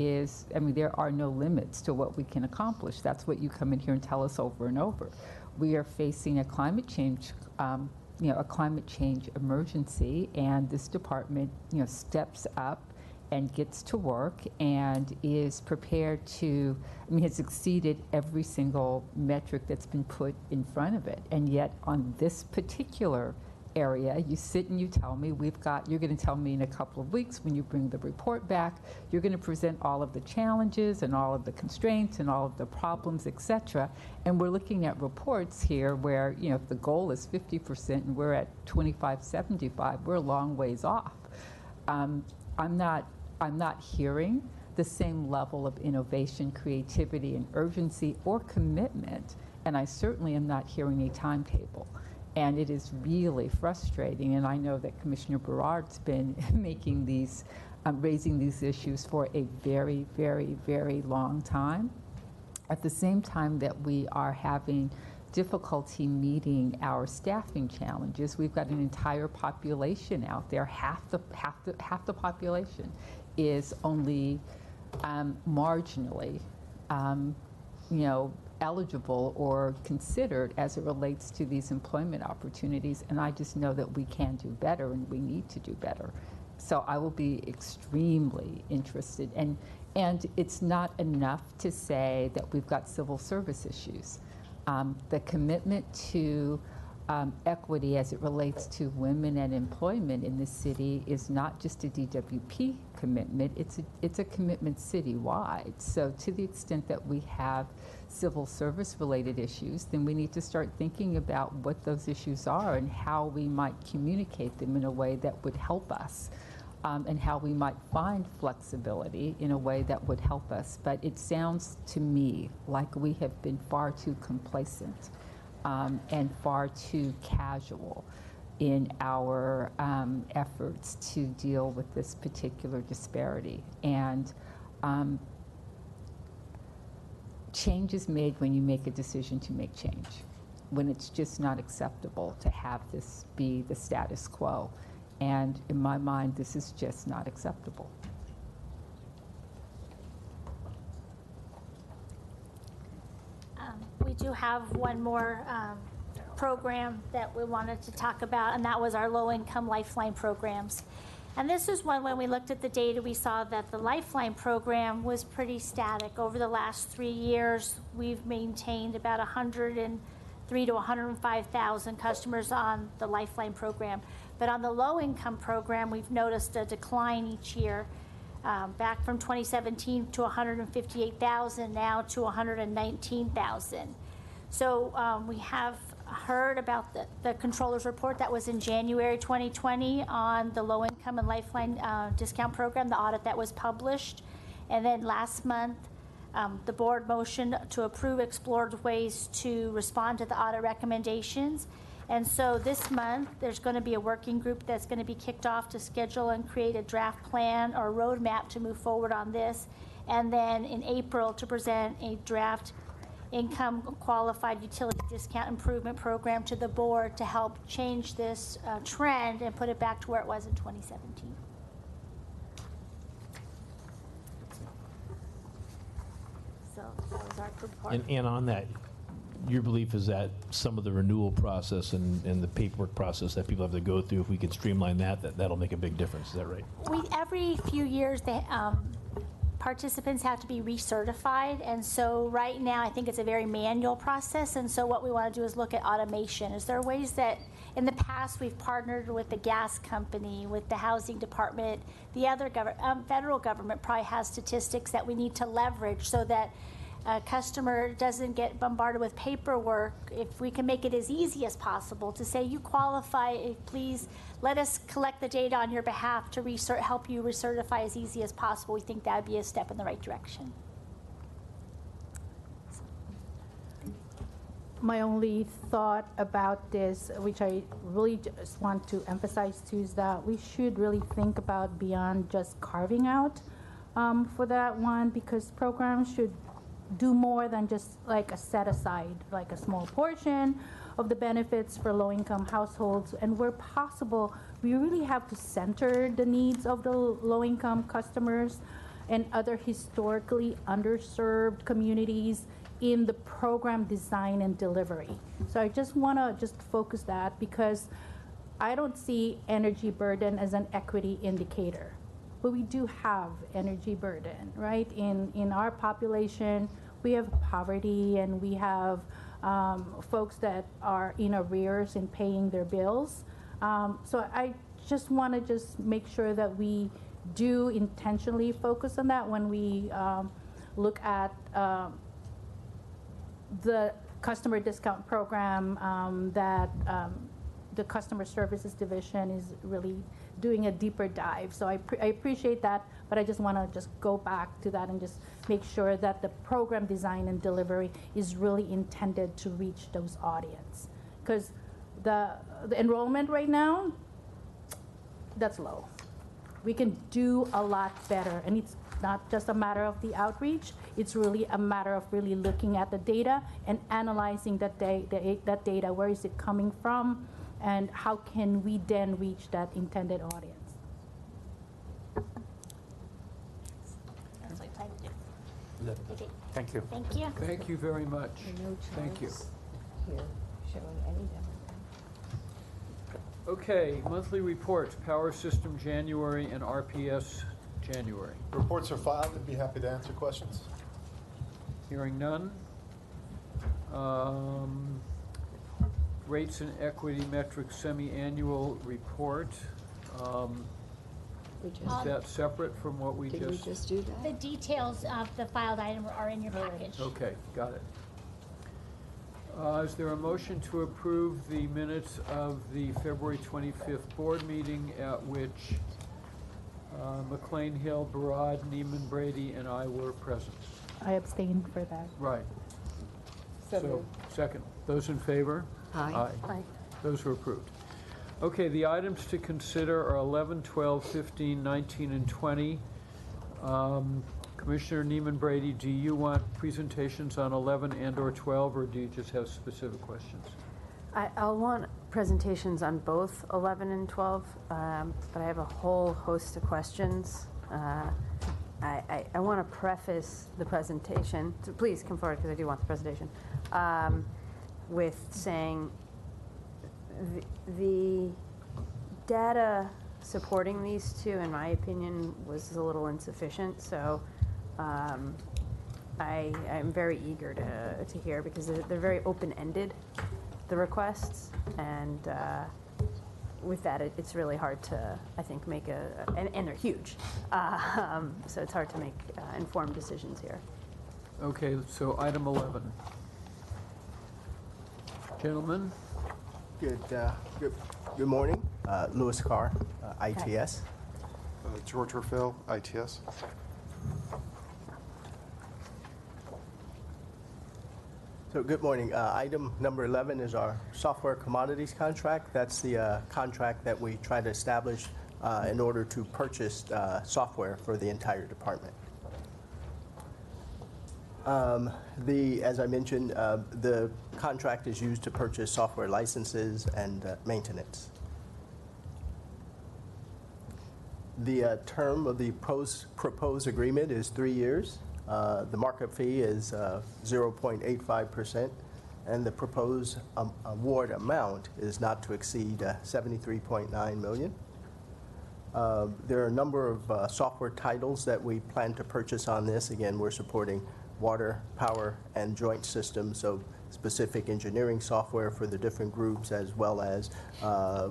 are no limits to what we can accomplish. That's what you come in here and tell us over and over. We are facing a climate change emergency, and this department steps up and gets to work and is prepared to, I mean, has exceeded every single metric that's been put in front of it. And yet on this particular area, you sit and you tell me, you're going to tell me in a couple of weeks when you bring the report back, you're going to present all of the challenges and all of the constraints and all of the problems, et cetera. And we're looking at reports here where, you know, if the goal is 50% and we're at 25, 75, we're a long ways off. I'm not hearing the same level of innovation, creativity, and urgency or commitment, and I certainly am not hearing a timetable. And it is really frustrating, and I know that Commissioner Berard's been making these, raising these issues for a very, very, very long time. At the same time that we are having difficulty meeting our staffing challenges, we've got an entire population out there. Half the population is only marginally, eligible or considered as it relates to these employment opportunities. And I just know that we can do better and we need to do better. So I will be extremely interested. And it's not enough to say that we've got civil service issues. The commitment to equity as it relates to women and employment in the city is not just a DWP commitment, it's a commitment citywide. So to the extent that we have civil service related issues, then we need to start thinking about what those issues are and how we might communicate them in a way that would help us. And how we might find flexibility in a way that would help us. But it sounds to me like we have been far too complacent and far too casual in our efforts to deal with this particular disparity. And change is made when you make a decision to make change, when it's just not acceptable to have this be the status quo. And in my mind, this is just not acceptable. We do have one more program that we wanted to talk about, and that was our low-income Lifeline programs. And this is one, when we looked at the data, we saw that the Lifeline program was pretty static. Over the last 3 years, we've maintained about 103 to 105,000 customers on the Lifeline program. But on the low-income program, we've noticed a decline each year, back from 2017 to 158,000, now to 119,000. So we have heard about the controller's report that was in January 2020 on the low-income and Lifeline discount program, the audit that was published. And then last month, the board motioned to approve explored ways to respond to the audit recommendations. And so this month, there's going to be a working group that's going to be kicked off to schedule and create a draft plan or roadmap to move forward on this. And then in April, to present a draft income qualified utility discount improvement program to the board to help change this trend and put it back to where it was in 2017. So that was our report. And on that, your belief is that some of the renewal process and the paperwork process that people have to go through, if we can streamline that'll make a big difference. Is that right? Every few years, participants have to be recertified, and so right now I think it's a very manual process, and so what we want to do is look at automation. Is there ways that in the past we've partnered with the gas company, with the housing department, the other federal government probably has statistics that we need to leverage so that a customer doesn't get bombarded with paperwork. If we can make it as easy as possible to say, you qualify, please let us collect the data on your behalf to help you recertify as easy as possible, we think that would be a step in the right direction. My only thought about this, which I really just want to emphasize too, is that we should really think about beyond just carving out for that one, because programs should do more than just like a set aside, like a small portion of the benefits for low-income households. And where possible, we really have to center the needs of the low-income customers and other historically underserved communities in the program design and delivery. So I just want to focus that, because I don't see energy burden as an equity indicator. but we do have energy burden, right? In our population, we have poverty, and we have folks that are in arrears in paying their bills. So I just want to just make sure that we do intentionally focus on that when we look at the customer discount program that the customer services division is really doing a deeper dive. So I appreciate that, but I just want to just go back to that and just make sure that the program design and delivery is really intended to reach those audience. Because the enrollment right now, that's low. We can do a lot better, and it's not just a matter of the outreach, it's really a matter of really looking at the data and analyzing that data, where is it coming from, and how can we then reach that intended audience. That's what I do. Okay. Thank you. Thank you. Thank you very much. Thank you. Here, showing any demographic. Okay, monthly reports, Power System January and RPS January. Reports are filed. I'd be happy to answer questions. Hearing none. Rates and equity metrics semi-annual report. Is that separate from what we just? Did we just do that? The details of the filed item are in your package. Okay, got it. Is there a motion to approve the minutes of the February 25th board meeting at which McLean Hill, Barad, Neiman Brady, and I were present? I abstain for that. Right. So Second. Those in favor? Aye. Aye. Those are approved. Okay, the items to consider are 11, 12, 15, 19, and 20. Commissioner Neiman Brady, do you want presentations on 11 and/or 12, or do you just have specific questions? I'll want presentations on both 11 and 12, but I have a whole host of questions. I want to preface the presentation, so please come forward because I do want the presentation, with saying the data supporting these two, in my opinion, was a little insufficient. So I'm very eager to hear, because they're very open-ended, the requests, and with that, it's really hard to, I think, make and they're huge, so it's hard to make informed decisions here. Okay, so item 11. Gentlemen? Good morning. Louis Carr, ITS. George Orfil, ITS. So good morning. Item number 11 is our software commodities contract. That's the contract that we try to establish in order to purchase software for the entire department. As I mentioned, the contract is used to purchase software licenses and maintenance. The term of the proposed agreement is 3 years. The markup fee is 0.85%, and the proposed award amount is not to exceed $73.9 million. There are a number of software titles that we plan to purchase on this. Again, we're supporting water, power, and joint systems, so specific engineering software for the different groups, as well as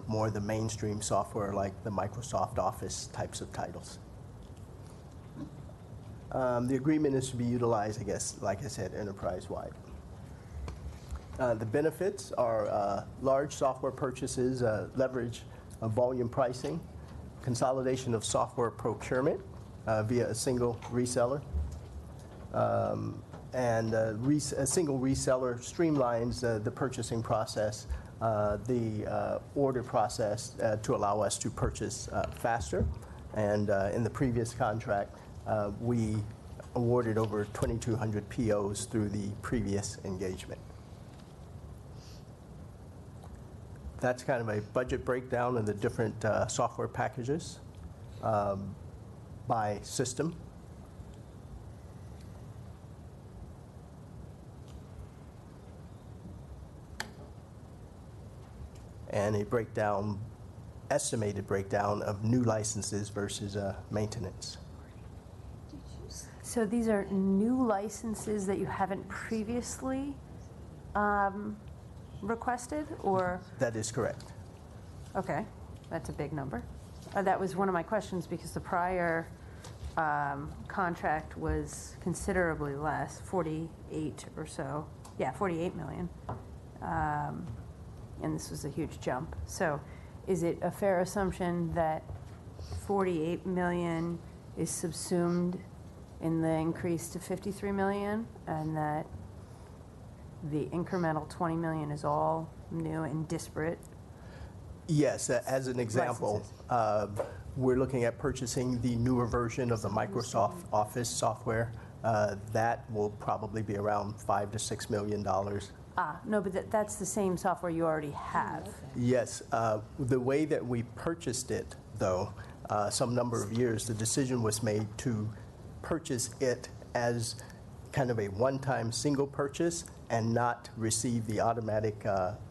more of the mainstream software like the Microsoft Office types of titles. The agreement is to be utilized, I guess, like I said, enterprise-wide. The benefits are large software purchases, leverage of volume pricing, consolidation of software procurement via a single reseller, and a single reseller streamlines the purchasing process, the order process to allow us to purchase faster. And in the previous contract, we awarded over 2,200 POs through the previous engagement. That's kind of a budget breakdown of the different software packages by system. And a breakdown estimated breakdown of new licenses versus maintenance. So these are new licenses that you haven't previously requested, or? That is correct. Okay, that's a big number. That was one of my questions because the prior contract was considerably less, 48 or so. Yeah, 48 million. And this was a huge jump. So is it a fair assumption that 48 million is subsumed in the increase to 53 million, and that the incremental 20 million is all new and disparate? Yes, as an example, we're looking at purchasing the newer version of the Microsoft Office software. That will probably be around $5 to $6 million. No, but that's the same software you already have. Yes, the way that we purchased it, though, some number of years, the decision was made to purchase it as kind of a one-time single purchase and not receive the automatic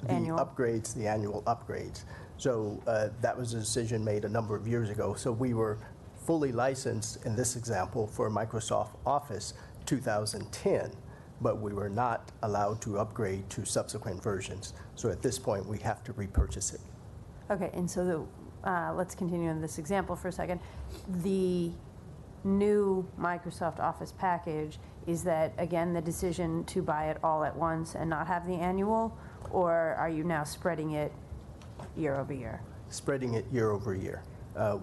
annual upgrades. So that was a decision made a number of years ago. So we were fully licensed, in this example, for Microsoft Office 2010, but we were not allowed to upgrade to subsequent versions. So at this point, we have to repurchase it. Okay, and so let's continue in this example for a second. The new Microsoft Office package, is that, again, the decision to buy it all at once and not have the annual, or are you now spreading it year over year? Spreading it year over year.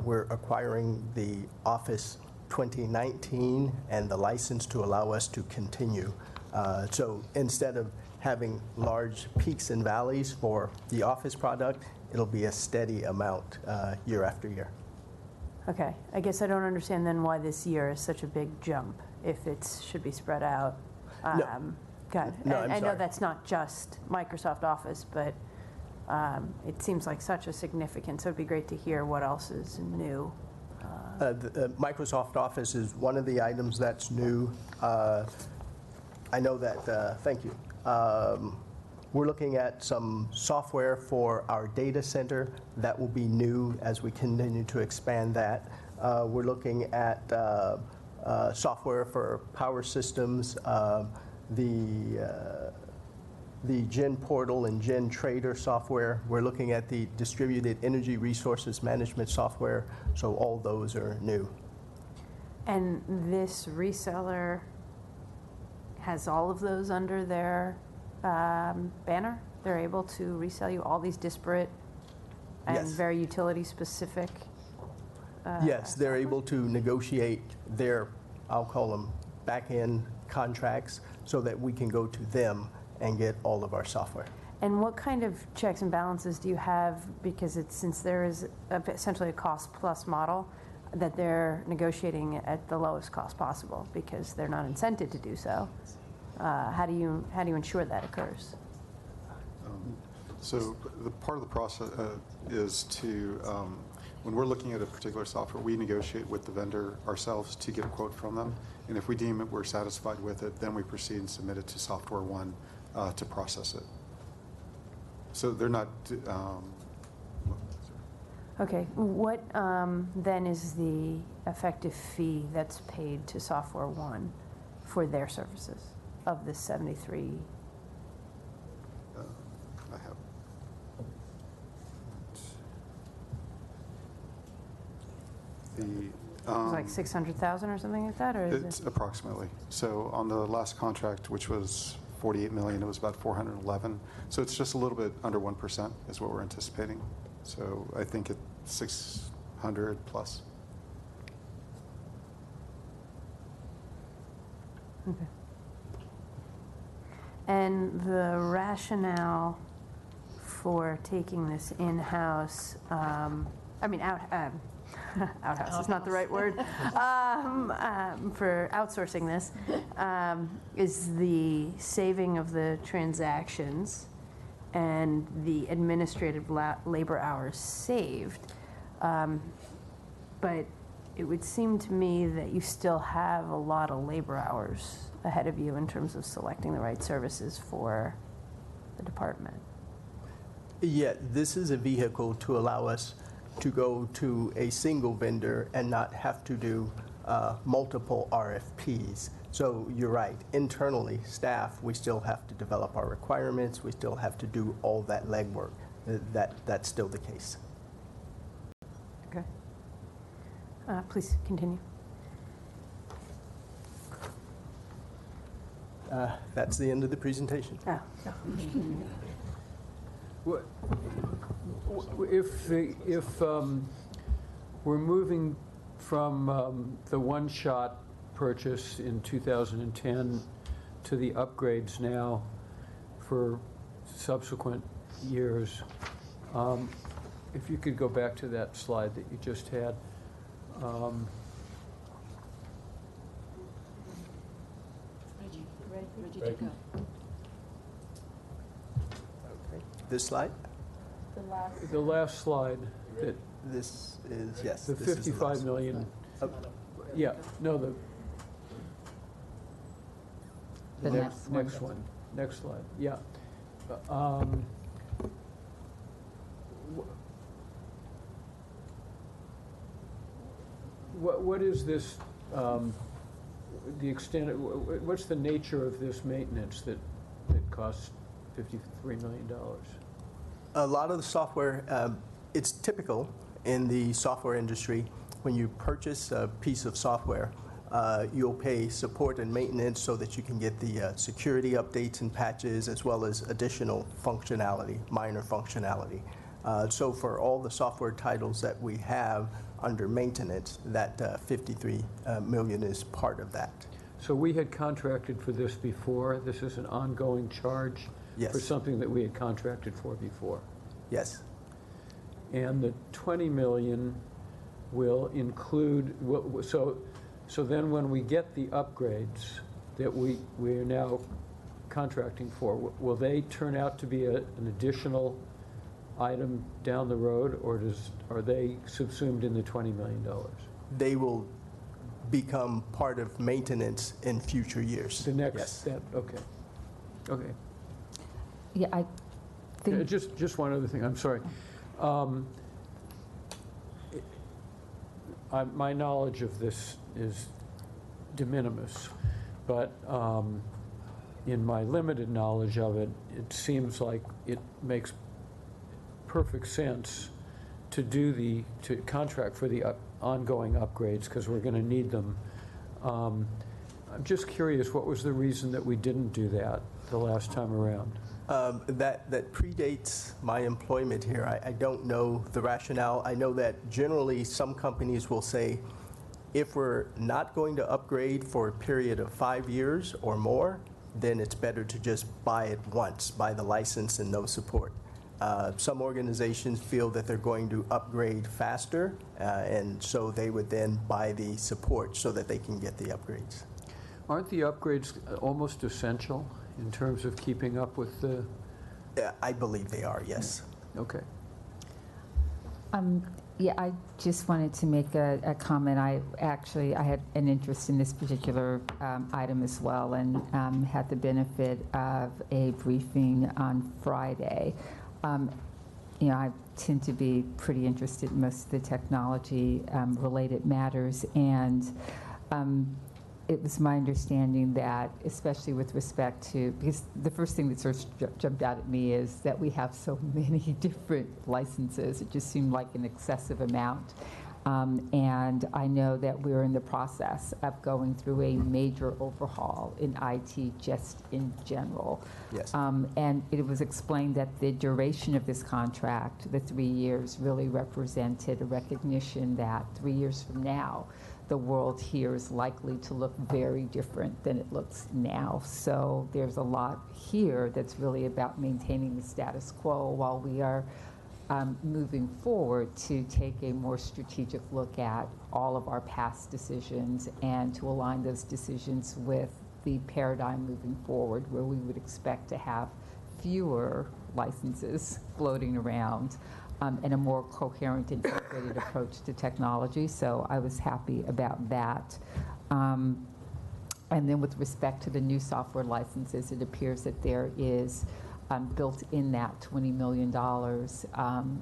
We're acquiring the Office 2019 and the license to allow us to continue. So instead of having large peaks and valleys for the Office product, it'll be a steady amount year after year. Okay, I guess I don't understand then why this year is such a big jump if it should be spread out. God, No, I I'm know sorry. that's not just Microsoft Office, but it seems like such a significant, so it'd be great to hear what else is new. The Microsoft Office is one of the items that's new. I know that, thank you. We're looking at some software for our data center that will be new as we continue to expand that. We're looking at software for power systems, the Gen Portal and Gen Trader software. We're looking at the distributed energy resources management software. So all those are new. And this reseller has all of those under their banner? They're able to resell you all these disparate and Yes. very utility-specific? Yes, they're able to negotiate their, I'll call them, back-end contracts so that we can go to them and get all of our software. And what kind of checks and balances do you have, because since there is essentially a cost-plus model, that they're negotiating at the lowest cost possible because they're not incented to do so? How do you ensure that occurs? So the part of the process is to, when we're looking at a particular software, we negotiate with the vendor ourselves to get a quote from them. And if we deem it we're satisfied with it, then we proceed and submit it to Software One to process it. So they're not. Okay, what then is the effective fee that's paid to Software One for their services of the 73? I have. It was like 600,000 or something like that, or is It's it? approximately. So on the last contract, which was 48 million, it was about 411. So it's just a little bit under 1% is what we're anticipating. So I think it's 600 plus. Okay. And the rationale for taking this in-house, outhouse is not the right word, for outsourcing this, is the saving of the transactions and the administrative labor hours saved. But it would seem to me that you still have a lot of labor hours ahead of you in terms of selecting the right services for the department. Yeah, this is a vehicle to allow us to go to a single vendor and not have to do multiple RFPs. So you're right, internally, staff, we still have to develop our requirements, we still have to do all that legwork. That's still the case. Okay. Please continue. That's the end of the presentation. Oh. If we're moving from the one-shot purchase in 2010 to the upgrades now for subsequent years, if you could go back to that slide that you just had. Ready to go. Okay. This slide? The last slide. This is, yes. The this is the 55 last million. slide. Yeah, no, The next one. Next slide, yeah. What is this, the extent, what's the nature of this maintenance that costs $53 million? A lot of the software, it's typical in the software industry. When you purchase a piece of software, you'll pay support and maintenance so that you can get the security updates and patches as well as additional functionality, minor functionality. So for all the software titles that we have under maintenance, that 53 million is part of that. So we had contracted for this before. This is an ongoing charge Yes. for something that we had contracted for before. Yes. And the 20 million will include, so then when we get the upgrades that we are now contracting for, will they turn out to be an additional item down the road, or are they subsumed in the $20 million? They will become part of maintenance in future years. The next Yes. step, okay. Okay. Yeah, I think Just one other thing, I'm sorry. My knowledge of this is de minimis, but in my limited knowledge of it, it seems like it makes perfect sense to contract for the ongoing upgrades, because we're going to need them. I'm just curious, what was the reason that we didn't do that the last time around? That predates my employment here. I don't know the rationale. I know that generally some companies will say, if we're not going to upgrade for a period of 5 years or more, then it's better to just buy it once, buy the license and no support. Some organizations feel that they're going to upgrade faster, and so they would then buy the support so that they can get the upgrades. Aren't the upgrades almost essential in terms of keeping up with the... I believe they are, yes. Okay. Yeah, I just wanted to make a comment. I had an interest in this particular item as well, and had the benefit of a briefing on Friday. I tend to be pretty interested in most of the technology related matters, and it was my understanding that, especially with respect to, because the first thing that sort of jumped out at me is that we have so many different licenses. It just seemed like an excessive amount. And I know that we're in the process of going through a major overhaul in IT just in general. Yes. And it was explained that the duration of this contract, the 3 years, really represented a recognition that 3 years from now, the world here is likely to look very different than it looks now. So there's a lot here that's really about maintaining the status quo while we are moving forward to take a more strategic look at all of our past decisions and to align those decisions with the paradigm moving forward, where we would expect to have fewer licenses floating around and a more coherent and integrated approach to technology. So I was happy about that. And then with respect to the new software licenses, it appears that there is built in that $20 million.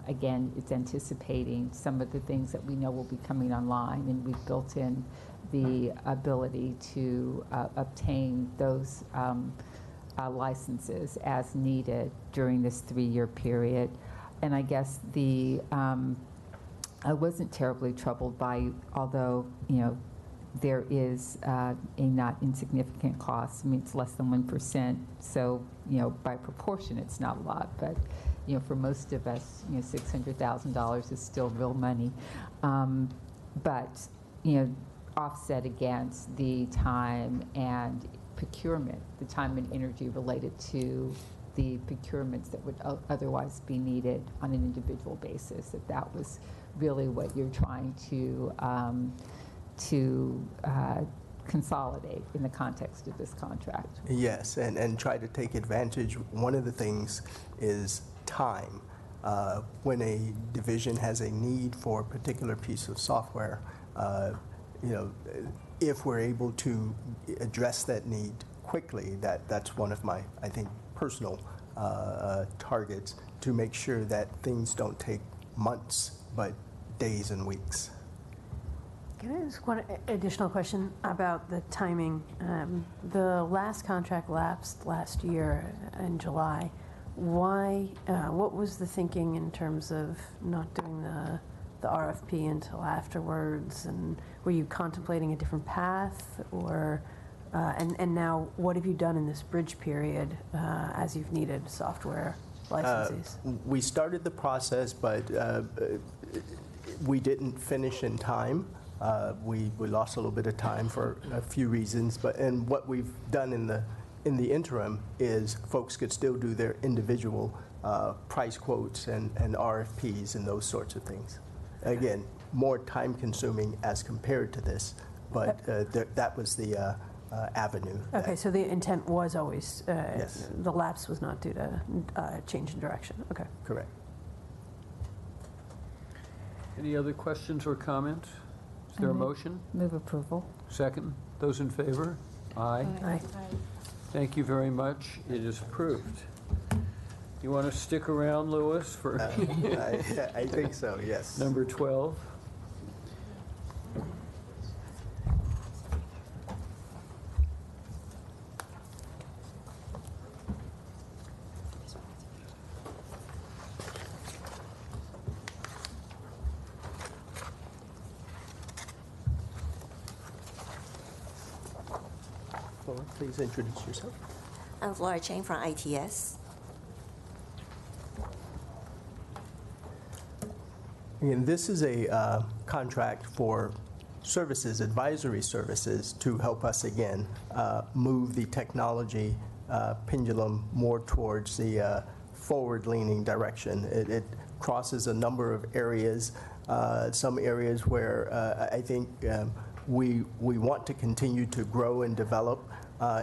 Again, it's anticipating some of the things that we know will be coming online, and we've built in the ability to obtain those licenses as needed during this 3-year period. And I guess I wasn't terribly troubled by, although, there is a not insignificant cost. I mean, it's less than 1%, so, by proportion, it's not a lot, but, for most of us, $600,000 is still real money. But, offset against the time and procurement, the time and energy related to the procurements that would otherwise be needed on an individual basis, that was really what you're trying to consolidate in the context of this contract. Yes, and try to take advantage. One of the things is time. When a division has a need for a particular piece of software, if we're able to address that need quickly, that's one of my, I think, personal targets, to make sure that things don't take months, but days and weeks. Can I ask one additional question about the timing? The last contract lapsed last year in July. Why? What was the thinking in terms of not doing the RFP until afterwards? And were you contemplating a different path, or? And now, what have you done in this bridge period as you've needed software licenses? We started the process, but we didn't finish in time. We lost a little bit of time for a few reasons, and what we've done in the interim is folks could still do their individual price quotes and RFPs and those sorts of things. Again, more time consuming as compared to this, but that was the avenue. Okay, so the intent was always, yes. The lapse was not due to change in direction. Okay. Correct. Any other questions or comments? Is there a motion? Move approval. Second. Those in favor? Aye. Aye. Thank you very much. It is approved. You want to stick around, Louis, for I think so, yes. number 12? Please introduce yourself. I'm Laura Chang from ITS. And this is a contract for services, advisory services, to help us again move the technology pendulum more towards the forward-leaning direction. It crosses a number of areas, some areas where I think we want to continue to grow and develop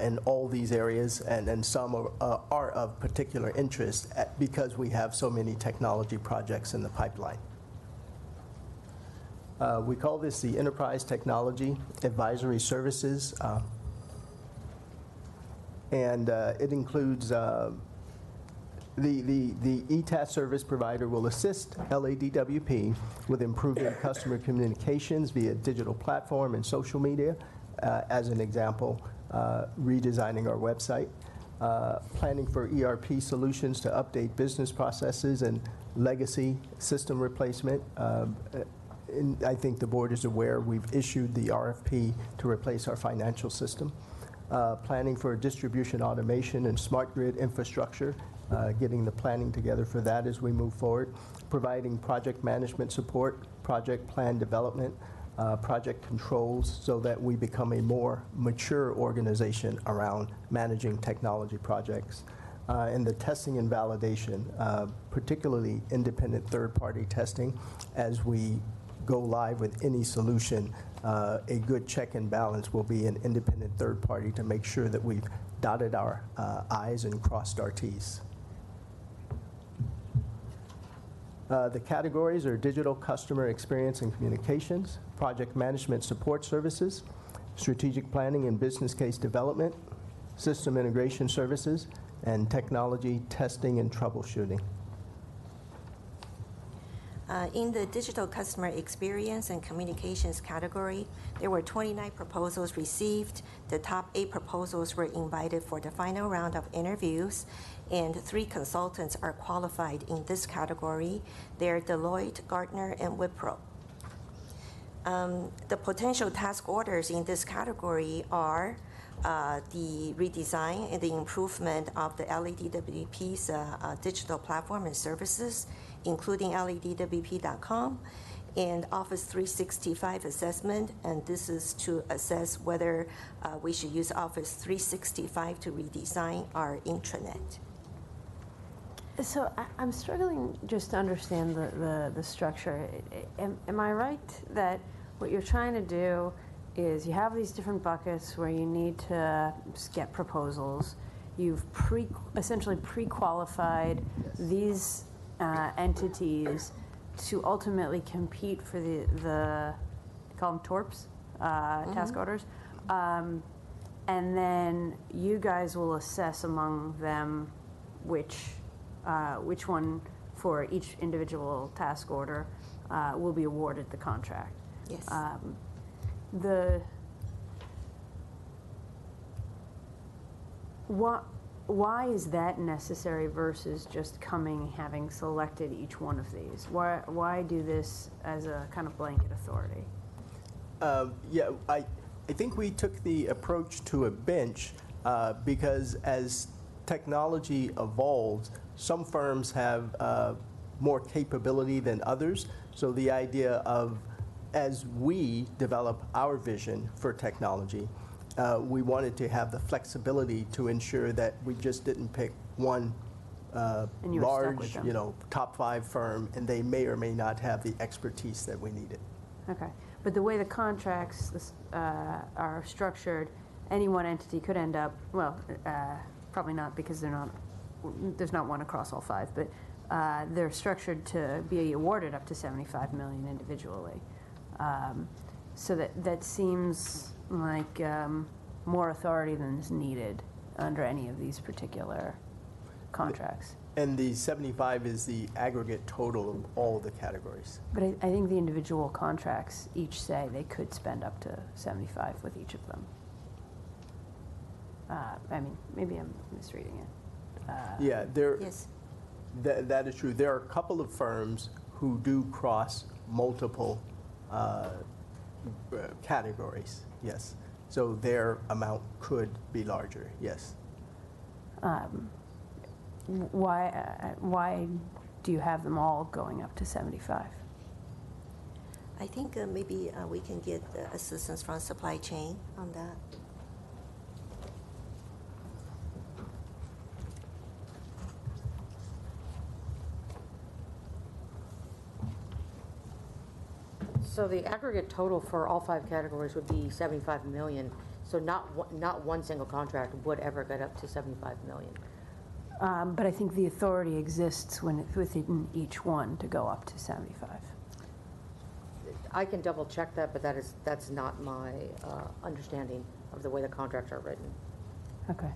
in all these areas, and some are of particular interest because we have so many technology projects in the pipeline. We call this the Enterprise Technology Advisory Services, and it includes the ETAS service provider will assist LADWP with improving customer communications via digital platform and social media, as an example, redesigning our website, planning for ERP solutions to update business processes and legacy system replacement. And I think the board is aware we've issued the RFP to replace our financial system. Planning for distribution automation and smart grid infrastructure, getting the planning together for that as we move forward. Providing project management support, project plan development, project controls, so that we become a more mature organization around managing technology projects. And the testing and validation, particularly independent third-party testing, as we go live with any solution, a good check and balance will be an independent third party to make sure that we've dotted our I's and crossed our T's. The categories are digital customer experience and communications, project management support services, strategic planning and business case development, system integration services, and technology, testing, and troubleshooting. In the digital customer experience and communications category, there were 29 proposals received. The top 8 proposals were invited for the final round of interviews, and 3 consultants are qualified in this category. They're Deloitte, Gartner, and Wipro. The potential task orders in this category are the redesign and the improvement of the LEDWP's digital platform and services, including LEDWP.com, and Office 365 assessment, and this is to assess whether we should use Office 365 to redesign our intranet. So I'm struggling just to understand the structure. Am I right that what you're trying to do is you have these different buckets where you need to get proposals. You've essentially pre-qualified these entities to ultimately compete for the call them TORPs, task orders, and then you guys will assess among them which one for each individual task order will be awarded the contract. Yes. Why is that necessary versus just having selected each one of these? Why do this as a kind of blanket authority? Yeah, I think we took the approach to a bench because as technology evolves, some firms have more capability than others. So the idea of, as we develop our vision for technology, we wanted to have the flexibility to ensure that we just didn't pick one large, top 5 firm, and they may or may not have the expertise that we needed. Okay, but the way the contracts are structured, any one entity could end up, well, probably not because there's not one across all 5, but they're structured to be awarded up to $75 million individually. So that seems like more authority than is needed under any of these particular contracts. And the 75 is the aggregate total of all the categories. But I think the individual contracts each say they could spend up to 75 with each of them. I mean, maybe I'm misreading it. Yeah, that is true. There are a couple of firms who do cross multiple categories, yes. So their amount could be larger, yes. Why do you have them all going up to 75? I think maybe we can get assistance from supply chain on that. So the aggregate total for all 5 categories would be 75 million. So not one single contract would ever get up to 75 million. But I think the authority exists within each one to go up to 75. I can double check that, but that's not my understanding of the way the contracts are written. Okay.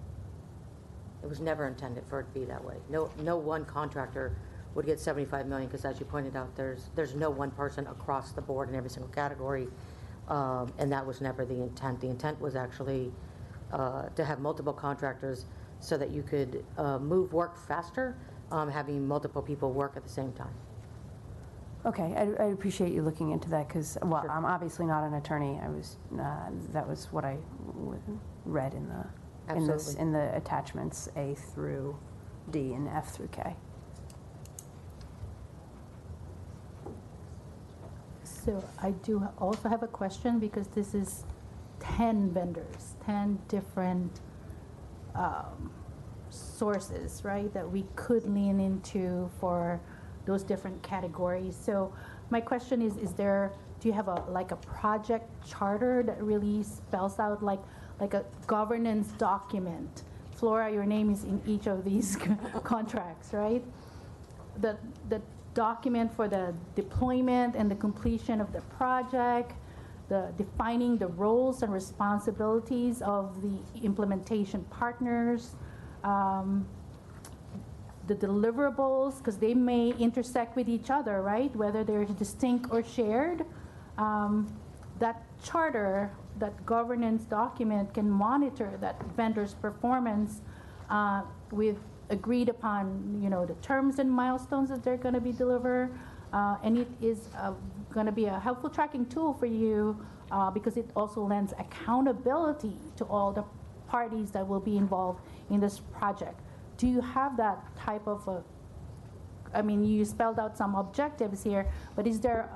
It was never intended for it to be that way. No one contractor would get 75 million because, as you pointed out, there's no one person across the board in every single category, and that was never the intent. The intent was actually to have multiple contractors so that you could move work faster, having multiple people work at the same time. Okay, I appreciate you looking into that because, well, I'm obviously not an attorney. That was what I read in the attachments A through D and F through K. So I do also have a question because this is 10 vendors, 10 different sources, right, that we could lean into for those different categories. So my question is do you have a project charter that really spells out like a governance document? Flora, your name is in each of these contracts, right? The document for the deployment and the completion of the project, defining the roles and responsibilities of the implementation partners, the deliverables, because they may intersect with each other, right? Whether they're distinct or shared. That charter, that governance document can monitor that vendor's performance with agreed upon, the terms and milestones that they're going to be delivered. And it is going to be a helpful tracking tool for you because it also lends accountability to all the parties that will be involved in this project. Do you have that type of you spelled out some objectives here, but is there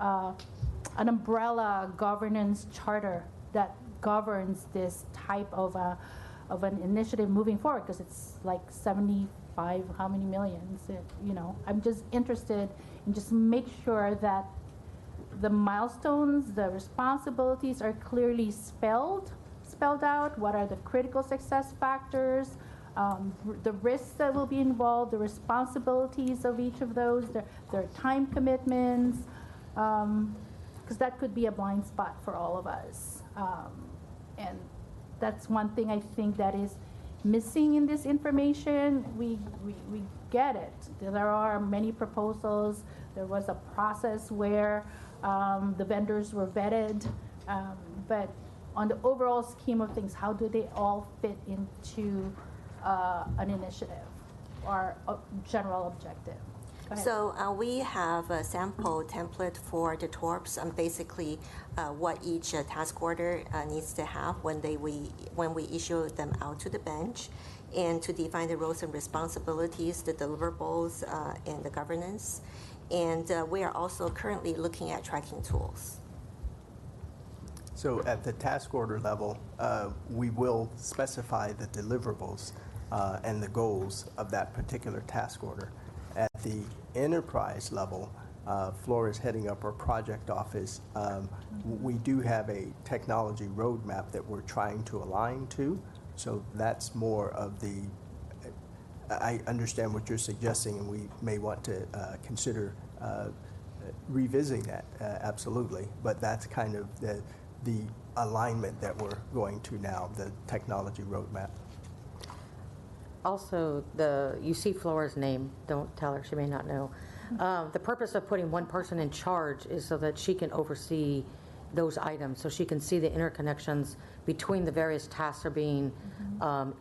an umbrella governance charter that governs this type of an initiative moving forward? Because it's like 75, how many millions? I'm just interested in just make sure that the milestones, the responsibilities are clearly spelled out. What are the critical success factors? The risks that will be involved, the responsibilities of each of those, their time commitments, because that could be a blind spot for all of us. And that's one thing I think that is missing in this information. We get it. There are many proposals. There was a process where the vendors were vetted, but on the overall scheme of things, how do they all fit into an initiative or a general objective? So we have a sample template for the TORPs and basically what each task order needs to have when we issue them out to the bench, and to define the roles and responsibilities, the deliverables, and the governance. And we are also currently looking at tracking tools. So at the task order level, we will specify the deliverables and the goals of that particular task order. At the enterprise level, Flora is heading up our project office. We do have a technology roadmap that we're trying to align to. So that's more of the, I understand what you're suggesting, and we may want to consider revisiting that, absolutely. But that's kind of the alignment that we're going to now, the technology roadmap. Also, you see Flora's name. Don't tell her, she may not know. The purpose of putting one person in charge is so that she can oversee those items, so she can see the interconnections between the various tasks are being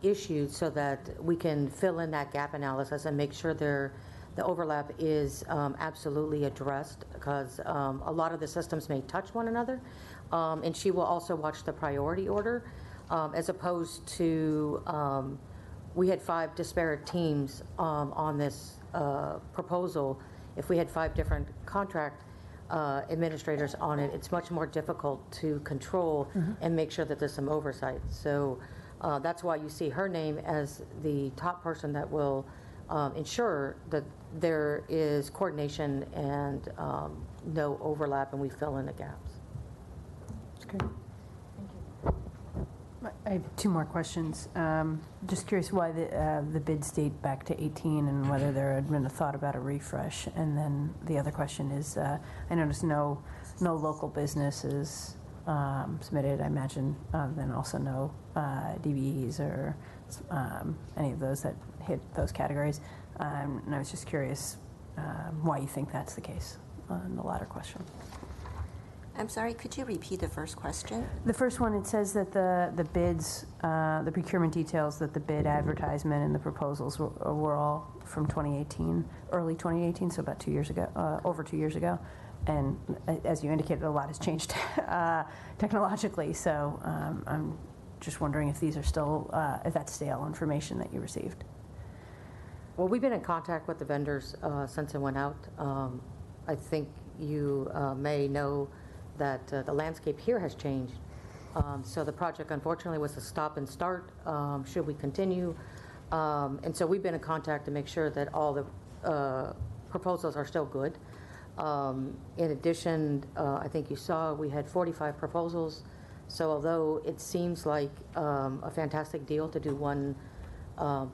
issued, so that we can fill in that gap analysis and make sure the overlap is absolutely addressed, because a lot of the systems may touch one another. And she will also watch the priority order, as opposed to we had 5 disparate teams on this proposal. If we had 5 different contract administrators on it, it's much more difficult to control and make sure that there's some oversight. So that's why you see her name as the top person that will ensure that there is coordination and no overlap, and we fill in the gaps. Okay. I have 2 more questions. Just curious why the bids date back to 18 and whether there had been a thought about a refresh. And then the other question is, I noticed no local businesses submitted, I imagine, then also no DBEs or any of those that hit those categories. And I was just curious why you think that's the case on the latter question. I'm sorry, could you repeat the first question? The first one, it says that the bids, the procurement details, that the bid advertisement and the proposals were all from 2018, early 2018, so about 2 years ago, over 2 years ago. And as you indicated, a lot has changed technologically, so I'm just wondering if these are still, if that's stale information that you received. Well, we've been in contact with the vendors since it went out. I think you may know that the landscape here has changed. So the project, unfortunately, was a stop and start. Should we continue? And so we've been in contact to make sure that all the proposals are still good. In addition, I think you saw we had 45 proposals. So although it seems like a fantastic deal to do one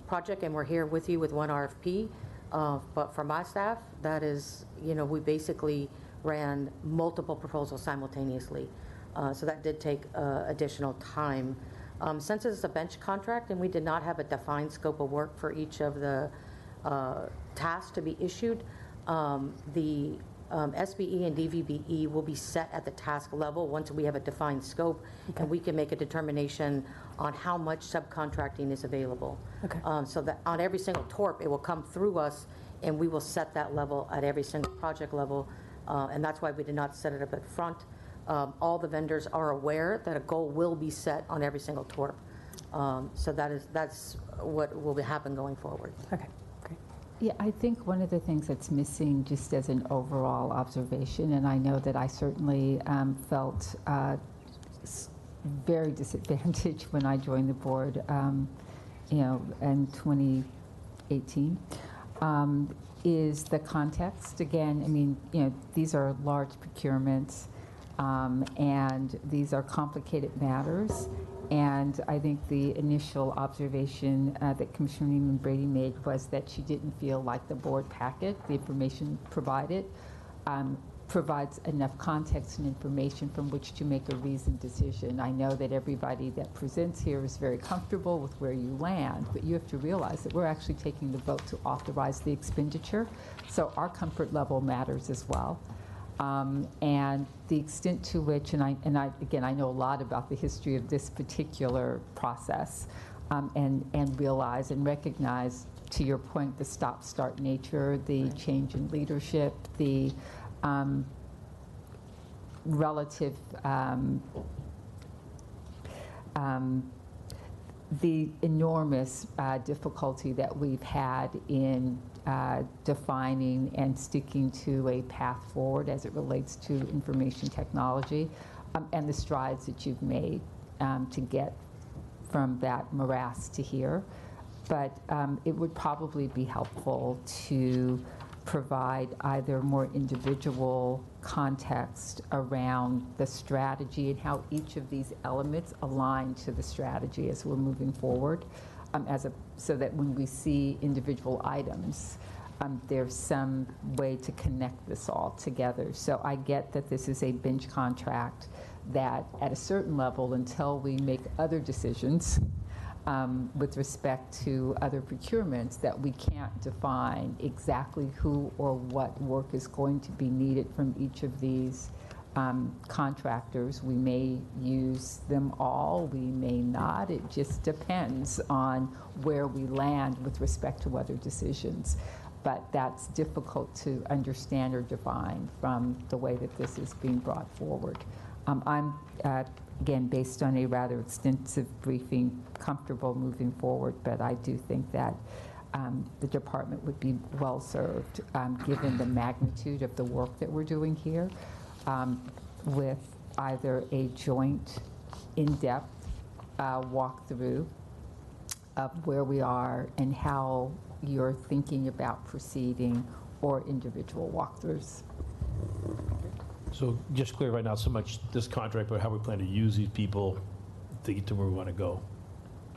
project, and we're here with you with one RFP, but for my staff, that is, we basically ran multiple proposals simultaneously. So that did take additional time Since it's a bench contract and we did not have a defined scope of work for each of the tasks to be issued, the SBE and DVBE will be set at the task level once we have a defined scope, and we can make a determination on how much subcontracting is available. Okay. So that on every single TORP, it will come through us, and we will set that level at every single project level, and that's why we did not set it up at front. All the vendors are aware that a goal will be set on every single TORP. So that's what will happen going forward. Okay. Yeah, I think one of the things that's missing, just as an overall observation, and I know that I certainly felt very disadvantaged when I joined the board, in 2018, is the context. Again, I mean, these are large procurements, and these are complicated matters. And I think the initial observation that Commissioner Neiman Brady made was that she didn't feel like the board packet, the information provided, provides enough context and information from which to make a reasoned decision. I know that everybody that presents here is very comfortable with where you land, but you have to realize that we're actually taking the vote to authorize the expenditure. So our comfort level matters as well. And the extent to which, and I know a lot about the history of this particular process, and realize and recognize, to your point, the stop-start nature, the change in leadership, the relative, the enormous difficulty that we've had in defining and sticking to a path forward as it relates to information technology, and the strides that you've made to get from that morass to here. But it would probably be helpful to provide either more individual context around the strategy and how each of these elements align to the strategy as we're moving forward, so that when we see individual items, there's some way to connect this all together. So I get that this is a bench contract that at a certain level, until we make other decisions with respect to other procurements, that we can't define exactly who or what work is going to be needed from each of these contractors. We may use them all, we may not. It just depends on where we land with respect to other decisions. But that's difficult to understand or define from the way that this is being brought forward. I'm, again, based on a rather extensive briefing, comfortable moving forward, but I do think that the department would be well served, given the magnitude of the work that we're doing here, with either a joint, in-depth walkthrough of where we are and how you're thinking about proceeding, or individual walkthroughs. So just clear right now, so much this contract, but how we plan to use these people to get to where we want to go.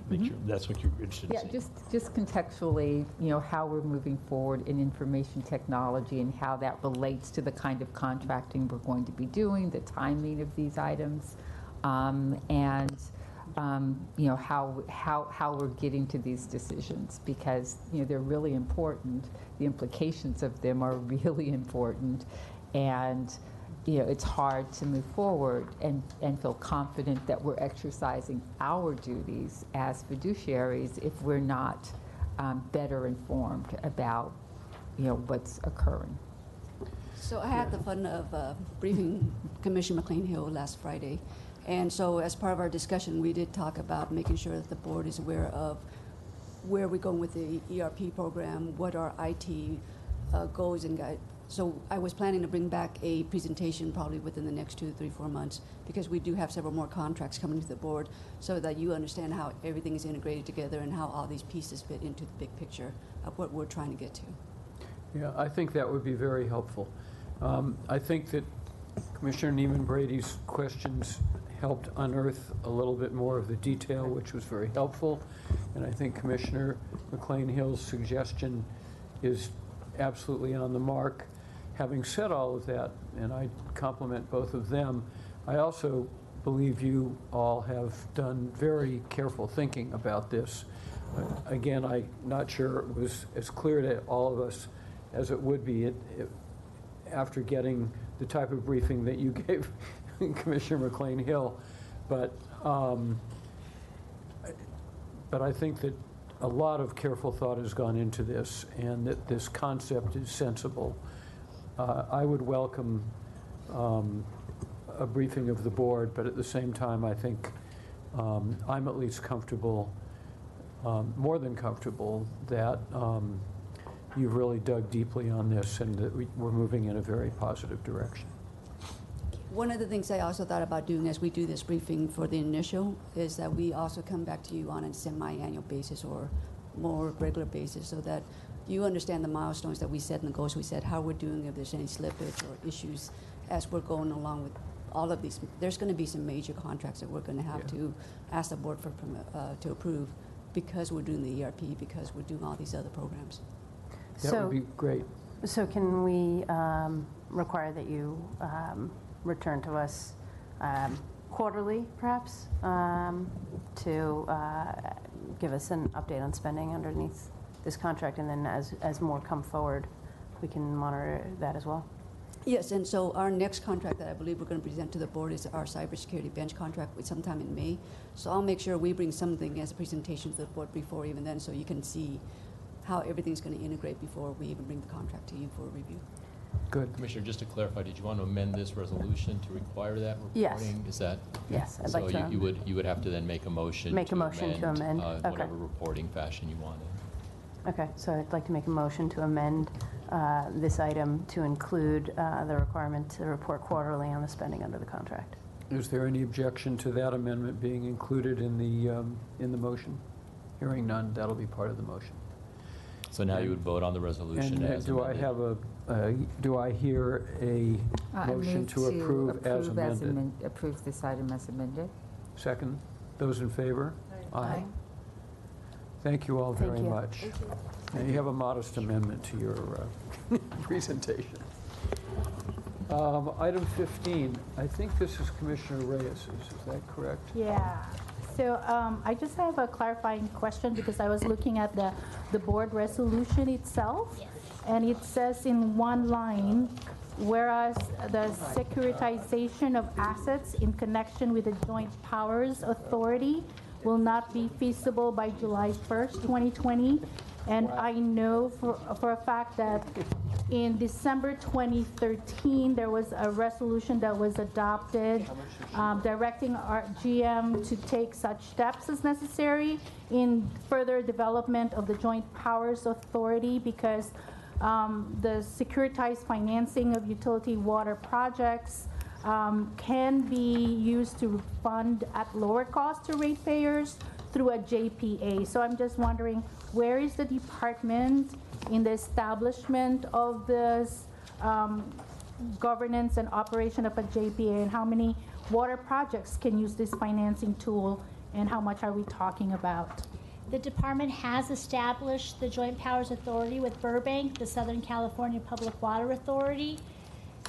Make sure that's what you're interested in. Yeah, just contextually, how we're moving forward in information technology and how that relates to the kind of contracting we're going to be doing, the timing of these items, and how we're getting to these decisions, because they're really important. The implications of them are really important, and it's hard to move forward and feel confident that we're exercising our duties as fiduciaries if we're not better informed about what's occurring. So I had the fun of briefing Commissioner McLean-Hill last Friday. And so as part of our discussion, we did talk about making sure that the board is aware of where we're going with the ERP program, what our IT goals and guide. So I was planning to bring back a presentation probably within the next 2, 3, 4 months, because we do have several more contracts coming to the board, so that you understand how everything is integrated together and how all these pieces fit into the big picture of what we're trying to get to. Yeah, I think that would be very helpful. I think that Commissioner Neiman Brady's questions helped unearth a little bit more of the detail, which was very helpful. And I think Commissioner McLean-Hill's suggestion is absolutely on the mark. Having said all of that, and I compliment both of them, I also believe you all have done very careful thinking about this. Again, I'm not sure it was as clear to all of us as it would be after getting the type of briefing that you gave Commissioner McLean-Hill. But I think that a lot of careful thought has gone into this, and that this concept is sensible. I would welcome a briefing of the board, but at the same time, I think I'm at least comfortable, more than comfortable, that you've really dug deeply on this and that we're moving in a very positive direction. One of the things I also thought about doing as we do this briefing for the initial is that we also come back to you on a semi-annual basis or more regular basis so that you understand the milestones that we set and the goals we set, how we're doing, if there's any slippage or issues as we're going along with all of these. There's going to be some major contracts that we're going to have to ask the board for to approve because we're doing the ERP, because we're doing all these other programs. That would be great. So can we require that you return to us quarterly, perhaps, to give us an update on spending underneath this contract, and then as more come forward, we can monitor that as well? Yes, and so our next contract that I believe we're going to present to the board is our cybersecurity bench contract with sometime in May. So I'll make sure we bring something as a presentation to the board before even then, so you can see how everything's going to integrate before we even bring the contract to you for review. Good. Commissioner, just to clarify, did you want to amend this resolution to require that reporting? Yes. Is that? Yes, I'd so like to. you would have to then make a motion. Make a motion to amend. Okay. Whatever reporting fashion you wanted. Okay, so I'd like to make a motion to amend this item to include the requirement to report quarterly on the spending under the contract. Is there any objection to that amendment being included in the motion? Hearing none, that'll be part of the motion. So now you would vote on the resolution and as do amended. I have do I hear a motion to approve as amended? Approve this item as amended. Second. Those in favor? Aye. Thank you all very Thank you. much. Thank you. And you have a modest amendment to your presentation. Item 15, I think this is Commissioner Reyes, is that correct? Yeah. So I just have a clarifying question because I was looking at the board resolution itself. Yes. And it says in one line, whereas the securitization of assets in connection with the Joint Powers Authority will not be feasible by July 1st, 2020. And I know for a fact that in December 2013, there was a resolution that was adopted directing our GM to take such steps as necessary in further development of the Joint Powers Authority because the securitized financing of utility water projects can be used to fund at lower cost to ratepayers through a JPA. So I'm just wondering, where is the department in the establishment of this governance and operation of a JPA, and how many water projects can use this financing tool, and how much are we talking about? The department has established the Joint Powers Authority with Burbank, the Southern California Public Water Authority.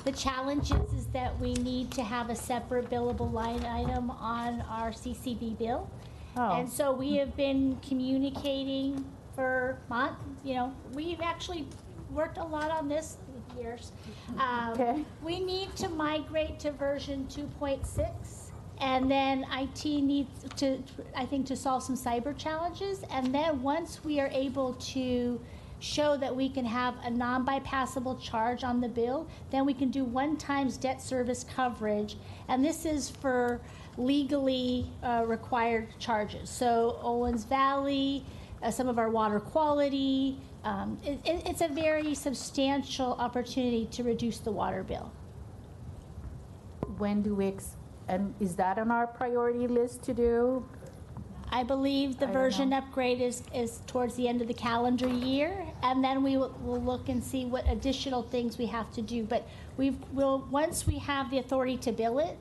The challenge is that we need to have a separate billable line item on our CCB bill. Oh. And so we have been communicating for months. We've actually worked a lot on this for years. Okay. We need to migrate to version 2.6. And then IT needs to, I think, to solve some cyber challenges. And then once we are able to show that we can have a non-bypassable charge on the bill, then we can do one-time debt service coverage. And this is for legally required charges. So Owens Valley, some of our water quality, it's a very substantial opportunity to reduce the water bill. When do we and is that on our priority list to do? I believe the version upgrade is towards the end of the calendar year, and then we will look and see what additional things we have to do. But once we have the authority to bill it,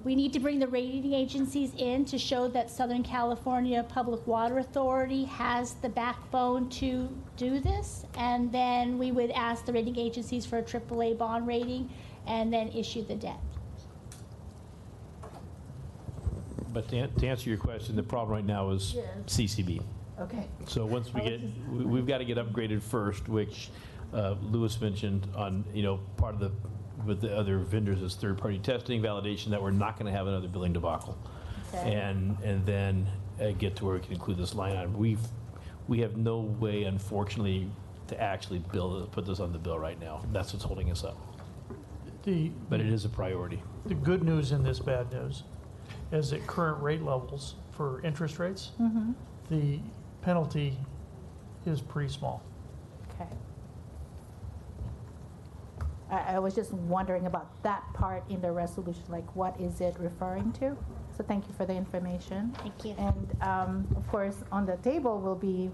we need to bring the rating agencies in to show that Southern California Public Water Authority has the backbone to do this, and then we would ask the rating agencies for a AAA bond rating and then issue the debt. But to answer your question, the problem right now is Yes. CCB. Okay. So once we get, we've got to get upgraded first, which Louis mentioned on, part of the, with the other vendors is third-party testing, validation, that we're not going to have another billing debacle. Okay. And then get to where we can include this line item. We have no way, unfortunately, to actually put this on the bill right now. That's what's holding us up. But it is a priority. The good news and this bad news is at current rate levels for interest rates, the penalty is pretty small. Okay. I was just wondering about that part in the resolution, like what is it referring to? So thank you for the information. Thank you. And of course, on the table will be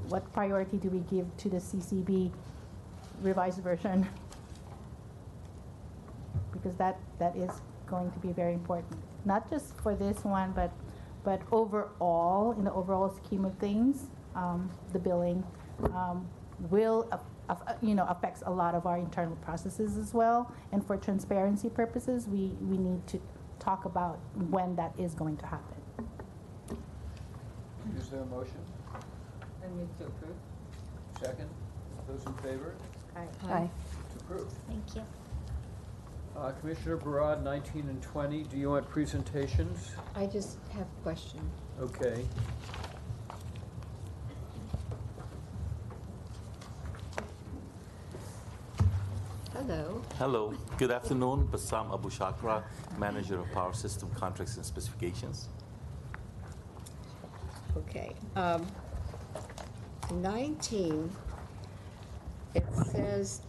what priority do we give to the CCB revised version? Because that is going to be very important, not just for this one, but overall, in the overall scheme of things, the billing will affects a lot of our internal processes as well. And for transparency purposes, we need to talk about when that is going to happen. Is there a motion? I move to approve. Second? Those in favor? Aye. It's approved. Thank you. Commissioner Barad, 19 and 20, do you want presentations? I just have a question. Okay. Hello. Hello, good afternoon. Bassam Abu Shakra, Manager of Power System Contracts and Specifications. Okay. 19, it says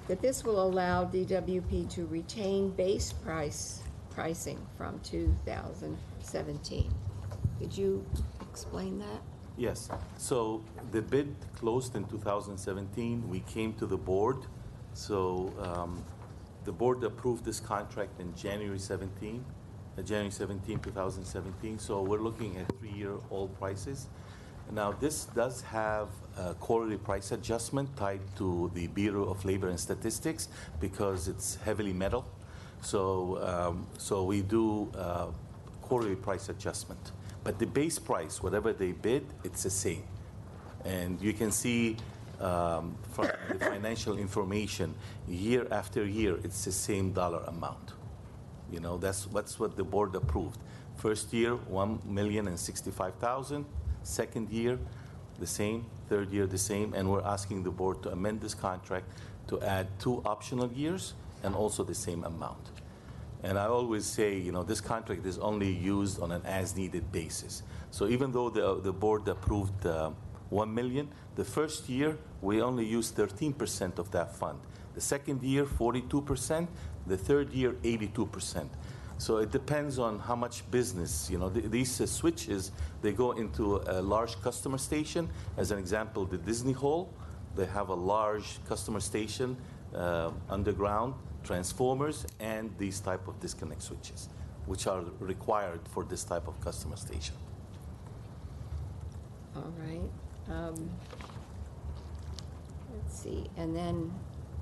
that this will allow DWP to retain base pricing from 2017. Could you explain that? Yes, so the bid closed in 2017. We came to the board. So the board approved this contract in January 17, 2017. So we're looking at 3-year-old prices. Now, this does have a quarterly price adjustment tied to the Bureau of Labor and Statistics because it's heavily metal. So, so we do quarterly price adjustment. But the base price, whatever they bid, it's the same. And you can see from the financial information, year after year, it's the same dollar amount. That's what the board approved. First year, $1,065,000. Second year, the same. Third year, the same. And we're asking the board to amend this contract to add 2 optional years and also the same amount. And I always say, this contract is only used on an as-needed basis. So even though the board approved $1 million, the first year we only used 13% of that fund. The second year, 42%. The third year, 82%. So it depends on how much business, these switches, they go into a large customer station. As an example, the Disney Hall, they have a large customer station underground, transformers, and these type of disconnect switches, which are required for this type of customer station. All right. Let's see. And then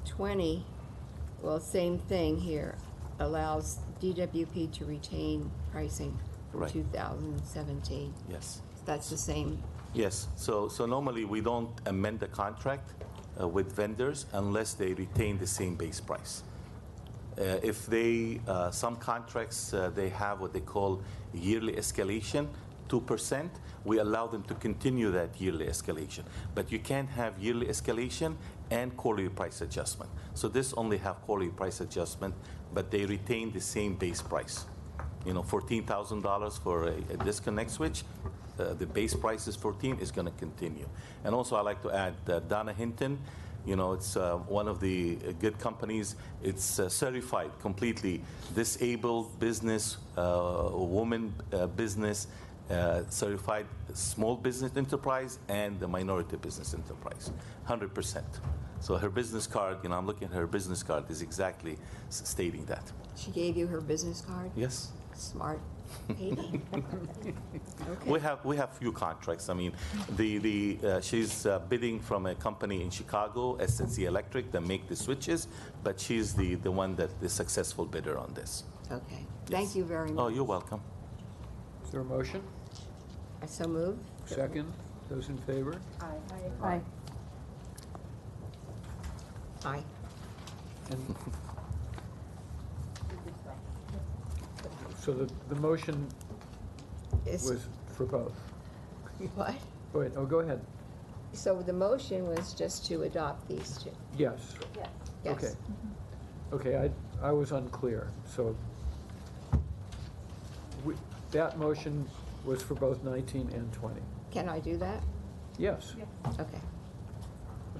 20, well, same thing here, allows DWP to retain pricing from Right. 2017. Yes. That's the same. Yes. So normally we don't amend the contract with vendors unless they retain the same base price. If they, some contracts, they have what they call yearly escalation, 2%, we allow them to continue that yearly escalation. But you can't have yearly escalation and quarterly price adjustment. So this only have quarterly price adjustment, but they retain the same base price. $14,000 for a disconnect switch. The base price is 14, is going to continue. And also I like to add Donna Hinton. It's one of the good companies. It's certified completely disabled business, woman business, certified small business enterprise, and the minority business enterprise, 100%. So her business card, I'm looking at her business card, is exactly stating that. She gave you her business card? Yes. Smart. 80. We have few contracts. I mean, she's bidding from a company in Chicago, SNC Electric, that make the switches, but she's the one that the successful bidder on this. Okay, thank you very much. Oh, you're welcome. Is there a motion? I so move. Second? Those in favor? Aye. Aye. And so the motion was for both. What? Wait, oh, go ahead. So the motion was just to adopt these two? Yes. Yes. Okay. Okay, I was unclear. So that motion was for both 19 and 20. Can I do that? Yes. Okay.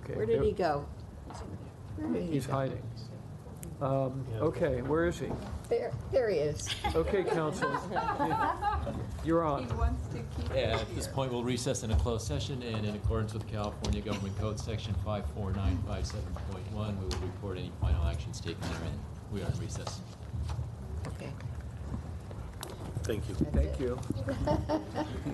Okay. Where did he go? Where did he He's go? hiding. Okay, where is he? There he is. Okay, counsel. You're on. Yeah, at this point, we'll recess in a closed session, and in accordance with California Government Code Section 54957.1, we will report any final actions taken therein. We are in recess. Okay. Thank you. Thank you.